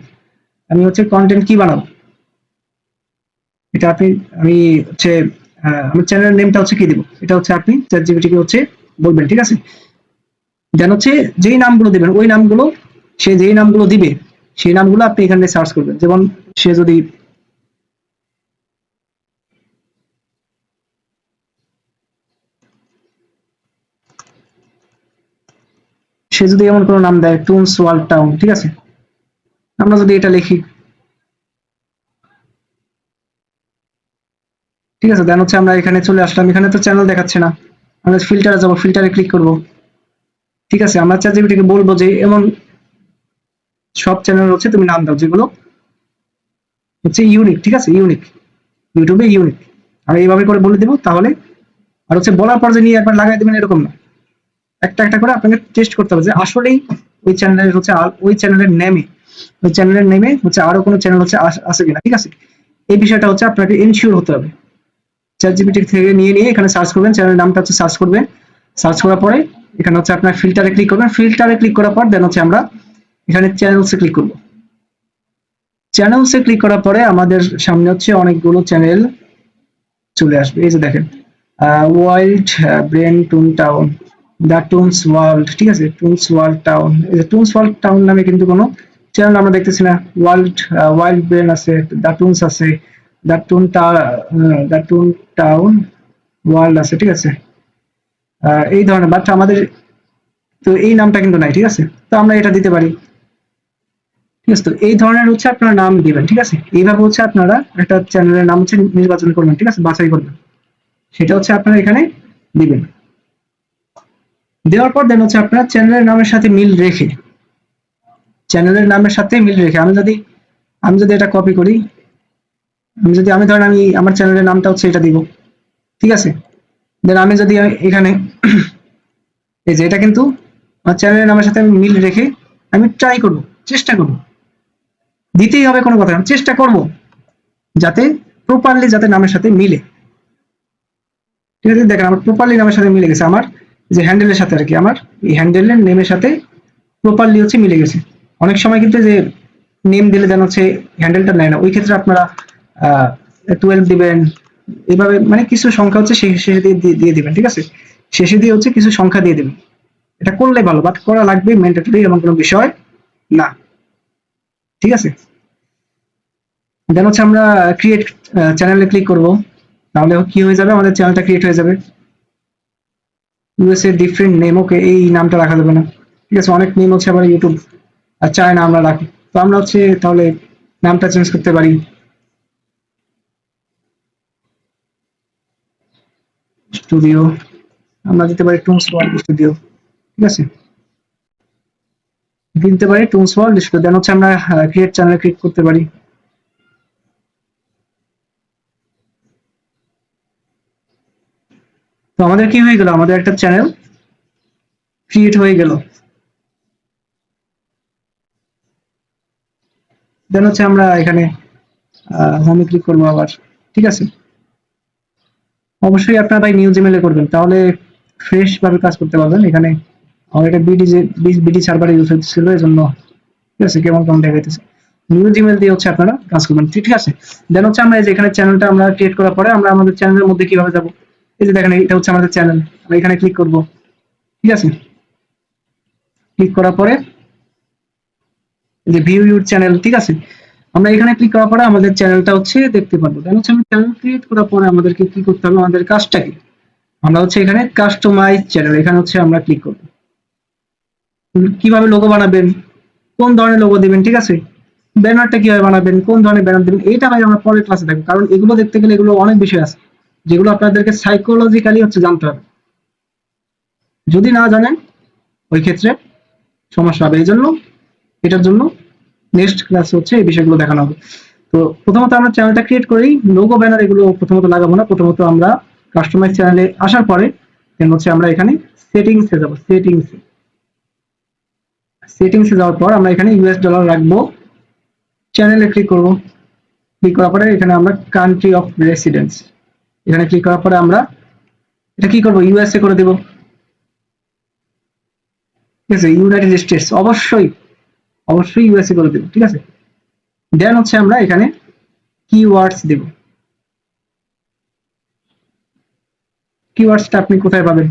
আমি কন্টেন্ট কি বানাবো, এটা আমি আমার চ্যানেলের নেমটা কি দিব, এটা আপনি চ্যাট জিপিটি কে বলবেন, ঠিক আছে। দেন যেই নামগুলো দিবেন ওই নামগুলো, সে যেই নামগুলো দিবে সেই নামগুলো আপনি এখানে সার্চ করবেন। যেমন সে যদি এমন কোনো নাম দেয় টুনস ওয়ার্ল্ড টাউন, ঠিক আছে, আমরা যদি এটা লিখি, ঠিক আছে, দেন আমরা এখানে চলে আসলাম, এখানে তো চ্যানেল দেখাচ্ছে না, আমরা ফিল্টারে যাব, ফিল্টারে ক্লিক করব, ঠিক আছে। আমরা চ্যাট জিপিটিকে বলবো যে এমন সব চ্যানেল তুমি নাম দাও যেগুলো ইউনিক, ঠিক আছে, ইউনিক, ইউটিউবে ইউনিক, আমি এইভাবে করে বলে দেবো। তাহলে আর বলার পর যে নিয়ে একবার লাগাই দেবেন এরকম না, একটা একটা করে আপনাকে টেস্ট করতে হবে যে আসলেই ওই চ্যানেলের ওই চ্যানেলের নেমে, ওই চ্যানেলের নেমে আরো কোনো চ্যানেল আছে কিনা, ঠিক আছে। এই বিষয়টা আপনাকে এনশিওর হতে হবে। চ্যাট জিপিটি থেকে নিয়ে এখানে সার্চ করবেন, চ্যানেলের নামটা সার্চ করবেন, সার্চ করার পরে এখানে আপনার ফিল্টারে ক্লিক করবেন, ফিল্টারে ক্লিক করার পর দেন আমরা এখানে চ্যানেলসে ক্লিক করব। চ্যানেলসে ক্লিক করার পরে আমাদের সামনে অনেকগুলো চ্যানেল চলে আসবে, এই যে দেখেন wild brain toon town, the toons world, ঠিক আছে, টুনস ওয়ার্ল্ড টাউন, এই যে টুনস ওয়ার্ল্ড টাউন নামে কিন্তু কোনো চ্যানেল আমরা দেখতেছি না। ওয়াইল্ড ব্রেন আছে, দ্য টুনস আছে, দ্য টুন টাউন ওয়ার্ল্ড আছে, ঠিক আছে, এই ধরনের, বাট আমাদের তো এই নামটা কিন্তু নাই, ঠিক আছে, তো আমরা এটা দিতে পারি, ঠিক আছে। তো এই ধরনের আপনারা নাম দিবেন, ঠিক আছে, এইভাবে আপনারা একটা চ্যানেলের নাম নির্বাচন করবেন, ঠিক আছে, বাছাই করবেন, সেটা আপনারা এখানে দিবেন। দেওয়ার পর দেন আপনারা চ্যানেলের নামের সাথে মিল রেখে, চ্যানেলের নামের সাথে মিল রেখে আমি যদি এটা কপি করি, আমি ধরেন আমি আমার চ্যানেলের নামটা এটা দিব, ঠিক আছে। দেন আমি যদি এখানে এই যে এটা কিন্তু আমার চ্যানেলের নামের সাথে আমি মিল রেখে আমি ট্রাই করব, চেষ্টা করব, দিতেই হবে কোনো কথা না, চেষ্টা করব যাতে প্রপারলি যাতে নামের সাথে মিলে, ঠিক আছে। দেখেন আমার প্রপারলি নামের সাথে মিলে গেছে, আমার যে হ্যান্ডেলের সাথে আর কি, আমার এই হ্যান্ডেলের নেমের সাথে প্রপারলি মিলে গেছে। অনেক সময় কিন্তু যে নেম দিলে দেন হ্যান্ডেলটা নেয় না, ওই ক্ষেত্রে আপনারা 12 দিবেন, এইভাবে মানে কিছু সংখ্যা শেষে দিয়ে দিবেন, ঠিক আছে, শেষে দিয়ে কিছু সংখ্যা দিয়ে দিবেন, এটা করলে ভালো, বাট করা লাগবে ম্যান্ডেটরি, এমন কোনো বিষয় না, ঠিক আছে। দেন আমরা ক্রিয়েট চ্যানেলে ক্লিক করব, তাহলে কি হয়ে যাবে, আমাদের চ্যানেলটা ক্রিয়েট হয়ে যাবে। ইউএসএ ডিফারেন্ট নেম, ওকে, এই নামটা রাখা যাবে না, ঠিক আছে, অনেক নেম আবার ইউটিউব চায় না আমরা রাখি, তো আমরা তাহলে নামটা চেঞ্জ করতে পারি, স্টুডিও, আমরা দিতে পারি টুনস ওয়ার্ল্ড স্টুডিও, ঠিক আছে, দিতে পারি টুনস ওয়ার্ল্ড স্টুডিও। দেন আমরা ক্রিয়েট চ্যানেলে ক্লিক করতে পারি। তো আমাদের কি হয়ে গেল, আমাদের একটা চ্যানেল ক্রিয়েট হয়ে গেল। দেন আমরা এখানে হোমে ক্লিক করবো আবার, ঠিক আছে। অবশ্যই আপনারা ভাই নিউ জিমেলে করবেন, তাহলে ফ্রেশ ভাবে কাজ করতে পারবেন। এখানে আমার এটা বিডি সার্ভার ইউজ হচ্ছিল, এজন্য, ঠিক আছে, কেমন কেমন দেখাইতেছে। নিউ জিমেল দিয়ে আপনারা কাজ করবেন, ঠিক আছে। দেন আমরা এই যে এখানে চ্যানেলটা আমরা ক্রিয়েট করার পরে আমরা আমাদের চ্যানেলের মধ্যে কিভাবে যাব, এই যে দেখেন এটা হচ্ছে আমাদের চ্যানেল, আমরা এখানে ক্লিক করব, ঠিক আছে। ক্লিক করার পরে এই যে ভিউ ইউর চ্যানেল, ঠিক আছে, আমরা এখানে ক্লিক করার পরে আমাদের চ্যানেলটা হচ্ছে দেখতে পারবো। দেন হচ্ছে আমি চ্যানেল ক্রিয়েট করার পরে আমাদেরকে কি করতে হবে, আমাদের কাজটা কি, আমরা হচ্ছে এখানে কাস্টমাইজ চ্যানেল, এখানে হচ্ছে আমরা ক্লিক করব। কিভাবে লোগো বানাবেন, কোন ধরনের লোগো দিবেন, ঠিক আছে, ব্যানারটা কিভাবে বানাবেন, কোন ধরনের ব্যানার দিবেন, এইটা ভাই আমরা পরের ক্লাসে দেখবো, কারণ এগুলো দেখতে গেলে এগুলো অনেক বিষয় আছে যেগুলো আপনাদেরকে সাইকোলজিক্যালি হচ্ছে জানতে হবে। যদি না জানেন ওই ক্ষেত্রে সমস্যা হবে, এই জন্য এটার জন্য নেক্সট ক্লাস হচ্ছে এই বিষয়গুলো দেখানো হবে। তো প্রথমত আমরা চ্যানেলটা ক্রিয়েট করি, লোগো ব্যানার এগুলো প্রথমত লাগাবো না, প্রথমত আমরা কাস্টমাইজ চ্যানেলে আসার পরে দেন হচ্ছে আমরা এখানে সেটিংসে যাব, সেটিংসে যাওয়ার পর আমরা এখানে ইউএস ডলার রাখবো, চ্যানেলে ক্লিক করব, ক্লিক করার পরে এখানে আমরা কান্ট্রি অফ রেসিডেন্স, এখানে ক্লিক করার পরে আমরা এটা কি করব, ইউএসএ করে দেব, ঠিক আছে, ইউনাইটেড স্টেটস অবশ্যই অবশ্যই ইউএসএ করে দেব, ঠিক আছে। দেন হচ্ছে আমরা এখানে কিওয়ার্ডস দেব, কিওয়ার্ডসটা আপনি কোথায় পাবেন,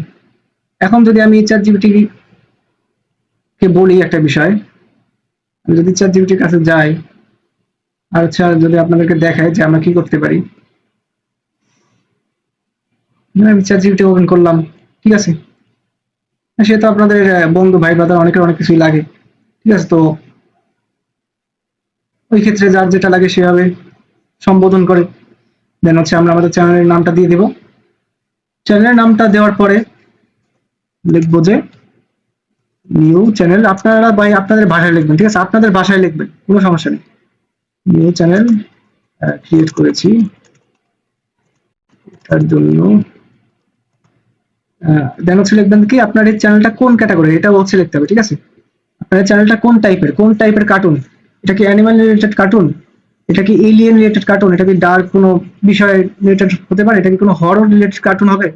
এখন যদি আমি চ্যাটজিপিটি কে বলি একটা বিষয়, আমি যদি চ্যাটজিপিটির কাছে যাই আর আচ্ছা যদি আপনাদেরকে দেখাই যে আমরা কি করতে পারি, আমি চ্যাটজিপিটি ওপেন করলাম, ঠিক আছে, সে তো আপনাদের বন্ধু ভাই ব্রাদার অনেকের অনেক কিছুই লাগে, ঠিক আছে। তো ওই ক্ষেত্রে যার যেটা লাগে সেভাবে সম্বোধন করে। দেন হচ্ছে আমরা আমাদের চ্যানেলের নামটা দিয়ে দিব, চ্যানেলের নামটা দেওয়ার পরে লিখবো যে নিউ চ্যানেল, আপনারা ভাই আপনাদের ভাষায় লিখবেন, ঠিক আছে, আপনাদের ভাষায় লিখবেন, কোনো সমস্যা নেই। নিউ চ্যানেল ক্রিয়েট করেছি, তার জন্য দেন হচ্ছে লিখবেন কি আপনার এই চ্যানেলটা কোন ক্যাটাগরি, এটা হচ্ছে লিখতে হবে, ঠিক আছে। আপনার চ্যানেলটা কোন টাইপের কার্টুন, এটা কি অ্যানিমাল রিলেটেড কার্টুন, এটা কি এলিয়েন রিলেটেড কার্টুন, এটা কি ডার্ক কোনো বিষয় রিলেটেড হতে পারে, এটা কি কোনো হরর রিলেটেড কার্টুন হবে,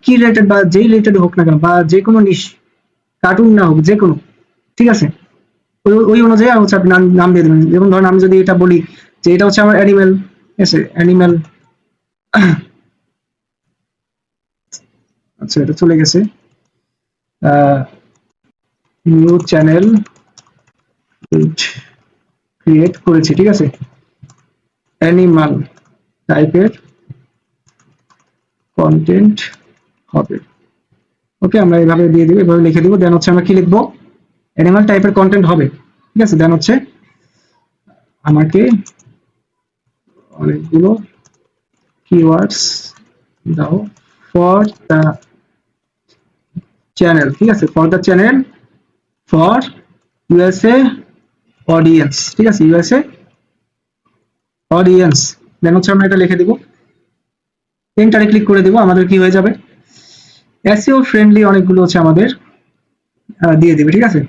কি রিলেটেড বা যেই রিলেটেড হোক না কেন, বা যে কোনো নিশ কার্টুন না হোক যে কোনো, ঠিক আছে, ওই অনুযায়ী হচ্ছে আপনি নাম নাম দিয়ে দেবেন। যেমন ধরেন আমি যদি এটা বলি যে এটা হচ্ছে আমার অ্যানিমেল, ঠিক আছে, অ্যানিমেল, আচ্ছা এটা চলে গেছে, নিউ চ্যানেল ক্রিয়েট করেছি, ঠিক আছে, অ্যানিমাল টাইপের কন্টেন্ট হবে, ওকে, আমরা এইভাবে দিয়ে দিব, এভাবে লিখে দিব। দেন হচ্ছে আমরা কি লিখবো, অ্যানিমাল টাইপের কন্টেন্ট হবে, ঠিক আছে। দেন হচ্ছে আমাকে অনেকগুলো কিওয়ার্ডস দাও ফর দ্য চ্যানেল, ঠিক আছে, for the channel for USA audience, ঠিক আছে, ইউএসএ অডিয়েন্স। দেন হচ্ছে আমরা এটা লিখে দিব, এন্টারে ক্লিক করে দিব, আমাদের কি হয়ে যাবে, এসইও ফ্রেন্ডলি অনেকগুলো হচ্ছে আমাদের দিয়ে দিবে, ঠিক আছে।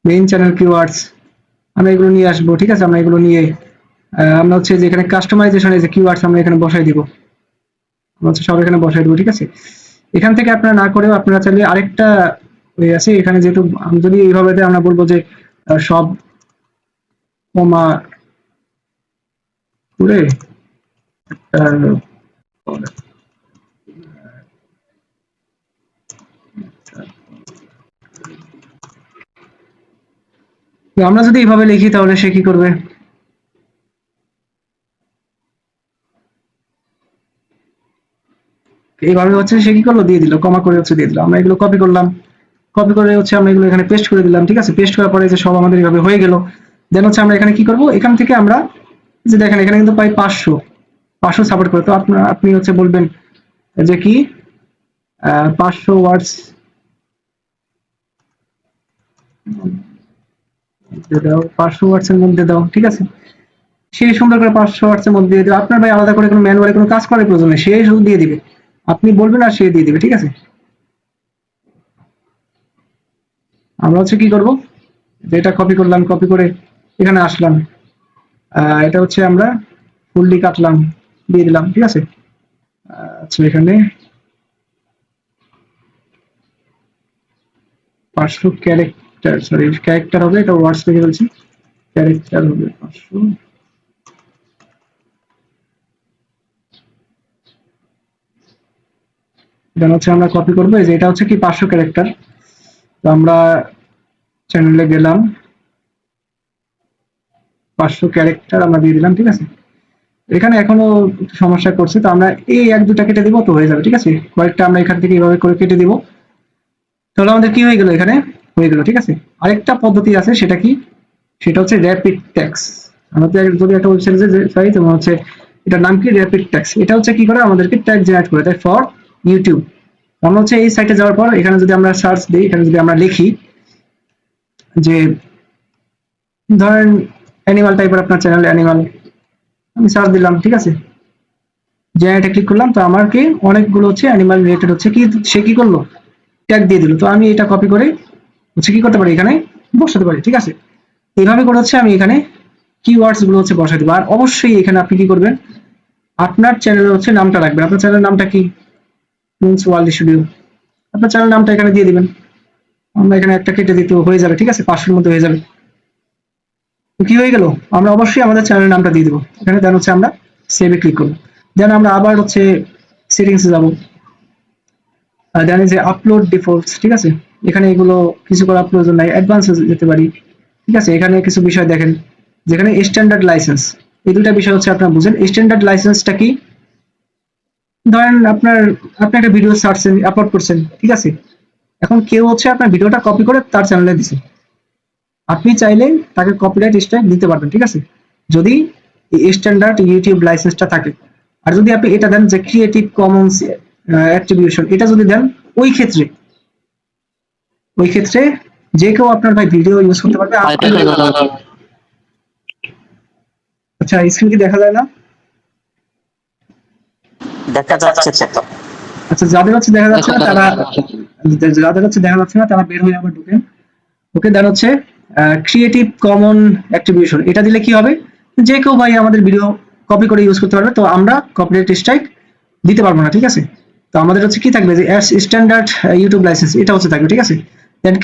মেইন চ্যানেল কিওয়ার্ডস আমরা এগুলো নিয়ে আসবো, ঠিক আছে, আমরা এগুলো নিয়ে আমরা হচ্ছে যে এখানে কাস্টমাইজেশন এই যে কিওয়ার্ডস আমরা এখানে বসাই দিব, আমরা হচ্ছে সব এখানে বসাই দিব, ঠিক আছে। এখান থেকে আপনারা না করেও আপনারা চাইলে আরেকটা ওই আছে এখানে, যেহেতু আমি যদি এইভাবে দেই, আমরা বলবো যে সব কমা করে একটা আমরা যদি এইভাবে লিখি তাহলে সে কি করবে, এইভাবে হচ্ছে সে কি করলো, দিয়ে দিল, কমা করে হচ্ছে দিয়ে দিল। আমরা এগুলো কপি করলাম, কপি করে হচ্ছে আমরা এগুলো এখানে পেস্ট করে দিলাম, ঠিক আছে। পেস্ট করার পরে যে সব আমাদের এইভাবে হয়ে গেল। দেন হচ্ছে আমরা এখানে কি করব, এখান থেকে আমরা যে দেখেন এখানে কিন্তু পাই 500 সাপোর্ট করে। তো আপনি হচ্ছে বলবেন যে কি 500 ওয়ার্ডস দাও, 500 ওয়ার্ডস এর মধ্যে দাও, ঠিক আছে। সেই সুন্দর করে 500 ওয়ার্ডস এর মধ্যে দিয়ে দেবে, আপনার ভাই আলাদা করে কোনো ম্যানুয়ালি কোনো কাজ করার প্রয়োজন নেই, সে শুধু দিয়ে দিবে, আপনি বলবেন আর সে দিয়ে দিবে, ঠিক আছে। আমরা হচ্ছে কি করব, যেটা কপি করলাম, কপি করে এখানে আসলাম, এটা হচ্ছে আমরা ফুললি কাটলাম, দিয়ে দিলাম, ঠিক আছে। আচ্ছা এখানে 500 ক্যারেক্টার, সরি ক্যারেক্টার হবে, এটা ওয়ার্ডস লিখে বলছি, ক্যারেক্টার হবে 500, দেন হচ্ছে আমরা কপি করবো, এই যে এটা হচ্ছে কি 500 ক্যারেক্টার। তো আমরা চ্যানেলে গেলাম, 500 ক্যারেক্টার আমরা দিয়ে দিলাম, ঠিক আছে। এখানে এখনো একটু সমস্যা করছে, তো আমরা এই এক দুটা কেটে দিব তো হয়ে যাবে, ঠিক আছে। কয়েকটা আমরা এখান থেকে এইভাবে করে কেটে দিব, তাহলে আমাদের কি হয়ে গেল, এখানে হয়ে গেল, ঠিক আছে। আরেকটা পদ্ধতি আছে, সেটা কি, সেটা হচ্ছে র্যাপিড ট্যাক্স। আমাদের যদি একটা ওয়েবসাইটে যাই, তোমার হচ্ছে এটার নাম কি, র্যাপিড ট্যাক্স। এটা হচ্ছে কি করে, আমাদেরকে ট্যাগ জেনারেট করে দেয় ফর ইউটিউব। আমরা হচ্ছে এই সাইটে যাওয়ার পর এখানে যদি আমরা সার্চ দিই, এখানে যদি আমরা লিখি যে ধরেন অ্যানিমাল টাইপের আপনার চ্যানেল, অ্যানিমাল, আমি সার্চ দিলাম, ঠিক আছে। জেনারেটে ক্লিক করলাম, তো আমার কি অনেকগুলো হচ্ছে অ্যানিমাল রিলেটেড হচ্ছে কি, সে কি করলো, ট্যাগ দিয়ে দিল। তো আমি এটা কপি করে হচ্ছে কি করতে পারি, এখানে বসাতে পারি, ঠিক আছে। এইভাবে করে হচ্ছে আমি এখানে কিওয়ার্ডস গুলো হচ্ছে বসাই দেবো। আর অবশ্যই এখানে আপনি কি করবেন, আপনার চ্যানেলের হচ্ছে নামটা রাখবেন। আপনার চ্যানেলের নামটা কি, প্রিন্স ওয়ার্ল্ড স্টুডিও, আপনার চ্যানেল নামটা এখানে দিয়ে দিবেন। আমরা এখানে একটা কেটে দিতে হয়ে যাবে, ঠিক আছে, 500-এর মধ্যে হয়ে যাবে। তো কি হয়ে গেল, আমরা অবশ্যই আমাদের চ্যানেলের নামটা দিয়ে দেবো এখানে। দেন হচ্ছে আমরা সেভে ক্লিক করবো। দেন আমরা আবার হচ্ছে সেটিংসে যাবো, দেন যে আপলোড ডিফল্টস, ঠিক আছে। এখানে এগুলো কিছু করার প্রয়োজন নাই, অ্যাডভান্সে যেতে পারি, ঠিক আছে। এখানে কিছু বিষয় দেখেন, যেখানে স্ট্যান্ডার্ড লাইসেন্স, এই দুটা বিষয় হচ্ছে আপনারা বুঝেন। স্ট্যান্ডার্ড লাইসেন্সটা কি, ধরেন আপনি একটা ভিডিও সার্চেন, আপলোড করছেন, ঠিক আছে। এখন কেউ হচ্ছে আপনার ভিডিওটা কপি করে তার চ্যানেলে দিছে, আপনি চাইলে তাকে কপিরাইট স্ট্রাইক দিতে পারবেন, ঠিক আছে, যদি স্ট্যান্ডার্ড ইউটিউব লাইসেন্সটা থাকে। আর যদি আপনি এটা দেন যে ক্রিয়েটিভ কমন্স অ্যাট্রিবিউশন, এটা যদি দেন, ওই ক্ষেত্রে যে কেউ আপনার ভাই ভিডিও ইউজ করতে পারবে। আচ্ছা, স্ক্রিন কি দেখা যায় না? দেখা যাচ্ছে তো। আচ্ছা, যাদের হচ্ছে দেখা যাচ্ছে না তারা, বের হয়ে আবার ঢুকেন। ওকে, দেন হচ্ছে ক্রিয়েটিভ কমন অ্যাট্রিবিউশন, এটা দিলে কি হবে, যে কেউ ভাই আমাদের ভিডিও কপি করে ইউজ করতে পারবে, তো আমরা কপিরাইট স্ট্রাইক দিতে পারবো না, ঠিক আছে। তো আমাদের হচ্ছে কি থাকবে, যে স্ট্যান্ডার্ড ইউটিউব লাইসেন্স, এটা হচ্ছে থাকবে, ঠিক আছে। দেন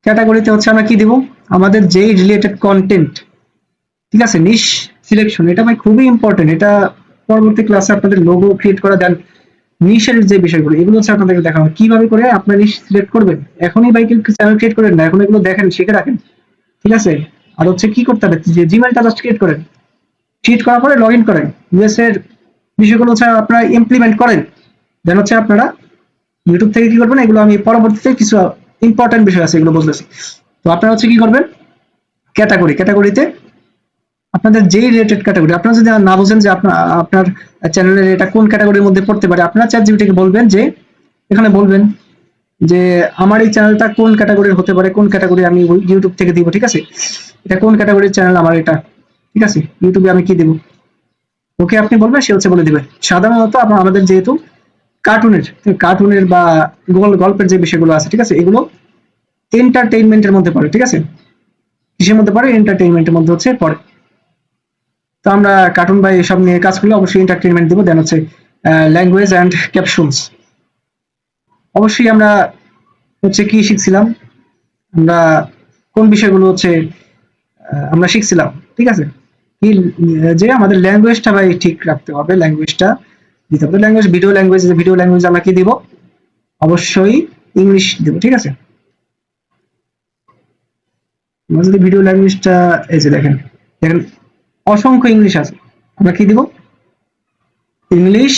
ক্যাটাগরিতে হচ্ছে আমরা কি দিব, আমাদের যেই রিলেটেড কন্টেন্ট, ঠিক আছে। নিশ সিলেকশন, এটা ভাই খুবই ইম্পর্টেন্ট, এটা পরবর্তী ক্লাসে আপনাদের লোগো ক্রিয়েট করা, দেন নিশের যে বিষয়গুলো, এগুলো হচ্ছে আপনাদেরকে দেখাবো কিভাবে করে আপনার নিশ সিলেক্ট করবেন। এখনই ভাই কিন্তু চ্যানেল ক্রিয়েট করেন না, এখন এগুলো দেখেন, শিখে রাখেন, ঠিক আছে। আর হচ্ছে কি করতে হবে, যে জিমেলটা জাস্ট ক্রিয়েট করেন, ক্রিয়েট করার পরে লগ ইন করেন, ইউএস এর বিষয়গুলো হচ্ছে আপনারা ইমপ্লিমেন্ট করেন। দেন হচ্ছে আপনারা ইউটিউব থেকে কি করবেন, এগুলো আমি পরবর্তীতে কিছু ইম্পর্টেন্ট বিষয় আছে এগুলো বলতেছি। তো আপনারা হচ্ছে কি করবেন, ক্যাটাগরিতে আপনাদের যেই রিলেটেড ক্যাটাগরি, আপনারা যদি না বুঝেন যে আপনার চ্যানেলের এটা কোন ক্যাটাগরির মধ্যে পড়তে পারে, আপনারা চ্যাটজিপিটিকে বলবেন যে, এখানে বলবেন যে আমার এই চ্যানেলটা কোন ক্যাটাগরির হতে পারে, কোন ক্যাটাগরি আমি ইউটিউব থেকে দিব, ঠিক আছে। এটা কোন ক্যাটাগরির চ্যানেল আমার এটা, ঠিক আছে, ইউটিউবে আমি কি দেব, ওকে আপনি বলবেন, সে হচ্ছে বলে দিবে। সাধারণত আমাদের যেহেতু কার্টুনের বা গল্পের যে বিষয়গুলো আছে, ঠিক আছে, এগুলো এন্টারটেইনমেন্টের মধ্যে পড়ে, ঠিক আছে। কিসের মধ্যে পড়ে, এন্টারটেইনমেন্টের মধ্যে হচ্ছে পড়ে। তো আমরা কার্টুন বা এসব নিয়ে কাজ করলে অবশ্যই এন্টারটেইনমেন্ট দেবো। দেন হচ্ছে ল্যাঙ্গুয়েজ অ্যান্ড ক্যাপশনস, অবশ্যই আমরা হচ্ছে কি শিখছিলাম, আমরা কোন বিষয়গুলো হচ্ছে আমরা শিখছিলাম, ঠিক আছে। কি যে আমাদের ল্যাঙ্গুয়েজটা ভাই ঠিক রাখতে হবে, ল্যাঙ্গুয়েজটা দিতে হবে। ভিডিও ল্যাঙ্গুয়েজ আমরা কি দিব, অবশ্যই ইংলিশ দেব, ঠিক আছে। আমরা যদি ভিডিও ল্যাঙ্গুয়েজটা, এই যে দেখেন অসংখ্য ইংলিশ আছে, আমরা কি দিব, ইংলিশ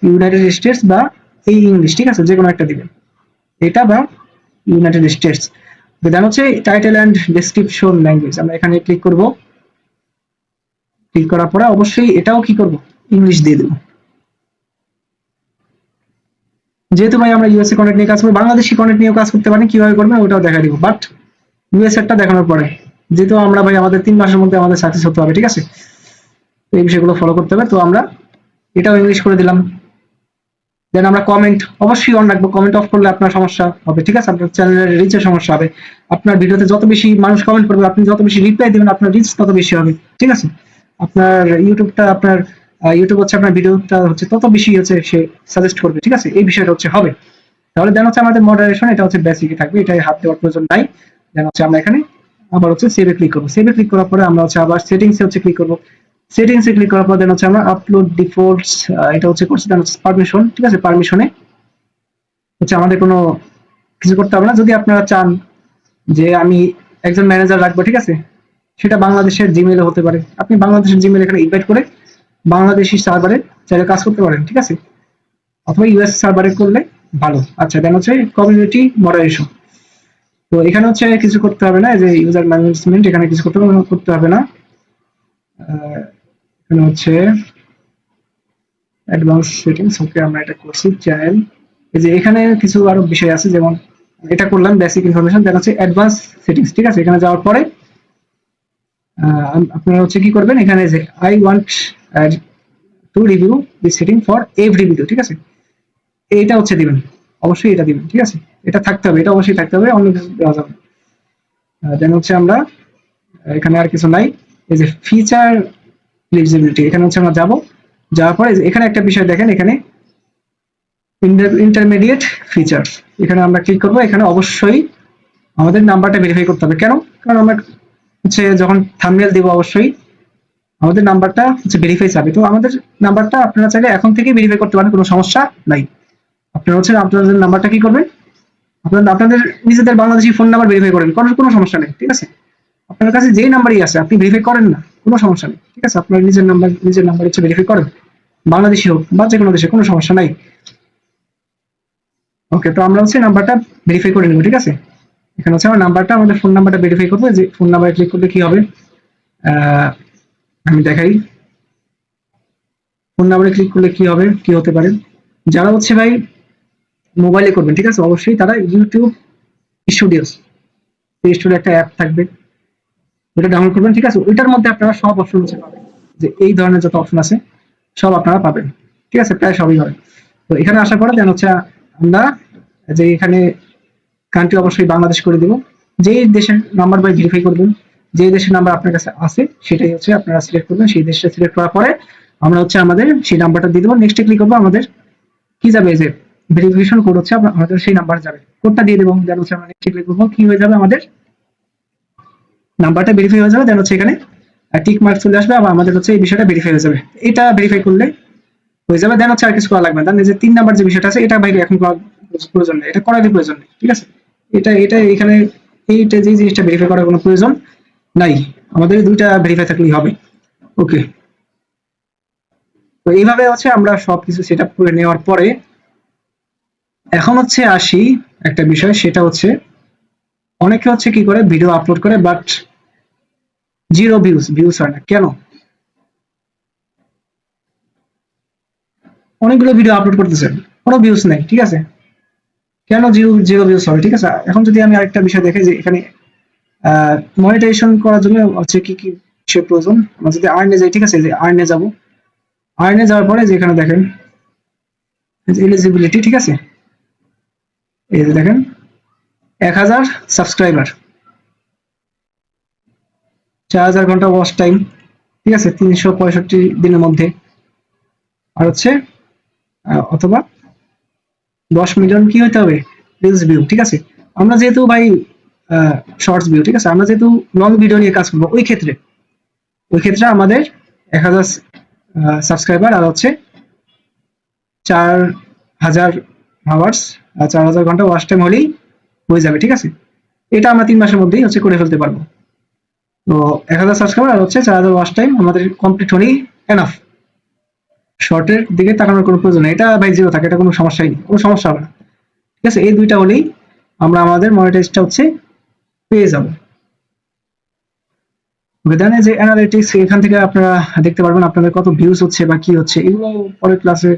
ইউনাইটেড স্টেটস বা এই ইংলিশ, ঠিক আছে, যে কোনো একটা দিবেন, এটা বা ইউনাইটেড স্টেটস। দেন হচ্ছে টাইটেল অ্যান্ড ডেসক্রিপশন ল্যাঙ্গুয়েজ, আমরা এখানে ক্লিক করব। ক্লিক করার পরে অবশ্যই এটাও কি করব, ইংলিশ দিয়ে দেব। যেহেতু ভাই আমরা ইউএসএ কন্টেন্ট নিয়ে কাজ করবো, বাংলাদেশি কন্টেন্ট নিয়েও কাজ করতে পারেন, কিভাবে করবেন ওটাও দেখা দিব, বাট ইউএসএরটা দেখানোর পরে, যেহেতু আমরা ভাই আমাদের 3 মাসের মধ্যে আমাদের সাকসেস হতে হবে, ঠিক আছে। তো এই বিষয়গুলো ফলো করতে হবে। তো আমরা এটাও ইংলিশ করে দিলাম। দেন আমরা কমেন্ট অবশ্যই অন রাখবো, কমেন্ট অফ করলে আপনার সমস্যা হবে, ঠিক আছে, আপনার চ্যানেলের রিচের সমস্যা হবে। আপনার ভিডিওতে যত বেশি মানুষ কমেন্ট করবে, আপনি যত বেশি রিপ্লাই দিবেন, আপনার রিচ তত বেশি হবে, ঠিক আছে। আপনার ইউটিউব হচ্ছে আপনার ভিডিওটা হচ্ছে তত বেশি হচ্ছে সে সাজেস্ট করবে, ঠিক আছে, এই বিষয়টা হচ্ছে হবে। তাহলে দেন হচ্ছে আমাদের মডারেশন, এটা হচ্ছে বেসিকই থাকবে, এটাই হাত দেওয়ার প্রয়োজন নাই। দেন হচ্ছে আমরা এখানে আবার হচ্ছে সেভে ক্লিক করবো। সেভে ক্লিক করার পরে আমরা হচ্ছে আবার সেটিংসে হচ্ছে ক্লিক করবো। সেটিংসে ক্লিক করার পর দেন হচ্ছে আমরা আপলোড ডিফল্টস, এটা হচ্ছে করছি, দেন হচ্ছে পারমিশন, ঠিক আছে। পারমিশনে হচ্ছে আমাদের কোনো কিছু করতে হবে না। যদি আপনারা চান যে আমি একজন ম্যানেজার রাখবো, ঠিক আছে, সেটা বাংলাদেশের জিমেইলে হতে পারে, আপনি বাংলাদেশের জিমেইল এখানে ইনভাইট করে বাংলাদেশি সার্ভারে চাইলে কাজ করতে পারেন, ঠিক আছে, অথবা ইউএস সার্ভারে করলে ভালো। আচ্ছা, দেন হচ্ছে কমিউনিটি মডারেশন। তো এখানে হচ্ছে কিছু করতে হবে না, এই যে ইউজার ম্যানেজমেন্ট, এখানে কিছু করতে হবে না। এখানে হচ্ছে অ্যাডভান্স সেটিংস, ওকে আমরা এটা করছি। চ্যানেল, এই যে এখানে কিছু আরো বিষয় আছে, যেমন এটা করলাম বেসিক ইনফরমেশন, দেন হচ্ছে অ্যাডভান্স সেটিংস, ঠিক আছে। এখানে যাওয়ার পরে আপনারা হচ্ছে কি করবেন, এখানে যে I want to review this setting for every video, ঠিক আছে, এইটা হচ্ছে দিবেন, অবশ্যই এটা দিবেন, ঠিক আছে। এটা থাকতে হবে, এটা অবশ্যই থাকতে হবে, অন্য কিছু দেওয়া যাবে। দেন হচ্ছে আমরা এখানে আর কিছু নাই, এই যে ফিচার ফ্লেক্সিবিলিটি, এখানে হচ্ছে আমরা যাওয়ার পরে এখানে একটা বিষয় দেখেন, এখানে ইন্টারমিডিয়েট ফিচার্স, এখানে আমরা ক্লিক করবো। এখানে অবশ্যই আমাদের নাম্বারটা ভেরিফাই করতে হবে। কেন? কারণ আমরা হচ্ছে যখন থাম্বনেল দিব, অবশ্যই আমাদের নাম্বারটা হচ্ছে ভেরিফাই চাবে। তো আমাদের নাম্বারটা আপনারা চাইলে এখন থেকেই ভেরিফাই করতে পারেন, কোনো সমস্যা নাই। আপনারা হচ্ছে আপনাদের নাম্বারটা কি করবেন, আপনাদের নিজেদের বাংলাদেশি ফোন নাম্বার ভেরিফাই করেন, কোনো সমস্যা নেই, ঠিক আছে। আপনার কাছে যেই নাম্বারই আছে আপনি ভেরিফাই করেন না, কোনো সমস্যা নেই, ঠিক আছে। আপনার নিজের নাম্বার হচ্ছে ভেরিফাই করেন, বাংলাদেশি হোক বা যে কোনো দেশে, কোনো সমস্যা নাই। ওকে, তো আমরা হচ্ছে নাম্বারটা ভেরিফাই করে নেব, ঠিক আছে। এখানে হচ্ছে আমার নাম্বারটা, আমাদের ফোন নাম্বারটা ভেরিফাই করবো। যে ফোন নাম্বারে ক্লিক করলে কি হবে, আমি দেখাই। ফোন নাম্বারে ক্লিক করলে কি হবে, কি হতে পারে, যারা হচ্ছে ভাই মোবাইলে করবেন, ঠিক আছে, অবশ্যই তারা ইউটিউব স্টুডিওস, এই স্টুডিও একটা অ্যাপ থাকবে, ওটা ডাউনলোড করবেন, ঠিক আছে। ওইটার মধ্যে আপনারা সব অপশন হচ্ছে পাবেন, যে এই ধরনের যত অপশন আছে সব আপনারা পাবেন, ঠিক আছে, প্রায় সবই হয়। তো এখানে আসার পরে দেন হচ্ছে আমরা যে এখানে কান্ট্রি অবশ্যই বাংলাদেশ করে দিব। যেই দেশের নাম্বার বাই ভেরিফাই করবেন, যে দেশের নাম্বার আপনার কাছে আছে সেটাই হচ্ছে আপনারা সিলেক্ট করবেন। সেই দেশটা সিলেক্ট করার পরে আমরা হচ্ছে আমাদের সেই নাম্বারটা দিয়ে দেবো। নেক্সটে ক্লিক করবো, আমাদের কি যাবে, যে ভেরিফিকেশন কোড হচ্ছে আমাদের সেই নাম্বার যাবে, কোডটা দিয়ে দেবো। দেন হচ্ছে আমরা নেক্সটে ক্লিক করবো, কি হয়ে যাবে, আমাদের নাম্বারটা ভেরিফাই হয়ে যাবে। দেন হচ্ছে এখানে টিক মার্ক চলে আসবে, আবার আমাদের হচ্ছে এই বিষয়টা ভেরিফাই হয়ে যাবে। এটা ভেরিফাই করলে হয়ে যাবে। দেন হচ্ছে আর কিছু করা লাগবে না। যে 3 নাম্বার যে বিষয়টা আছে, এটা বাইরে এখন প্রয়োজন নেই, এটা করারই প্রয়োজন নেই, ঠিক আছে। এটা এখানে এইটা যে জিনিসটা ভেরিফাই করার কোনো প্রয়োজন নাই, আমাদের দুইটা ভেরিফাই থাকলেই হবে। ওকে, তো এইভাবে হচ্ছে আমরা সবকিছু সেট আপ করে নেওয়ার পরে এখন হচ্ছে আসি একটা বিষয়, সেটা হচ্ছে অনেকে হচ্ছে কি করে ভিডিও আপলোড করে বাট জিরো ভিউজ হয় না। কেন? অনেকগুলো ভিডিও আপলোড করতেছেন, কোনো ভিউজ নেই, ঠিক আছে। কেন জিরো ভিউজ হবে, ঠিক আছে। এখন যদি আমি আরেকটা বিষয় দেখি, যে এখানে মনিটাইজেশন করার জন্য হচ্ছে কি কি বিষয় প্রয়োজন। আমরা যদি আর্নে যাই, ঠিক আছে, যে আর্নে যাব, আর্নে যাওয়ার পরে যে এখানে দেখেন এলিজিবিলিটি, ঠিক আছে, এই যে দেখেন 1000 সাবস্ক্রাইবার, 4000 ঘন্টা ওয়াচ টাইম, ঠিক আছে, 365 দিনের মধ্যে, আর হচ্ছে অথবা 10 মিলিয়ন কি হতে হবে, রিলস ভিউ, ঠিক আছে। আমরা যেহেতু ভাই শর্টস ভিউ, ঠিক আছে, আমরা যেহেতু লং ভিডিও নিয়ে কাজ করবো, ওই ক্ষেত্রে আমাদের 1000 সাবস্ক্রাইবার আর হচ্ছে 4000 আওয়ার্স, 4000 ঘন্টা ওয়াচ টাইম হলেই হয়ে যাবে, ঠিক আছে। এটা আমরা 3 মাসের মধ্যেই হচ্ছে করে ফেলতে পারবো। তো 1000 সাবস্ক্রাইবার আর হচ্ছে 4000 ওয়াচ টাইম আমাদের কমপ্লিট হলেই এনাফ। শর্টের দিকে তাকানোর কোনো প্রয়োজন নেই, এটা ভাই জিরো থাকে, এটা কোনো সমস্যাই নেই, কোনো সমস্যা হবে না, ঠিক আছে। এই দুইটা হলেই আমরা আমাদের মনিটাইজটা হচ্ছে পেয়ে যাবো। ওয়েদানে যে অ্যানালিটিক্স, এখান থেকে আপনারা দেখতে পারবেন আপনাদের কত ভিউজ হচ্ছে বা কি হচ্ছে, এগুলো পরের ক্লাসে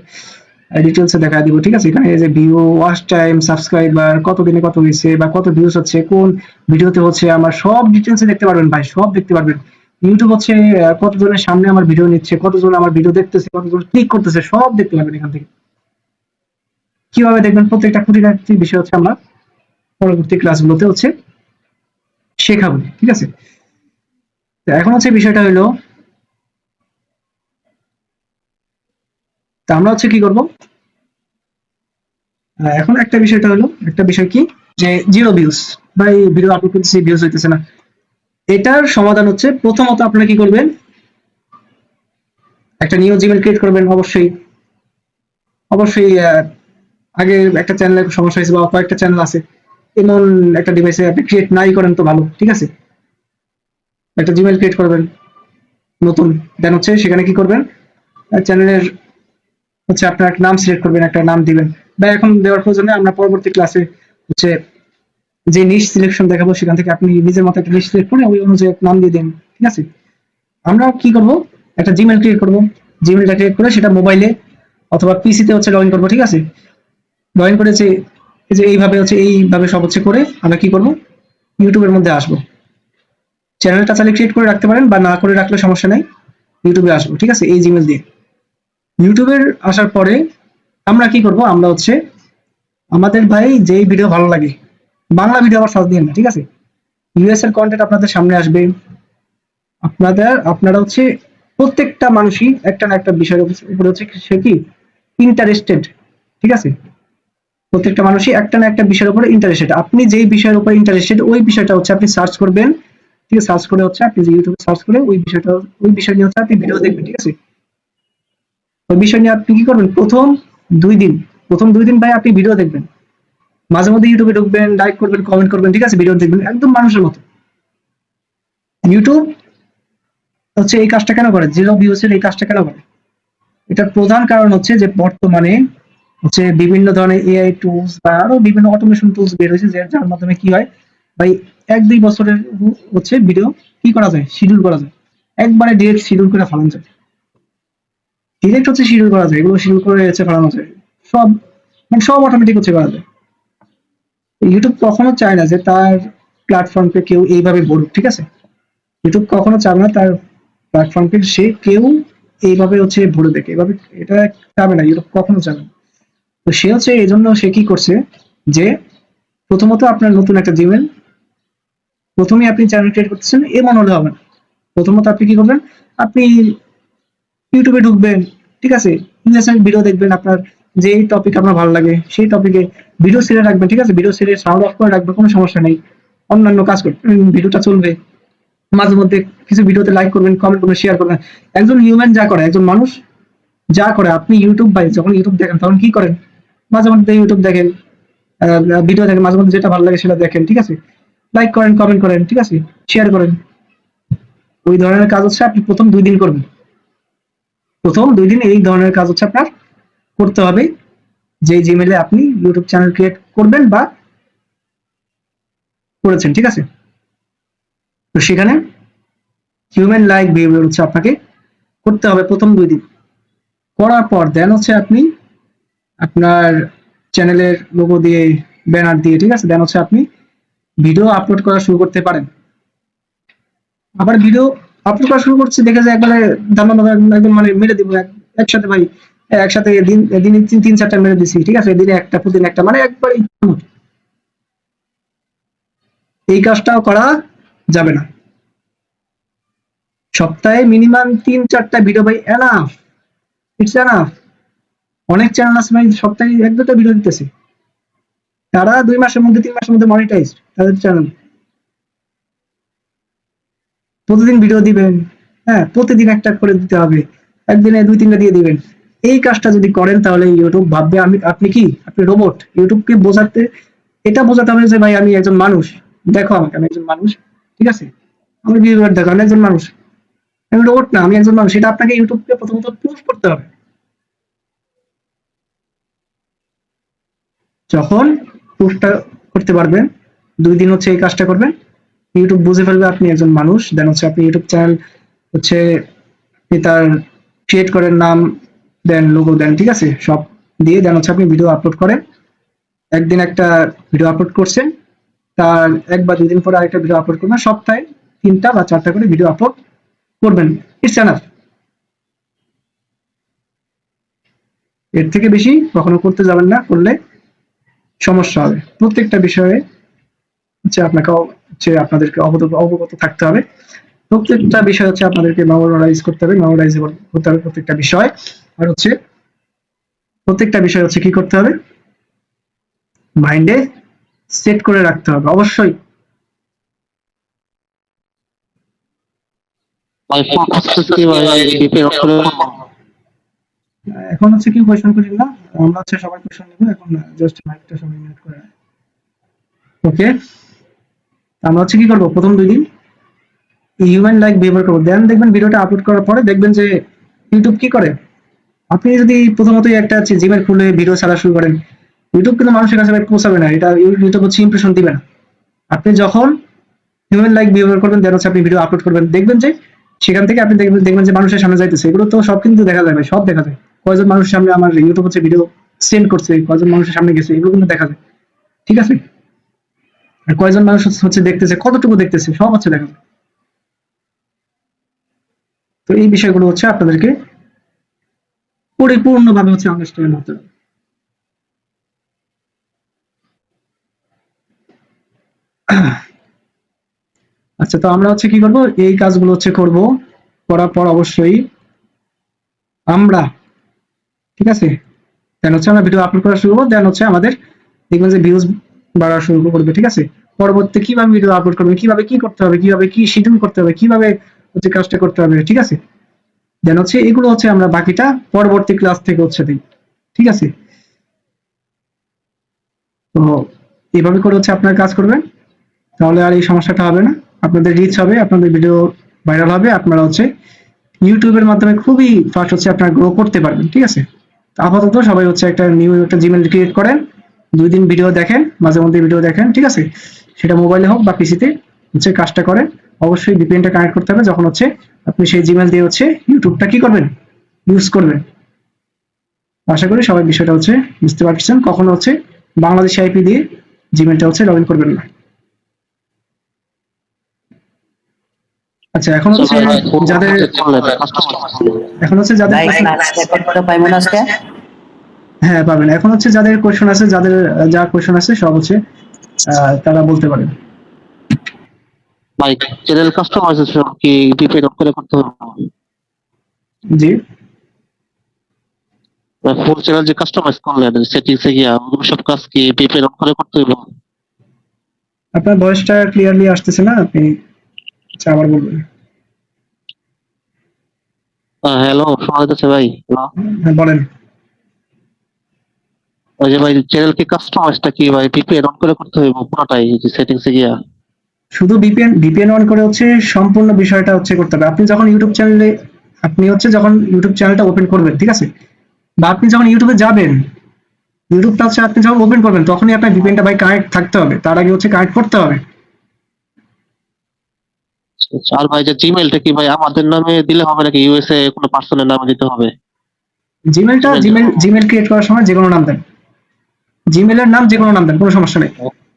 ডিটেলসে দেখা দিব, ঠিক আছে। এখানে এই যে ভিউ, ওয়াচ টাইম, সাবস্ক্রাইবার, কত দিনে কত হয়েছে বা কত ভিউজ হচ্ছে, কোন ভিডিওতে হচ্ছে, আমার সব ডিটেলসে দেখতে পারবেন ভাই, সব দেখতে পারবেন। ইউটিউব হচ্ছে কতজনের সামনে আমার ভিডিও নিচ্ছে, কতজন আমার ভিডিও দেখতেছে, কতজন ক্লিক করতেছে, সব দেখতে পারবেন এখান থেকে। কিভাবে দেখবেন প্রত্যেকটা খুঁটিনাটি বিষয় হচ্ছে আমরা পরবর্তী ক্লাসগুলোতে হচ্ছে শেখাবো, ঠিক আছে। তো এখন হচ্ছে বিষয়টা হলো, তা আমরা হচ্ছে কি করব, এখন একটা বিষয় কি, যে জিরো ভিউজ বা এই ভিডিও আপলোড করতেছি ভিউজ হইতেছে না। এটার সমাধান হচ্ছে প্রথমত আপনারা কি করবেন, একটা নিউ জিমেল ক্রিয়েট করবেন অবশ্যই। অবশ্যই আগে একটা চ্যানেলের সমস্যা হয়েছে বা কয়েকটা চ্যানেল আছে, এমন একটা ডিভাইসে আপনি ক্রিয়েট নাই করেন তো ভালো, ঠিক আছে। একটা জিমেল ক্রিয়েট করবেন নতুন, দেন হচ্ছে সেখানে কি করবেন, চ্যানেলের হচ্ছে আপনার একটা নাম সিলেক্ট করবেন, একটা নাম দিবেন, বা এখন দেওয়ার প্রয়োজনে আমরা পরবর্তী ক্লাসে হচ্ছে যে নিশ সিলেকশন দেখাবো সেখান থেকে আপনি নিজের মতো একটা নিশ সিলেক্ট করে ওই অনুযায়ী নাম দিয়ে দেন, ঠিক আছে। আমরা কি করব, একটা জিমেল ক্রিয়েট করব, জিমেলটা ক্রিয়েট করে সেটা মোবাইলে অথবা পিসিতে হচ্ছে লগ ইন করবো, ঠিক আছে। লগ ইন করেছে এই যে এইভাবে হচ্ছে এইভাবে সব হচ্ছে করে আমরা কি করব, ইউটিউবের মধ্যে আসবো। চ্যানেলটা চাইলে ক্রিয়েট করে রাখতে পারেন বা না করে রাখলে সমস্যা নাই, ইউটিউবে আসবো, ঠিক আছে, এই জিমেল দিয়ে। ইউটিউবের আসার পরে আমরা কি করব, আমরা হচ্ছে আমাদের ভাই যেই ভিডিও ভালো লাগে, বাংলা ভিডিও আবার সার্চ দিন না, ঠিক আছে। ইউএস এর কন্টেন্ট আপনাদের সামনে আসবে, আপনারা হচ্ছে প্রত্যেকটা মানুষই একটা না একটা বিষয়ের উপরে হচ্ছে সে কি ইন্টারেস্টেড, ঠিক আছে। প্রত্যেকটা মানুষই একটা না একটা বিষয়ের উপরে ইন্টারেস্টেড। আপনি যেই বিষয়ের উপরে ইন্টারেস্টেড ওই বিষয়টা হচ্ছে আপনি সার্চ করবেন, ঠিক আছে। সার্চ করে হচ্ছে আপনি যে ইউটিউবে সার্চ করে ওই বিষয়টা, ওই বিষয় নিয়ে হচ্ছে আপনি ভিডিও দেখবেন, ঠিক আছে। ওই বিষয় নিয়ে আপনি কি করবেন, প্রথম দুই দিন ভাই আপনি ভিডিও দেখবেন, মাঝে মধ্যে ইউটিউবে ঢুকবেন, লাইক করবেন, কমেন্ট করবেন, ঠিক আছে, ভিডিও দেখবেন একদম মানুষের মতো। ইউটিউব হচ্ছে এই কাজটা কেন করে, জিরো ভিউজ এর এই কাজটা কেন করে, এটার প্রধান কারণ হচ্ছে যে বর্তমানে হচ্ছে বিভিন্ন ধরনের এআই টুলস বা আরো বিভিন্ন অটোমেশন টুলস বের হয়েছে, যার মাধ্যমে কি হয় ভাই, 1-2 বছরের হচ্ছে ভিডিও কি করা যায়, শিডিউল করা যায়, একবারে ডিরেক্ট শিডিউল করে ফেলানো যায়। ডিরেক্ট হচ্ছে শিডিউল করা যায়, এগুলো শিডিউল করে হচ্ছে ফেলানো যায়, সব মানে সব অটোমেটিক হচ্ছে করা যায়। ইউটিউব কখনো চায় না যে তার প্ল্যাটফর্মকে কেউ এইভাবে গড়ুক, ঠিক আছে। ইউটিউব কখনো চাবে না তার প্ল্যাটফর্মকে সে কেউ এইভাবে হচ্ছে ভরে দেখে, এভাবে এটা চাবে না, ইউটিউব কখনো চাবে না। তো সে হচ্ছে এই জন্য সে কি করছে যে প্রথমত আপনার নতুন একটা জিমেল, প্রথমেই আপনি চ্যানেল ক্রিয়েট করতেছেন এমন হলে হবে না। প্রথমত আপনি কি করবেন, আপনি ইউটিউবে ঢুকবেন, ঠিক আছে, ইংলিশের ভিডিও দেখবেন, আপনার যে টপিক আপনার ভালো লাগে সেই টপিকে ভিডিও সিরিয়াল রাখবেন, ঠিক আছে, ভিডিও সিরিয়াল সাউন্ড অফ করে রাখবেন, কোনো সমস্যা নেই, অন্যান্য কাজ করবেন, ভিডিওটা চলবে। মাঝে মধ্যে কিছু ভিডিওতে লাইক করবেন, কমেন্ট করবেন, শেয়ার করবেন। একজন হিউম্যান যা করে, একজন মানুষ যা করে, আপনি ইউটিউব ভাই যখন ইউটিউব দেখেন তখন কি করেন, মাঝে মধ্যে ইউটিউব দেখেন, ভিডিও দেখেন, মাঝে মধ্যে যেটা ভালো লাগে সেটা দেখেন, ঠিক আছে, লাইক করেন, কমেন্ট করেন, ঠিক আছে, শেয়ার করেন। ওই ধরনের কাজ হচ্ছে আপনি প্রথম 2 দিন করবেন, প্রথম 2 দিন এই ধরনের কাজ হচ্ছে আপনার করতে হবে, যে জিমেলে আপনি ইউটিউব চ্যানেল ক্রিয়েট করবেন বা করেছেন, ঠিক আছে। তো সেখানে হিউম্যান লাইক বিহেভিয়ার হচ্ছে আপনাকে করতে হবে প্রথম 2 দিন। করার পর দেন হচ্ছে আপনি আপনার চ্যানেলের লোগো দিয়ে, ব্যানার দিয়ে, ঠিক আছে, দেন হচ্ছে আপনি ভিডিও আপলোড করা শুরু করতে পারেন। আবার ভিডিও আপলোড করা শুরু করছে দেখে যায় একবারে ধান্দাবাদ একদম মানে মেরে দিব একসাথে ভাই, একসাথে দিনে 3-4টা মেরে দিছি, ঠিক আছে, দিনে একটা, প্রতিদিন একটা, মানে একবার এই কাজটাও করা যাবে না। সপ্তাহে মিনিমাম 3-4টা ভিডিও ভাই এনাফ, ইটস এনাফ। অনেক চ্যানেল আছে ভাই সপ্তাহে 1-2টা ভিডিও দিতেছে, তারা 2 মাসের মধ্যে 3 মাসের মধ্যে মনিটাইজ তাদের চ্যানেল। প্রতিদিন ভিডিও দিবেন, হ্যাঁ, প্রতিদিন একটা করে দিতে হবে, একদিনে 2-3টা দিয়ে দিবেন। এই কাজটা যদি করেন তাহলে ইউটিউব ভাববে আপনি কি, আপনি রোবট। ইউটিউবকে বোঝাতে, এটা বোঝাতে হবে যে ভাই আমি একজন মানুষ, দেখো আমাকে, আমি একজন মানুষ, ঠিক আছে, আমি ভিউয়ার দেখো আমি একজন মানুষ, আমি রোবট না, আমি একজন মানুষ। এটা আপনাকে ইউটিউবকে প্রথমত প্রুফ করতে হবে। যখন প্রুফটা করতে পারবেন, 2 দিন হচ্ছে এই কাজটা করবেন, ইউটিউব বুঝে ফেলবে আপনি একজন মানুষ, দেন হচ্ছে আপনি ইউটিউব চ্যানেল হচ্ছে আপনি তার ক্রিয়েট করেন, নাম দেন, লোগো দেন, ঠিক আছে, সব দিয়ে দেন হচ্ছে আপনি ভিডিও আপলোড করেন। একদিন একটা ভিডিও আপলোড করছেন, তার 1 বা 2 দিন পরে আরেকটা ভিডিও আপলোড করবেন, সপ্তাহে 3টা বা 4টা করে ভিডিও আপলোড করবেন, ইটস এনাফ। এর থেকে বেশি কখনো করতে যাবেন না, করলে সমস্যা হবে। প্রত্যেকটা বিষয়ে হচ্ছে আপনাকে হচ্ছে আপনাদেরকে অবগত থাকতে হবে। প্রত্যেকটা বিষয় হচ্ছে আপনাদেরকে মেমোরাইজ করতে হবে, মেমোরাইজ করতে হবে প্রত্যেকটা বিষয়। আর হচ্ছে প্রত্যেকটা বিষয় হচ্ছে কি করতে হবে, মাইন্ডে সেট করে রাখতে হবে অবশ্যই। ভাই ফোকাস কি ভাই এই ডিপে রক্ত এখন হচ্ছে কি কোয়েশ্চেন করি না, আমরা হচ্ছে সবাই কোয়েশ্চেন নেব এখন, জাস্ট মাইকটা সবাই মিউট করে। ওকে, আমরা হচ্ছে কি করব, প্রথম 2 দিন হিউম্যান লাইক বিহেভিয়ার করবো, দেন দেখবেন ভিডিওটা আপলোড করার পরে দেখবেন যে ইউটিউব কি করে। আপনি যদি প্রথমতই একটা জিমেল খুলে ভিডিও ছাড়া শুরু করেন, ইউটিউব কিন্তু মানুষের কাছে ভাই পৌঁছাবে না, এটা ইউটিউব হচ্ছে ইমপ্রেশন দিবে না। আপনি যখন হিউম্যান লাইক বিহেভিয়ার করবেন, দেন হচ্ছে আপনি ভিডিও আপলোড করবেন, দেখবেন যে সেখান থেকে আপনি দেখবেন যে মানুষের সামনে যাইতেছে, এগুলো তো সব কিন্তু দেখা যায় ভাই, সব দেখা যায়। কয়জন মানুষের সামনে আমার ইউটিউব হচ্ছে ভিডিও সেন্ড করছে, কয়জন মানুষের সামনে গেছে, এগুলো কিন্তু দেখা যায়। ঠিক আছে, আর কয়জন মানুষ হচ্ছে দেখতেছে, কতটুকু দেখতেছে, সব হচ্ছে দেখা যায়। তো এই বিষয়গুলো হচ্ছে আপনাদেরকে পরিপূর্ণভাবে হচ্ছে আন্ডারস্ট্যান্ড হতে হবে। আচ্ছা, তো আমরা হচ্ছে কি করব, এই কাজগুলো হচ্ছে করব, করার পর অবশ্যই আমরা, ঠিক আছে, দেন হচ্ছে আমরা ভিডিও আপলোড করা শুরু করবো, দেন হচ্ছে আমাদের দেখবেন যে ভিউজ বাড়া শুরু করবে। ঠিক আছে, পরবর্তী কিভাবে ভিডিও আপলোড করবে, কিভাবে কি করতে হবে, কিভাবে কি শিডিউল করতে হবে, কিভাবে হচ্ছে কাজটা করতে হবে, ঠিক আছে, দেন হচ্ছে এগুলো হচ্ছে আমরা বাকিটা পরবর্তী ক্লাস থেকে হচ্ছে দিই। ঠিক আছে, তো এইভাবে করে হচ্ছে আপনারা কাজ করবেন, তাহলে আর এই সমস্যাটা হবে না, আপনাদের রিচ হবে, আপনাদের ভিডিও ভাইরাল হবে, আপনারা হচ্ছে ইউটিউবের মাধ্যমে খুবই ফাস্ট হচ্ছে আপনারা গ্রো করতে পারবেন। ঠিক আছে, তো আপাতত সবাই হচ্ছে একটা নিউ একটা জিমেল ক্রিয়েট করেন, 2 দিন ভিডিও দেখেন, মাঝে মধ্যে ভিডিও দেখেন, ঠিক আছে, সেটা মোবাইলে হোক বা পিসিতে হচ্ছে কাজটা করেন। অবশ্যই ভিপিএনটা কানেক্ট করতে হবে যখন হচ্ছে আপনি সেই জিমেল দিয়ে হচ্ছে ইউটিউবটা কি করবেন, ইউজ করবেন। আশা করি সবাই বিষয়টা হচ্ছে বুঝতে পারছেন, কখনো হচ্ছে বাংলাদেশি আইপি দিয়ে জিমেলটা হচ্ছে লগ ইন করবেন না। আচ্ছা, এখন হচ্ছে যাদের এখন হচ্ছে যাদের ভাই ক্লাস রেকর্ড করে পাইবো না আজকে? হ্যাঁ পাবেন, এখন হচ্ছে যাদের কোয়েশ্চন আছে, যাদের যা কোয়েশ্চন আছে সব হচ্ছে তারা বলতে পারেন। ভাই চ্যানেল কাস্টমাইজেশন কি ভিপিএন অন করে করতে হবে? জি, ফুল চ্যানেল যে কাস্টমাইজ করলেন সেটিংস এ গিয়া ওগুলো সব কাজ কি ভিপিএন অন করে করতে হবে? আপনার ভয়েসটা ক্লিয়ারলি আসতেছে না, আপনি আচ্ছা আবার বলবেন। হ্যালো, শোনা যাচ্ছে ভাই? হ্যালো, হ্যাঁ বলেন। ওই যে ভাই চ্যানেল কি কাস্টমাইজটা কি ভাই ভিপিএন অন করে করতে হবে পুরোটাই সেটিংস এ গিয়া? শুধু ভিপিএন অন করে হচ্ছে সম্পূর্ণ বিষয়টা হচ্ছে করতে হবে। আপনি যখন ইউটিউব চ্যানেলে, আপনি হচ্ছে যখন ইউটিউব চ্যানেলটা ওপেন করবেন, ঠিক আছে, বা আপনি যখন ইউটিউবে যাবেন, ইউটিউবটা হচ্ছে আপনি যখন ওপেন করবেন তখনই আপনার ভিপিএনটা ভাই কানেক্ট থাকতে হবে, তার আগে হচ্ছে কানেক্ট করতে হবে। আচ্ছা, আর ভাই যে জিমেইলটা কি ভাই আমাদের নামে দিলে হবে নাকি ইউএসএ কোনো পার্সনের নামে দিতে হবে? জিমেল ক্রিয়েট করার সময় যে কোনো নাম দেন, জিমেলের নাম যে কোনো নাম দেন, কোনো সমস্যা নেই।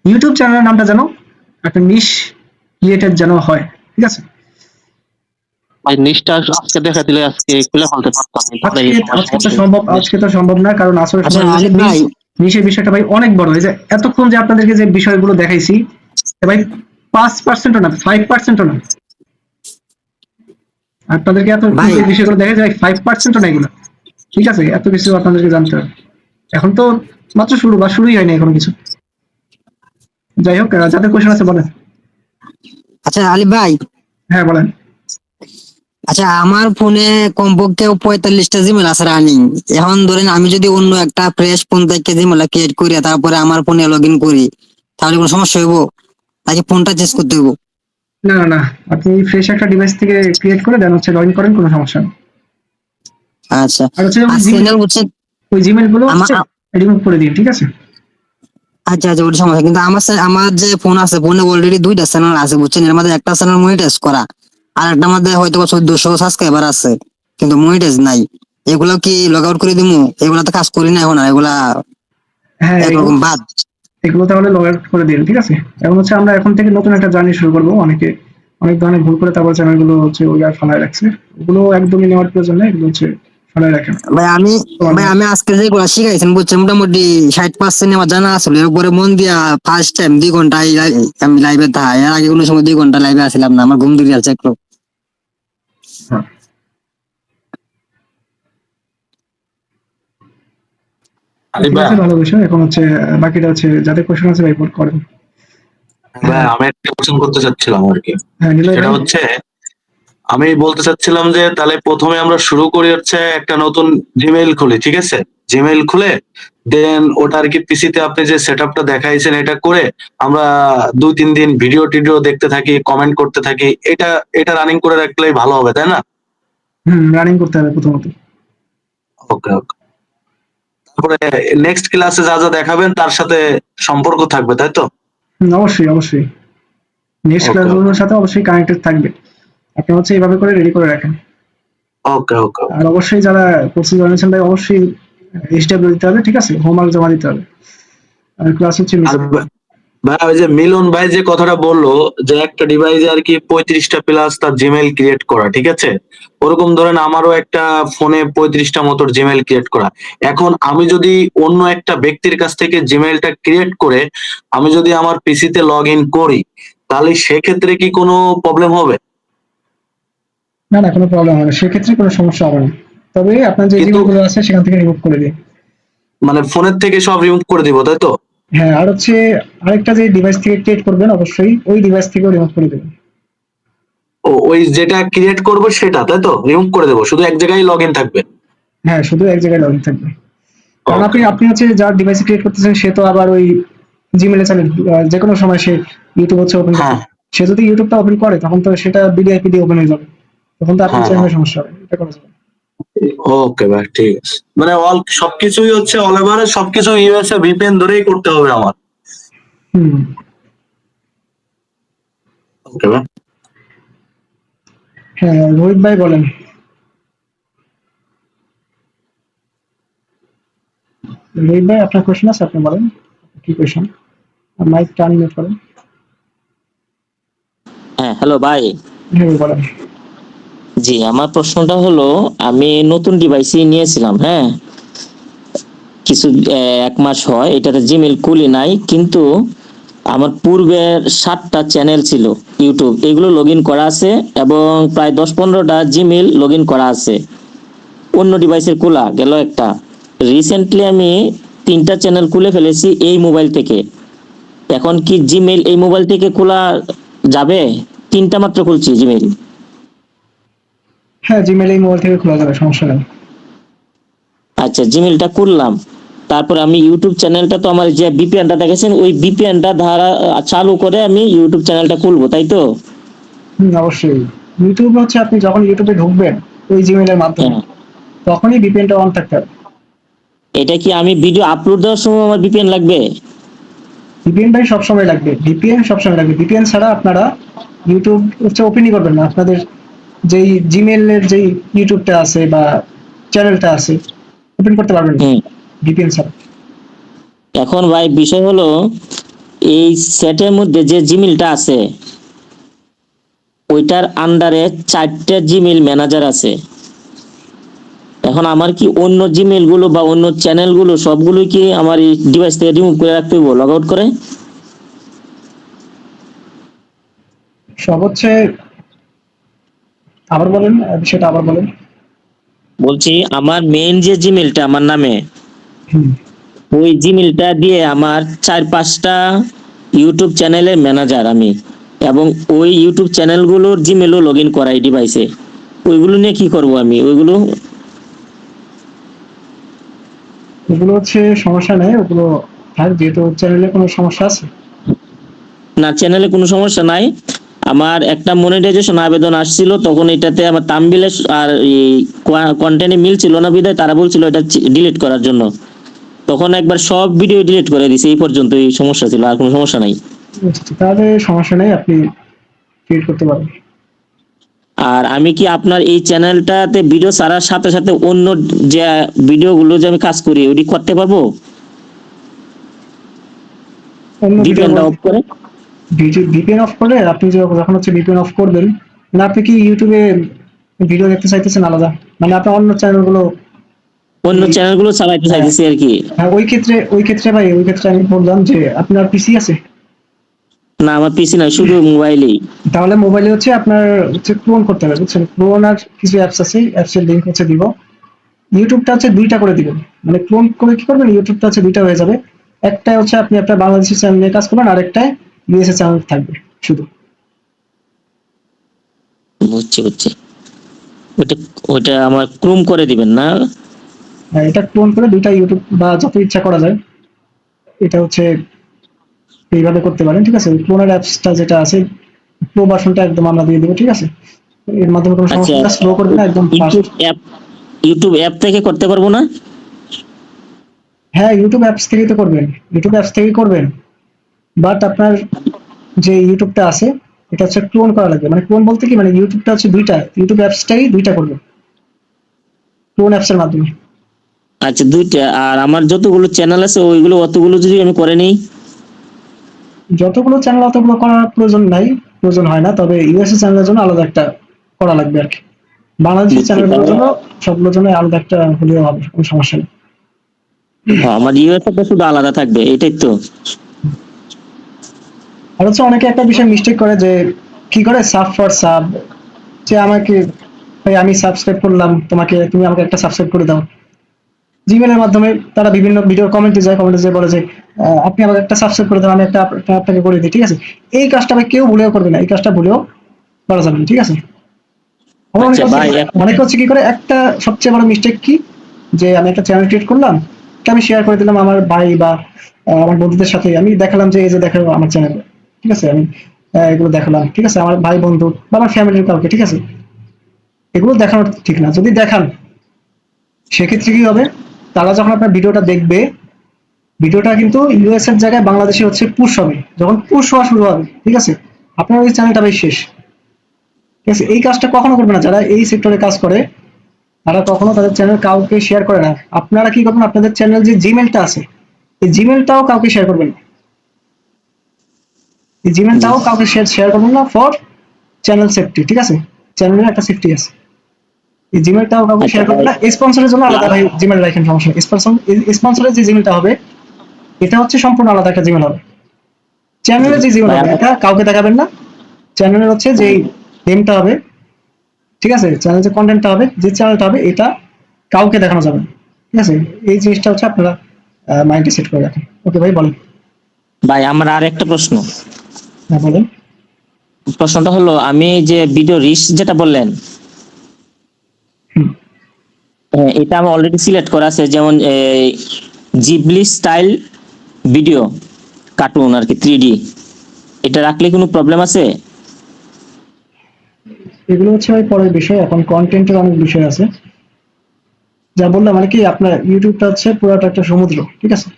ইউটিউব চ্যানেলের নামটা যেন একটা নিশ রিলেটেড যেন হয়, ঠিক আছে। ভাই নিচটা আজকে দেখা দিলে আজকে খুলে ফেলতে পারতাম কিন্তু অনেক আজকে তো সম্ভব না, কারণ আসলে আচ্ছা আলিফ ভাই, নিশের বিষয়টা ভাই অনেক বড়। এই যে এতক্ষণ যে আপনাদেরকে যে বিষয়গুলো দেখাইছি, এ ভাই 5%ও না, 5%ও না, আপনাদেরকে এত ভাই। যে বিষয়গুলো দেখাইছি ভাই 5%ও না এগুলো। ঠিক আছে, এত কিছু আপনাদেরকে জানতে হবে, এখন তো মাত্র শুরু বা শুরুই হয়নি এখনো কিছু। যাই হোক, যাদের কোয়েশন আছে বলেন। আচ্ছা আলিফ ভাই, হ্যাঁ বলেন। আচ্ছা আমার ফোনে কমপক্ষে 45টা জিমেল আছে রানিং। এখন ধরেন আমি যদি অন্য একটা ফ্রেশ ফোন থেকে জিমেল ক্রিয়েট করি তারপরে আমার ফোনে লগ ইন করি, তাহলে কোনো সমস্যা হইব নাকি ফোনটা চেঞ্জ করতে হইব? না না না, আপনি ফ্রেশ একটা ডিভাইস থেকে ক্রিয়েট করে দেন হচ্ছে লগ ইন করেন, কোনো সমস্যা নেই। আচ্ছা, আর হচ্ছে আর চ্যানেল হচ্ছে ওই জিমেল গুলো আমার রিমুভ করে দিন, ঠিক আছে। আচ্ছা আচ্ছা ওটা সমস্যা, কিন্তু আমার যে ফোন আছে ফোনে অলরেডি 2টা চ্যানেল আছে বুঝছেন, এর মধ্যে একটা চ্যানেল মনিটাইজ করা আর একটা মধ্যে হয়তো 1400 সাবস্ক্রাইবার আছে কিন্তু মনিটাইজ নাই। এগুলো কি লগ আউট করে দিমু? এগুলা তো কাজ করি না এখন, আর এগুলা হ্যাঁ একরকম বাদ। এগুলো তাহলে লগ আউট করে দিন, ঠিক আছে। এখন হচ্ছে আমরা এখন থেকে নতুন একটা জার্নি শুরু করবো। অনেক ধরনের ভুল করে তারপর চ্যানেলগুলো হচ্ছে ওই আর ফালায় রাখছে, ওগুলো একদমই নেওয়ার প্রয়োজন নেই, এগুলো হচ্ছে ফালায় রাখেন। ভাই আমি আজকে যেগুলো শিখাইছেন বুঝছেন, মোটামুটি 60% আমার জানা আসলে, এরপরে মন দিয়া ফার্স্ট টাইম 2 ঘন্টা আমি লাইভে থাকি, এর আগে কোনো সময় 2 ঘন্টা লাইভে আসলাম না, আমার ঘুম দিয়ে আছে একটু। হ্যাঁ। ঠিক আছে, ভালো বিষয়। এখন হচ্ছে বাকিটা হচ্ছে যাদের কোয়েশন আছে ভাই করেন। ভাই আমি একটা কোশ্চেন করতে চাচ্ছিলাম আর কি, হ্যাঁ নিলয় সেটা ভাই। হচ্ছে আমি বলতে চাচ্ছিলাম যে তাহলে প্রথমে আমরা শুরু করি হচ্ছে একটা নতুন জিমেইল খুলি, ঠিক আছে? জিমেইল খুলে দেন ওটা আর কি পিসিতে আপনি যে সেট আপটা দেখাইছেন এটা করে আমরা 2-3 দিন ভিডিও টিডিও দেখতে থাকি, কমেন্ট করতে থাকি, এটা এটা রানিং করে রাখলেই ভালো হবে, তাই না? রানিং করতে হবে প্রথমত। ওকে ওকে। তারপরে নেক্সট ক্লাসে যা যা দেখাবেন তার সাথে সম্পর্ক থাকবে, তাই তো? অবশ্যই অবশ্যই নেক্সট ওকে ক্লাসগুলোর সাথে অবশ্যই কানেক্টেড থাকবে। আপনি হচ্ছে এইভাবে করে রেডি করে রাখেন। ওকে ওকে। আর অবশ্যই যারা কোর্সে জানিয়েছেন ভাই অবশ্যই এইচডাব্লিউ দিতে হবে, ঠিক আছে? হোমওয়ার্ক জমা দিতে হবে। আর ক্লাস হচ্ছে মিস আর ভাই ওই যে মিলন ভাই যে কথাটা বললো যে একটা ডিভাইসে আর কি 35টা প্লাস তার জিমেইল ক্রিয়েট করা, ঠিক আছে? ওরকম ধরেন আমারও একটা ফোনে 35টা মতো জিমেইল ক্রিয়েট করা। এখন আমি যদি অন্য একটা ব্যক্তির কাছ থেকে জিমেইলটা ক্রিয়েট করে আমি যদি আমার পিসিতে লগ ইন করি তাহলে সেক্ষেত্রে কি কোনো প্রবলেম হবে? না না, কোনো প্রবলেম হবে না, সেক্ষেত্রে কোনো সমস্যা হবে না। তবে আপনার যে কিন্তু জিনিসগুলো আছে সেখান থেকে রিমুভ করে দিন। মানে ফোনের থেকে সব রিমুভ করে দিব, তাই তো? হ্যাঁ, আর হচ্ছে আরেকটা যে ডিভাইস থেকে ক্রিয়েট করবেন অবশ্যই ওই ডিভাইস থেকেও রিমুভ করে দেবেন। ওই যেটা ক্রিয়েট করব সেটা তাই তো রিমুভ করে দেবো, শুধু এক জায়গায় লগ ইন থাকবে? হ্যাঁ, শুধু এক জায়গায় লগ ইন থাকবে। কারণ আপনি ওকে। আপনি হচ্ছে যার ডিভাইসে ক্রিয়েট করতেছেন সে তো আবার ওই জিমেলে চালিয়ে যে কোনো সময় সে ইউটিউব হচ্ছে ওপেন করতে হ্যাঁ সে যদি ইউটিউবটা ওপেন করে তখন তো সেটা বিডিআইপি দিয়ে ওপেন হয়ে যাবে, তখন তো আপনি হ্যাঁ চাইলে হ্যাঁ। সমস্যা হবে, এটা করা যাবে না। ওকে ভাই, ঠিক আছে। মানে সবকিছুই হচ্ছে অল ওভারে সবকিছু ইউএসএ ভিপিএন ধরেই করতে হবে আমার। হুম। ওকে ভাই। হ্যাঁ, রোহিত ভাই বলেন। রোহিত ভাই আপনার কোয়েশ্চেন আছে, আপনি বলেন কি কোয়েশ্চেন। মাইক টার্ন মিউট করেন। হ্যাঁ, হ্যালো ভাই। হ্যাঁ ভাই, বলেন। জি, আমার প্রশ্নটা হলো, আমি নতুন ডিভাইসই নিয়েছিলাম, হ্যাঁ, কিছু 1 মাস হয়, এটাতে জিমেল খুলি নাই, কিন্তু আমার পূর্বের 7টা চ্যানেল ছিল ইউটিউব, এগুলো লগ ইন করা আছে এবং প্রায় 10-15টা জিমেল লগ ইন করা আছে। অন্য ডিভাইসের খোলা গেল একটা। রিসেন্টলি আমি 3টা চ্যানেল খুলে ফেলেছি এই মোবাইল থেকে। এখন কি জিমেল এই মোবাইল থেকে খোলা যাবে? 3টা মাত্র খুলছি জিমেল। হ্যাঁ, জিমেল এই মোবাইল থেকে খোলা যাবে, সমস্যা নেই। আচ্ছা, জিমেলটা করলাম, তারপর আমি ইউটিউব চ্যানেলটা, তো আমার যে ভিপিএনটা দেখেছেন ওই ভিপিএনটা দ্বারা চালু করে আমি ইউটিউব চ্যানেলটা খুলবো, তাই তো? অবশ্যই ইউটিউব হচ্ছে আপনি যখন ইউটিউবে ঢুকবেন ওই জিমেলের মাধ্যমে হ্যাঁ। তখনই ভিপিএনটা অন থাকতে হবে। এটা কি আমি ভিডিও আপলোড দেওয়ার সময় আমার ভিপিএন লাগবে? ভিপিএন ভাই সবসময় লাগবে, ভিপিএন সবসময় লাগবে। ভিপিএন ছাড়া আপনারা ইউটিউব হচ্ছে ওপেনই করবেন না। আপনাদের যেই জিমেলের যেই ইউটিউবটা আছে বা চ্যানেলটা আছে ওপেন করতে পারবেন না হুম। ভিপিএন ছাড়া। এখন ভাই বিষয় হলো, এই সেটের মধ্যে যে জিমেলটা আছে ওইটার আন্ডারে 4টে জিমেল ম্যানেজার আছে। এখন আমার কি অন্য জিমেল গুলো বা অন্য চ্যানেল গুলো সবগুলো কি আমার এই ডিভাইস থেকে রিমুভ করে রাখতে হইব লগ আউট করে? সব হচ্ছে, আবার বলেন বিষয়টা আবার বলেন। বলছি, আমার মেইন যে জিমেলটা আমার নামে, হুম। ওই জিমেলটা দিয়ে আমার 4-5টা ইউটিউব চ্যানেলের ম্যানেজার আমি, এবং ওই ইউটিউব চ্যানেলগুলোর জিমেলও লগ ইন করাই ডিভাইসে। ওইগুলো নিয়ে কি করব আমি? ওইগুলো ওগুলো হচ্ছে সমস্যা নেই, ওগুলো থাক, যেহেতু চ্যানেলে কোনো সমস্যা আছে। না, চ্যানেলে কোনো সমস্যা নাই। আমার একটা মনিটাইজেশন আবেদন আসছিল, তখন এটাতে আমার থাম্বনেইল আর কন্টেন্টে মিল ছিল না, বিধায় তারা বলছিল এটা ডিলিট করার জন্য। তখন একবার সব ভিডিও ডিলিট করে দিয়েছি, এই পর্যন্ত এই সমস্যা ছিল, আর কোনো সমস্যা নাই। আচ্ছা, তাহলে সমস্যা নেই, আপনি ক্রিয়েট করতে পারেন। আর আমি কি আপনার এই চ্যানেলটাতে ভিডিও ছাড়ার সাথে সাথে অন্য যে ভিডিওগুলো যে আমি কাজ করি ওটি করতে পারবো অন্য ভিডিও ভিপিএনটা অফ করে? ভিপিএন অফ করলে আপনি যখন হচ্ছে ভিপিএন অফ করবেন, মানে আপনি কি ইউটিউবে ভিডিও দেখতে চাইতেছেন আলাদা, মানে আপনার অন্য চ্যানেলগুলো। অন্য চ্যানেলগুলো চালাইতে হ্যাঁ, চাইতেছি আর কি। হ্যাঁ, ওই ক্ষেত্রে ভাই, ওই ক্ষেত্রে আমি বললাম যে আপনার পিসি আছে। না, আমার পিসি না, শুধু মোবাইলেই। তাহলে মোবাইলে হচ্ছে আপনার হচ্ছে ক্লোন করতে হবে, বুঝছেন? ক্লোন আর কিছু অ্যাপস আছে, অ্যাপসের লিঙ্ক হচ্ছে দিব। ইউটিউবটা হচ্ছে 2টা করে দিবেন, মানে ক্লোন করে কি করবেন, ইউটিউবটা হচ্ছে 2টা হয়ে যাবে। একটা হচ্ছে আপনি আপনার বাংলাদেশি চ্যানেল নিয়ে কাজ করবেন, আর একটা ইউএসএ চ্যানেল থাকবে শুধু। বুঝছি বুঝছি। ওইটা ওইটা আমার ক্রোম করে দিবেন না? এটা ক্লোন করে দুইটা ইউটিউব বা যত ইচ্ছা করা যায়, এটা হচ্ছে এইভাবে করতে পারেন, ঠিক আছে। ক্লোনের অ্যাপসটা যেটা আছে, প্রো ভার্সনটা একদম আমরা দিয়ে দেবো, ঠিক আছে। এর মাধ্যমে কোনো আচ্ছা, সমস্যা স্লো করবে না, একদম ফাস্ট। ইউটিউব অ্যাপ থেকে করতে পারবো না? হ্যাঁ, ইউটিউব অ্যাপস থেকেই তো করবেন, ইউটিউব অ্যাপস থেকেই করবেন, বাট আপনার যে ইউটিউবটা আছে এটা হচ্ছে ক্লোন করা লাগবে। মানে ক্লোন বলতে কি, মানে ইউটিউবটা হচ্ছে দুইটা, ইউটিউব অ্যাপসটাই দুইটা করবে ক্লোন অ্যাপসের মাধ্যমে। আচ্ছা, দুইটা। আর আমার যতগুলো চ্যানেল আছে ওইগুলো অতগুলো যদি আমি করে নিই? যতগুলো চ্যানেল অতগুলো করার প্রয়োজন নাই, প্রয়োজন হয় না, তবে ইউএসএ চ্যানেলের জন্য আলাদা একটা করা লাগবে আর কি। বাংলাদেশের বুঝছি। চ্যানেলগুলোর জন্য সবগুলোর জন্য আলাদা একটা হলেও হবে, কোনো সমস্যা নেই। আমার ইউএসএ শুধু আলাদা থাকবে, এটাই তো? আর হচ্ছে অনেকে একটা বিষয় মিস্টেক করে, যে কি করে সাব ফর সাব, যে আমাকে ভাই আমি সাবস্ক্রাইব করলাম তোমাকে, তুমি আমাকে একটা সাবস্ক্রাইব করে দাও। জিমেলের মাধ্যমে তারা বিভিন্ন ভিডিও কমেন্টে যায়, কমেন্টে যায় বলে যে আপনি আমাকে একটা সাবস্ক্রাইব করে দেন, আমি আপনাকে করে দিই, ঠিক আছে। এই কাজটা ভাই কেউ ভুলেও করবে না, এই কাজটা ভুলেও করা যাবে না, ঠিক আছে। আবার আচ্ছা ভাই, অনেকে হচ্ছে কি করে, একটা সবচেয়ে বড় মিস্টেক কি, যে আমি একটা চ্যানেল ক্রিয়েট করলাম, এটা আমি শেয়ার করে দিলাম আমার ভাই বা আমার বন্ধুদের সাথে, আমি দেখালাম যে এই যে দেখো আমার চ্যানেল, ঠিক আছে, আমি এগুলো দেখালাম, ঠিক আছে, আমার ভাই বন্ধু বা আমার ফ্যামিলির কাউকে, ঠিক আছে। এগুলো দেখানো ঠিক না। যদি দেখান সেক্ষেত্রে কি হবে, তারা যখন আপনার ভিডিওটা দেখবে, ভিডিওটা কিন্তু ইউএস এর জায়গায় বাংলাদেশে হচ্ছে পুশ হবে। যখন পুশ হওয়া শুরু হবে, ঠিক আছে, আপনার ওই চ্যানেলটা ভাই শেষ, ঠিক আছে। এই কাজটা কখনো করবে না যারা এই সেক্টরে কাজ করে, তারা কখনো তাদের চ্যানেল কাউকে শেয়ার করে না। আপনারা কি করবেন, আপনাদের চ্যানেল যে জিমেলটা আছে, এই জিমেলটাও কাউকে শেয়ার করবেন না, এই জিমেলটাও কাউকে শেয়ার করবেন না, ফর চ্যানেল সেফটি, ঠিক আছে। চ্যানেলের একটা সেফটি আছে, এই জিমেলটাও কাউকে শেয়ার করবেন না। স্পন্সরের জন্য আলাদা ভাই জিমেল রাখেন, সমস্যা নেই। স্পন্সরের যে জিমেলটা হবে এটা হচ্ছে সম্পূর্ণ আলাদা একটা জিমেল হবে। চ্যানেলের যে জিমেল ভাই হবে এটা কাউকে দেখাবেন না। চ্যানেলের হচ্ছে যে নেমটা হবে, ঠিক আছে, চ্যানেল যে কন্টেন্টটা হবে, যে চ্যানেলটা হবে, এটা কাউকে দেখানো যাবে না, ঠিক আছে। এই জিনিসটা হচ্ছে আপনারা মাইন্ডে সেট করে রাখেন। ওকে ভাই, বলেন। ভাই, আমার আর একটা প্রশ্ন। হ্যাঁ, বলেন। প্রশ্নটা হলো, আমি যে ভিডিও রিচ যেটা বললেন, হুম। এটা আমার অলরেডি সিলেক্ট করা আছে, যেমন জিবলি স্টাইল ভিডিও, কার্টুন আর কি, 3D। এটা রাখলে কোনো প্রবলেম আছে? এগুলো হচ্ছে ভাই পরের বিষয়, এখন কন্টেন্টের অনেক বিষয় আছে। যা বললাম মানে কি, আপনার ইউটিউবটা হচ্ছে পুরোটা একটা সমুদ্র, ঠিক আছে।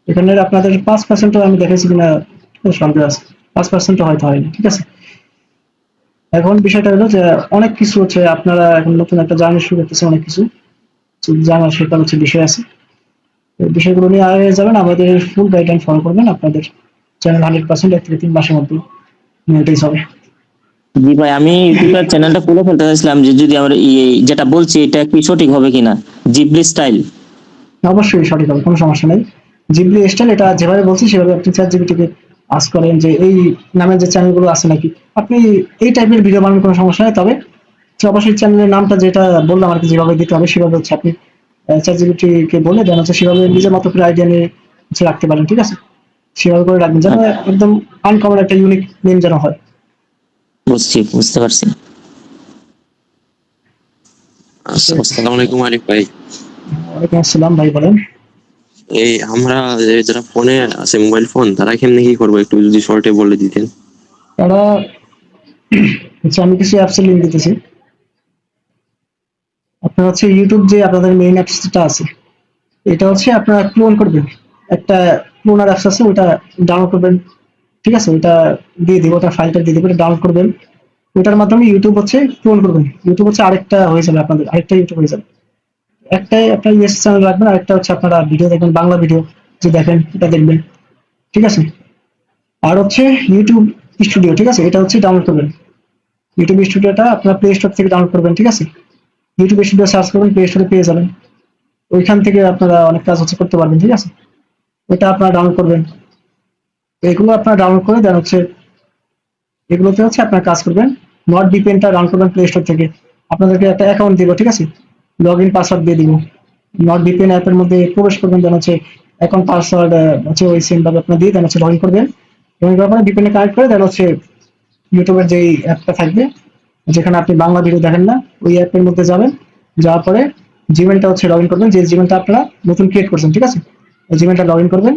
এখানে আপনাদের 5% আমি দেখেছি কিনা সন্দেহ আছে, 5% হয়তো হয়নি, ঠিক আছে। এখন বিষয়টা হলো যে অনেক কিছু হচ্ছে, আপনারা এখন নতুন একটা জার্নি শুরু করতেছে, অনেক কিছু জানার শেখার হচ্ছে বিষয় আছে। এই বিষয়গুলো নিয়ে আগে যাবেন, আমাদের ফুল গাইডলাইন ফলো করবেন, আপনাদের চ্যানেল 100% 1 থেকে 3 মাসের মধ্যে মনিটাইজ হবে। জি ভাই, আমি ইউটিউবের চ্যানেলটা খুলে ফেলতে চাইছিলাম, যে যদি আমরা যেটা বলছি এটা কি সঠিক হবে কিনা, জিবলি স্টাইল। অবশ্যই সঠিক হবে, কোনো সমস্যা নেই। জিবলি স্টাইল, এটা যেভাবে বলছি সেভাবে আপনি চ্যাট জিপিটিকে আস্ক করেন যে এই নামের যে চ্যানেলগুলো আছে নাকি, আপনি এই টাইপের ভিডিও বানানোর কোনো সমস্যা নেই। তবে অবশ্যই চ্যানেলের নামটা যেটা বললাম আর কি, যেভাবে দিতে হবে সেভাবে হচ্ছে আপনি চ্যাট জিপিটিকে বলে দেন হচ্ছে, সেভাবে নিজের মতো করে আইডিয়া নিয়ে হচ্ছে রাখতে পারেন, ঠিক আছে। সেভাবে করে রাখবেন যেন একদম আনকমন একটা ইউনিক নেম যেন হয়। বুঝতে পারছি। আসসালামু আলাইকুম আরিফ ভাই। ওয়ালাইকুম আসসালাম ভাই, বলেন। এই আমরা যারা ফোনে আছে, মোবাইল ফোন, তারা কেমনে কি করবো একটু যদি শর্টে বলে দিতেন। তারা হচ্ছে, আমি কিছু অ্যাপসের লিঙ্ক দিতেছি। আপনার হচ্ছে ইউটিউব যে আপনাদের মেইন অ্যাপসটা আছে, এটা হচ্ছে আপনারা ক্লোন করবেন। একটা ক্লোনার অ্যাপস আছে, ওটা ডাউনলোড করবেন, ঠিক আছে। ওটা দিয়ে দিব, ওটা ফাইলটা দিয়ে দিব, ওটা ডাউনলোড করবেন। ওটার মাধ্যমে ইউটিউব হচ্ছে ক্লোন করবেন। ইউটিউব হচ্ছে আরেকটা হয়ে যাবে, আপনাদের আরেকটা ইউটিউব হয়ে যাবে। একটাই আপনার ইউএস চ্যানেল রাখবেন, আরেকটা হচ্ছে আপনারা ভিডিও দেখবেন, বাংলা ভিডিও যে দেখেন এটা দেখবেন, ঠিক আছে। আর হচ্ছে ইউটিউব স্টুডিও, ঠিক আছে, এটা হচ্ছে ডাউনলোড করবেন। ইউটিউব স্টুডিওটা আপনার প্লে স্টোর থেকে ডাউনলোড করবেন, ঠিক আছে। ইউটিউব স্টুডিও সার্চ করবেন, প্লে স্টোরে পেয়ে যাবেন। ওইখান থেকে আপনারা অনেক কাজ হচ্ছে করতে পারবেন, ঠিক আছে। এটা আপনারা ডাউনলোড করবেন। এগুলো আপনারা ডাউনলোড করে দেন হচ্ছে, এগুলোতে হচ্ছে আপনারা কাজ করবেন। নট ভিপিএনটা ডাউনলোড করবেন প্লে স্টোর থেকে। আপনাদেরকে একটা অ্যাকাউন্ট দিব, ঠিক আছে, লগ ইন পাসওয়ার্ড দিয়ে দিব। নট ভিপিএন অ্যাপের মধ্যে প্রবেশ করবেন, দেন হচ্ছে অ্যাকাউন্ট পাসওয়ার্ড হচ্ছে ওই সেম ভাবে আপনার দিয়ে দেন হচ্ছে লগ ইন করবেন। এবং করার পরে ভিপিএন কানেক্ট করে দেন হচ্ছে ইউটিউবের যেই অ্যাপটা থাকবে যেখানে আপনি বাংলা ভিডিও দেখেন না, ওই অ্যাপের মধ্যে যাবেন, যাওয়ার পরে জিমেলটা হচ্ছে লগ ইন করবেন, যে জিমেলটা আপনারা নতুন ক্রিয়েট করছেন, ঠিক আছে? ওই জিমেলটা লগ ইন করবেন।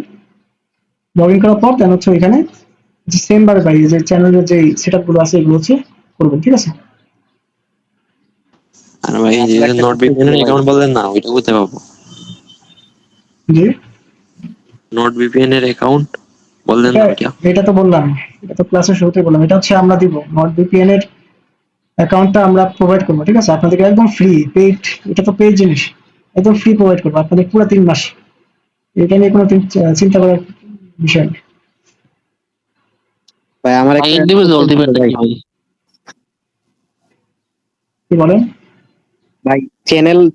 লগ ইন করার পর দেন হচ্ছে ওইখানে সেম ভাবে ভাই যে চ্যানেলের যে সেট গুলো আছে এগুলো হচ্ছে করবেন, ঠিক আছে? আর ভাই এই যে নট ভিপিএন এর অ্যাকাউন্ট বললেন না, ওইটা কোথায় পাবো? জি, নট ভিপিএন এর অ্যাকাউন্ট বললেন না ওইটা? এটা তো বললাম, এটা তো ক্লাসের শুরুতে বললাম, এটা হচ্ছে আমরা দিব, নট ভিপিএন এর অ্যাকাউন্টটা আমরা প্রোভাইড করবো, ঠিক আছে? আপনাদেরকে একদম ফ্রি, পেইড, এটা তো পেইড জিনিস, একদম ফ্রি প্রোভাইড করবো আপনাদের পুরো 3 মাস। এটা নিয়ে কোনো চিন্তা করার বিষয় নেই। ভাই আমার ভাই একটা ইন্ডিভিজুয়াল question ছিল দিবেন ভাই। নাকি ভাই? কি বলেন? ভাই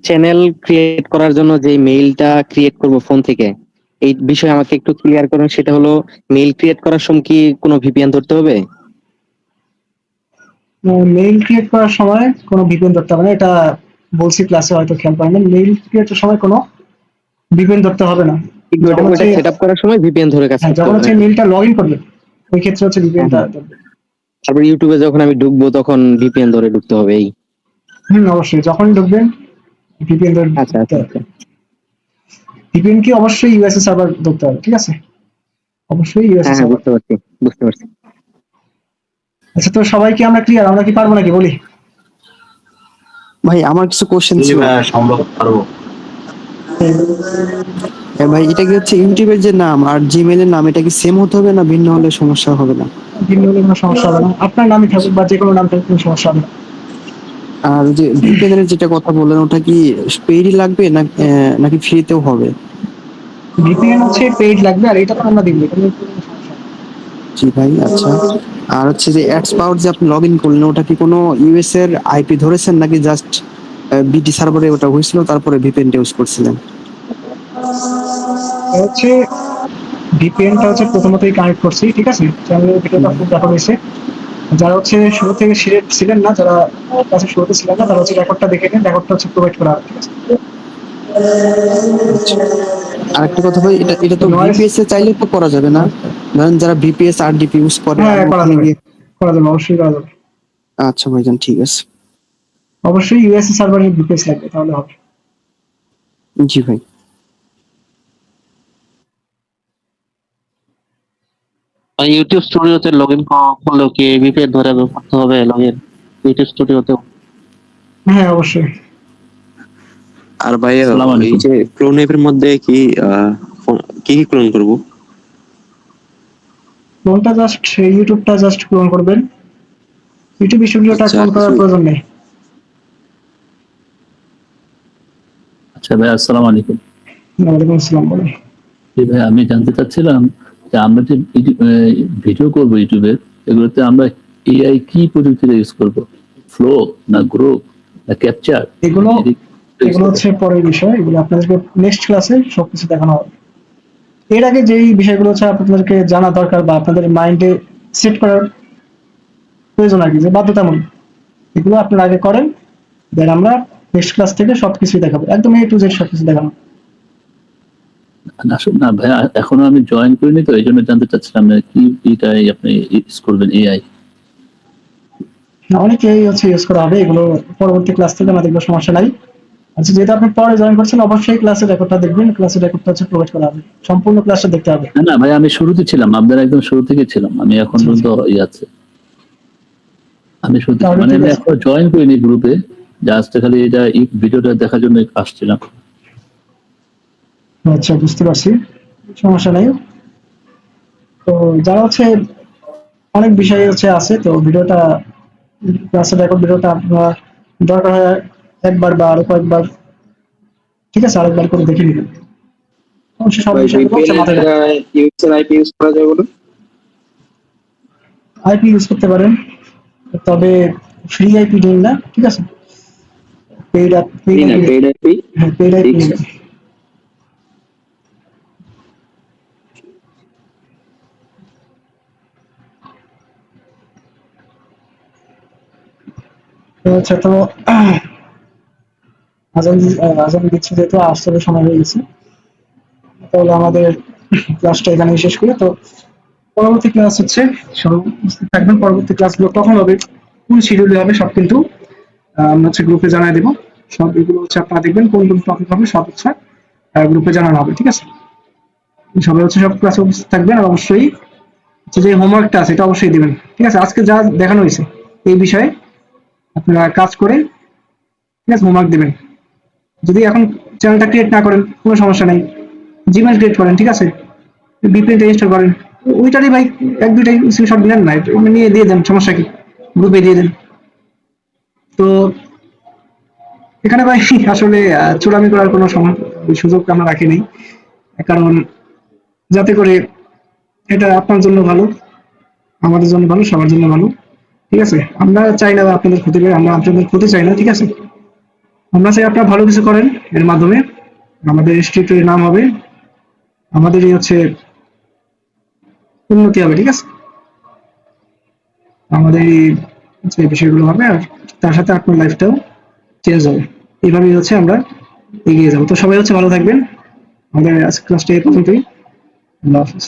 চ্যানেল ক্রিয়েট করার জন্য যে মেইলটা ক্রিয়েট করব ফোন থেকে, এই বিষয়ে আমাকে একটু ক্লিয়ার করুন। সেটা হলো, মেইল ক্রিয়েট করার সময় কি কোনো ভিপিএন ধরতে হবে? মেইল ক্রিয়েট করার সময় কোনো ভিপিএন ধরতে হবে না, এটা বলছি ক্লাসে, হয়তো খেয়াল করেন না। মেইল ক্রিয়েটের সময় কোনো ভিপিএন ধরতে হবে না। কিন্তু যখন ওইটা হচ্ছে সেটআপ করার সময় ভিপিএন ধরে কাজ হ্যাঁ, করতে যখন হবে হচ্ছে নাকি? মেইলটা লগ ইন করবে, ওই ক্ষেত্রে হচ্ছে হ্যাঁ, ভিপিএনটা হ্যাঁ। ধরবে। তারপর ইউটিউবে যখন আমি ঢুকবো তখন ভিপিএন ধরে ঢুকতে হবে এই? অবশ্যই যখনই ঢুকবেন ভিপিএন ধরে আচ্ছা, ঢুকতে আচ্ছা, হবে। আচ্ছা। ভিপিএন কি অবশ্যই ইউএসএ সার্ভার ধরতে হবে, ঠিক আছে? অবশ্যই ইউএসএ হ্যাঁ, হ্যাঁ, সার্ভার। বুঝতে পারছি, বুঝতে পারছি। আচ্ছা, তো সবাই কি আমরা ক্লিয়ার? আমরা কি পারবো নাকি বলি? ভাই আমার কিছু কোশ্চেন জি ছিল। ভাই, সম্ভব পারবো। ভাই এটা কি হচ্ছে ইউটিউবের যে নাম আর জিমেইল এর নাম, এটা কি সেম হতে হবে না ভিন্ন হলে সমস্যা হবে না? ভিন্ন হলে কোনো সমস্যা হবে না, আপনার নামই থাকুক বা যে কোনো নাম থাকুক, কোনো সমস্যা হবে না। আর যে ভিপিএন এর যেটা কথা বললেন, ওটা কি পেইডই লাগবে না নাকি ফ্রিতেও হবে? ভিপিএন হচ্ছে পেইড লাগবে, আর এটা তো আমরা দিব, এটা নিয়ে কোনো সমস্যা নেই। জি ভাই, আচ্ছা। আর হচ্ছে যে অ্যাডস পাওয়ার যে আপনি লগ ইন করলেন, ওটা কি কোনো ইউএস এর আইপি ধরেছেন নাকি জাস্ট বিটি সার্ভারে ওটা হয়েছিল তারপরে ভিপিএন ইউজ করছিলেন? এটা হচ্ছে ভিপিএনটা হচ্ছে প্রথমতই কানেক্ট করছি, ঠিক আছে? চ্যানেলের ভিডিওটা ফুল দেখা হয়েছে। যারা হচ্ছে শুরু থেকে সিলেক্ট ছিলেন না, যারা কাছে শুরুতে ছিলেন না, তারা হচ্ছে রেকর্ডটা দেখে নেন, রেকর্ডটা হচ্ছে প্রোভাইড করা হবে, ঠিক আছে? আর একটা কথা ভাই, এটা এটা তো নয়েজ, ভিপিএস এ চাইলে তো করা যাবে না? ধরেন যারা ভিপিএস আর ডিপি ইউজ করে হ্যাঁ আমি করা ওখানে যাবে, গিয়ে। করা যাবে, অবশ্যই করা যাবে। আচ্ছা ভাইজান, ঠিক আছে। অবশ্যই ইউএসএ সার্ভারের ভিপিএস লাগবে, তাহলে হবে। জি ভাই। ভাই ইউটিউব স্টুডিওতে লগ ইন করলেও কি ভিপিএন ধরে করতে হবে লগ ইন ইউটিউব স্টুডিওতে? হ্যাঁ অবশ্যই। আর ভাই আসসালামু এই আলাইকুম। যে ক্লোন অ্যাপের মধ্যে কি কি কি ক্লোন করব? ক্লোনটা জাস্ট, ইউটিউবটা জাস্ট ক্লোন করবেন, ইউটিউব স্টুডিওটা আচ্ছা, ক্লোন আর করার কিছু? প্রয়োজন নেই। আচ্ছা ভাই, আসসালামু আলাইকুম। ওয়ালাইকুম আসসালাম, বলেন। জি ভাই, আমি জানতে চাচ্ছিলাম যে আমরা যে ভিডিও করবো ইউটিউবে, এগুলোতে আমরা এআই কি প্রযুক্তিটা ইউজ করব? ফ্লো না গ্রুপ না ক্যাপচার? এগুলো এগুলো হচ্ছে পরের বিষয়, এগুলো আপনাদেরকে নেক্সট ক্লাসে সবকিছু দেখানো হবে। এর আগে যেই বিষয়গুলো হচ্ছে আপনাদেরকে জানা দরকার বা আপনাদের মাইন্ডে সেট করার প্রয়োজন আর কি, যে বাধ্যতামূলক, এগুলো আপনারা আগে করেন, দেন আমরা নেক্সট ক্লাস থেকে সবকিছু দেখাবো, একদম A to Z সবকিছু দেখানো। আসলে না ভাই, এখনো আমি জয়েন করিনি, তো এই জন্য জানতে চাচ্ছিলাম কি এটাই আপনি ইউজ করবেন এআই? অনেকেই হচ্ছে ইউজ করা হবে এগুলো, পরবর্তী ক্লাস থেকে আমাদের কোনো সমস্যা নাই। আচ্ছা, যেহেতু আপনি পরে জয়েন করছেন, অবশ্যই ক্লাসের রেকর্ডটা দেখবেন, ক্লাসের রেকর্ডটা হচ্ছে প্রোভাইড করা হবে, সম্পূর্ণ ক্লাসটা দেখতে হবে। না না ভাই, আমি শুরুতে ছিলাম, আপনার একদম শুরু থেকে ছিলাম, আমি এখন পর্যন্ত আছে। আমি শুরু থেকে, তাহলে মানে ঠিক আমি আছে। এখনো জয়েন করিনি গ্রুপে, জাস্ট খালি এটা এই ভিডিওটা দেখার জন্য আসছিলাম। আচ্ছা, বুঝতে পারছি, সমস্যা নাই। তো যারা হচ্ছে অনেক বিষয় হচ্ছে আছে, তো ভিডিওটা, ক্লাসের রেকর্ড ভিডিওটা আপনারা দরকার হয় একবার বা আরো কয়েকবার, ঠিক আছে, আরেকবার করে দেখে নেবেন, অবশ্যই সব বিষয়গুলো হচ্ছে মাথায় রাখবেন। ইউএসএর আইপি ইউজ করা যায় বলুন? আইপি ইউজ করতে পারেন, তবে ফ্রি আইপি দিন না, ঠিক আছে? Paid paid IP. হ্যাঁ, পেইড আইপি ঠিক নেবেন। আচ্ছা, তো আজান দিচ্ছে, যেহেতু আসতে সময় হয়ে গেছে, তাহলে আমাদের ক্লাসটা এখানে শেষ করি। তো পরবর্তী ক্লাস হচ্ছে, সবাই উপস্থিত থাকবেন। পরবর্তী ক্লাসগুলো কখন হবে কোন শিডিউলে হবে সব কিন্তু আমরা হচ্ছে গ্রুপে জানাই দেবো। সব এগুলো হচ্ছে আপনারা দেখবেন কোন কোন টপিক হবে সব হচ্ছে গ্রুপে জানানো হবে, ঠিক আছে? সবাই হচ্ছে সব ক্লাসে উপস্থিত থাকবেন, আর অবশ্যই হচ্ছে যে হোমওয়ার্কটা আছে এটা অবশ্যই দিবেন, ঠিক আছে? আজকে যা দেখানো হয়েছে এই বিষয়ে আপনারা কাজ করে, ঠিক আছে, হোমওয়ার্ক দিবেন। যদি এখন চ্যানেলটা ক্রিয়েট না করেন কোনো সমস্যা নেই, জিমেল ক্রিয়েট করেন, ঠিক আছে, ভিপিএনটা ইনস্টল করেন, ওইটারই ভাই এক দুইটাই স্ক্রিনশট নেন না, এটা নিয়ে দিয়ে দেন, সমস্যা কি, গ্রুপে দিয়ে দেন। তো এখানে ভাই আসলে চূড়ামি করার কোনো সুযোগ আমরা রাখিনি, কারণ যাতে করে এটা আপনার জন্য ভালো, আমাদের জন্য ভালো, সবার জন্য ভালো, ঠিক আছে? আমরা চাই না আপনাদের ক্ষতি করে, আমরা আপনাদের ক্ষতি চাই না, ঠিক আছে? আমরা চাই আপনারা ভালো কিছু করেন, এর মাধ্যমে আমাদের ইনস্টিটিউটের নাম হবে, আমাদেরই হচ্ছে উন্নতি হবে, ঠিক আছে? আমাদের এই যে বিষয়গুলো হবে, আর তার সাথে আপনার লাইফটাও চেঞ্জ হবে। এইভাবেই হচ্ছে আমরা এগিয়ে যাবো। তো সবাই হচ্ছে ভালো থাকবেন, আমাদের আজকে ক্লাসটা এই পর্যন্তই। আল্লাহ হাফিজ।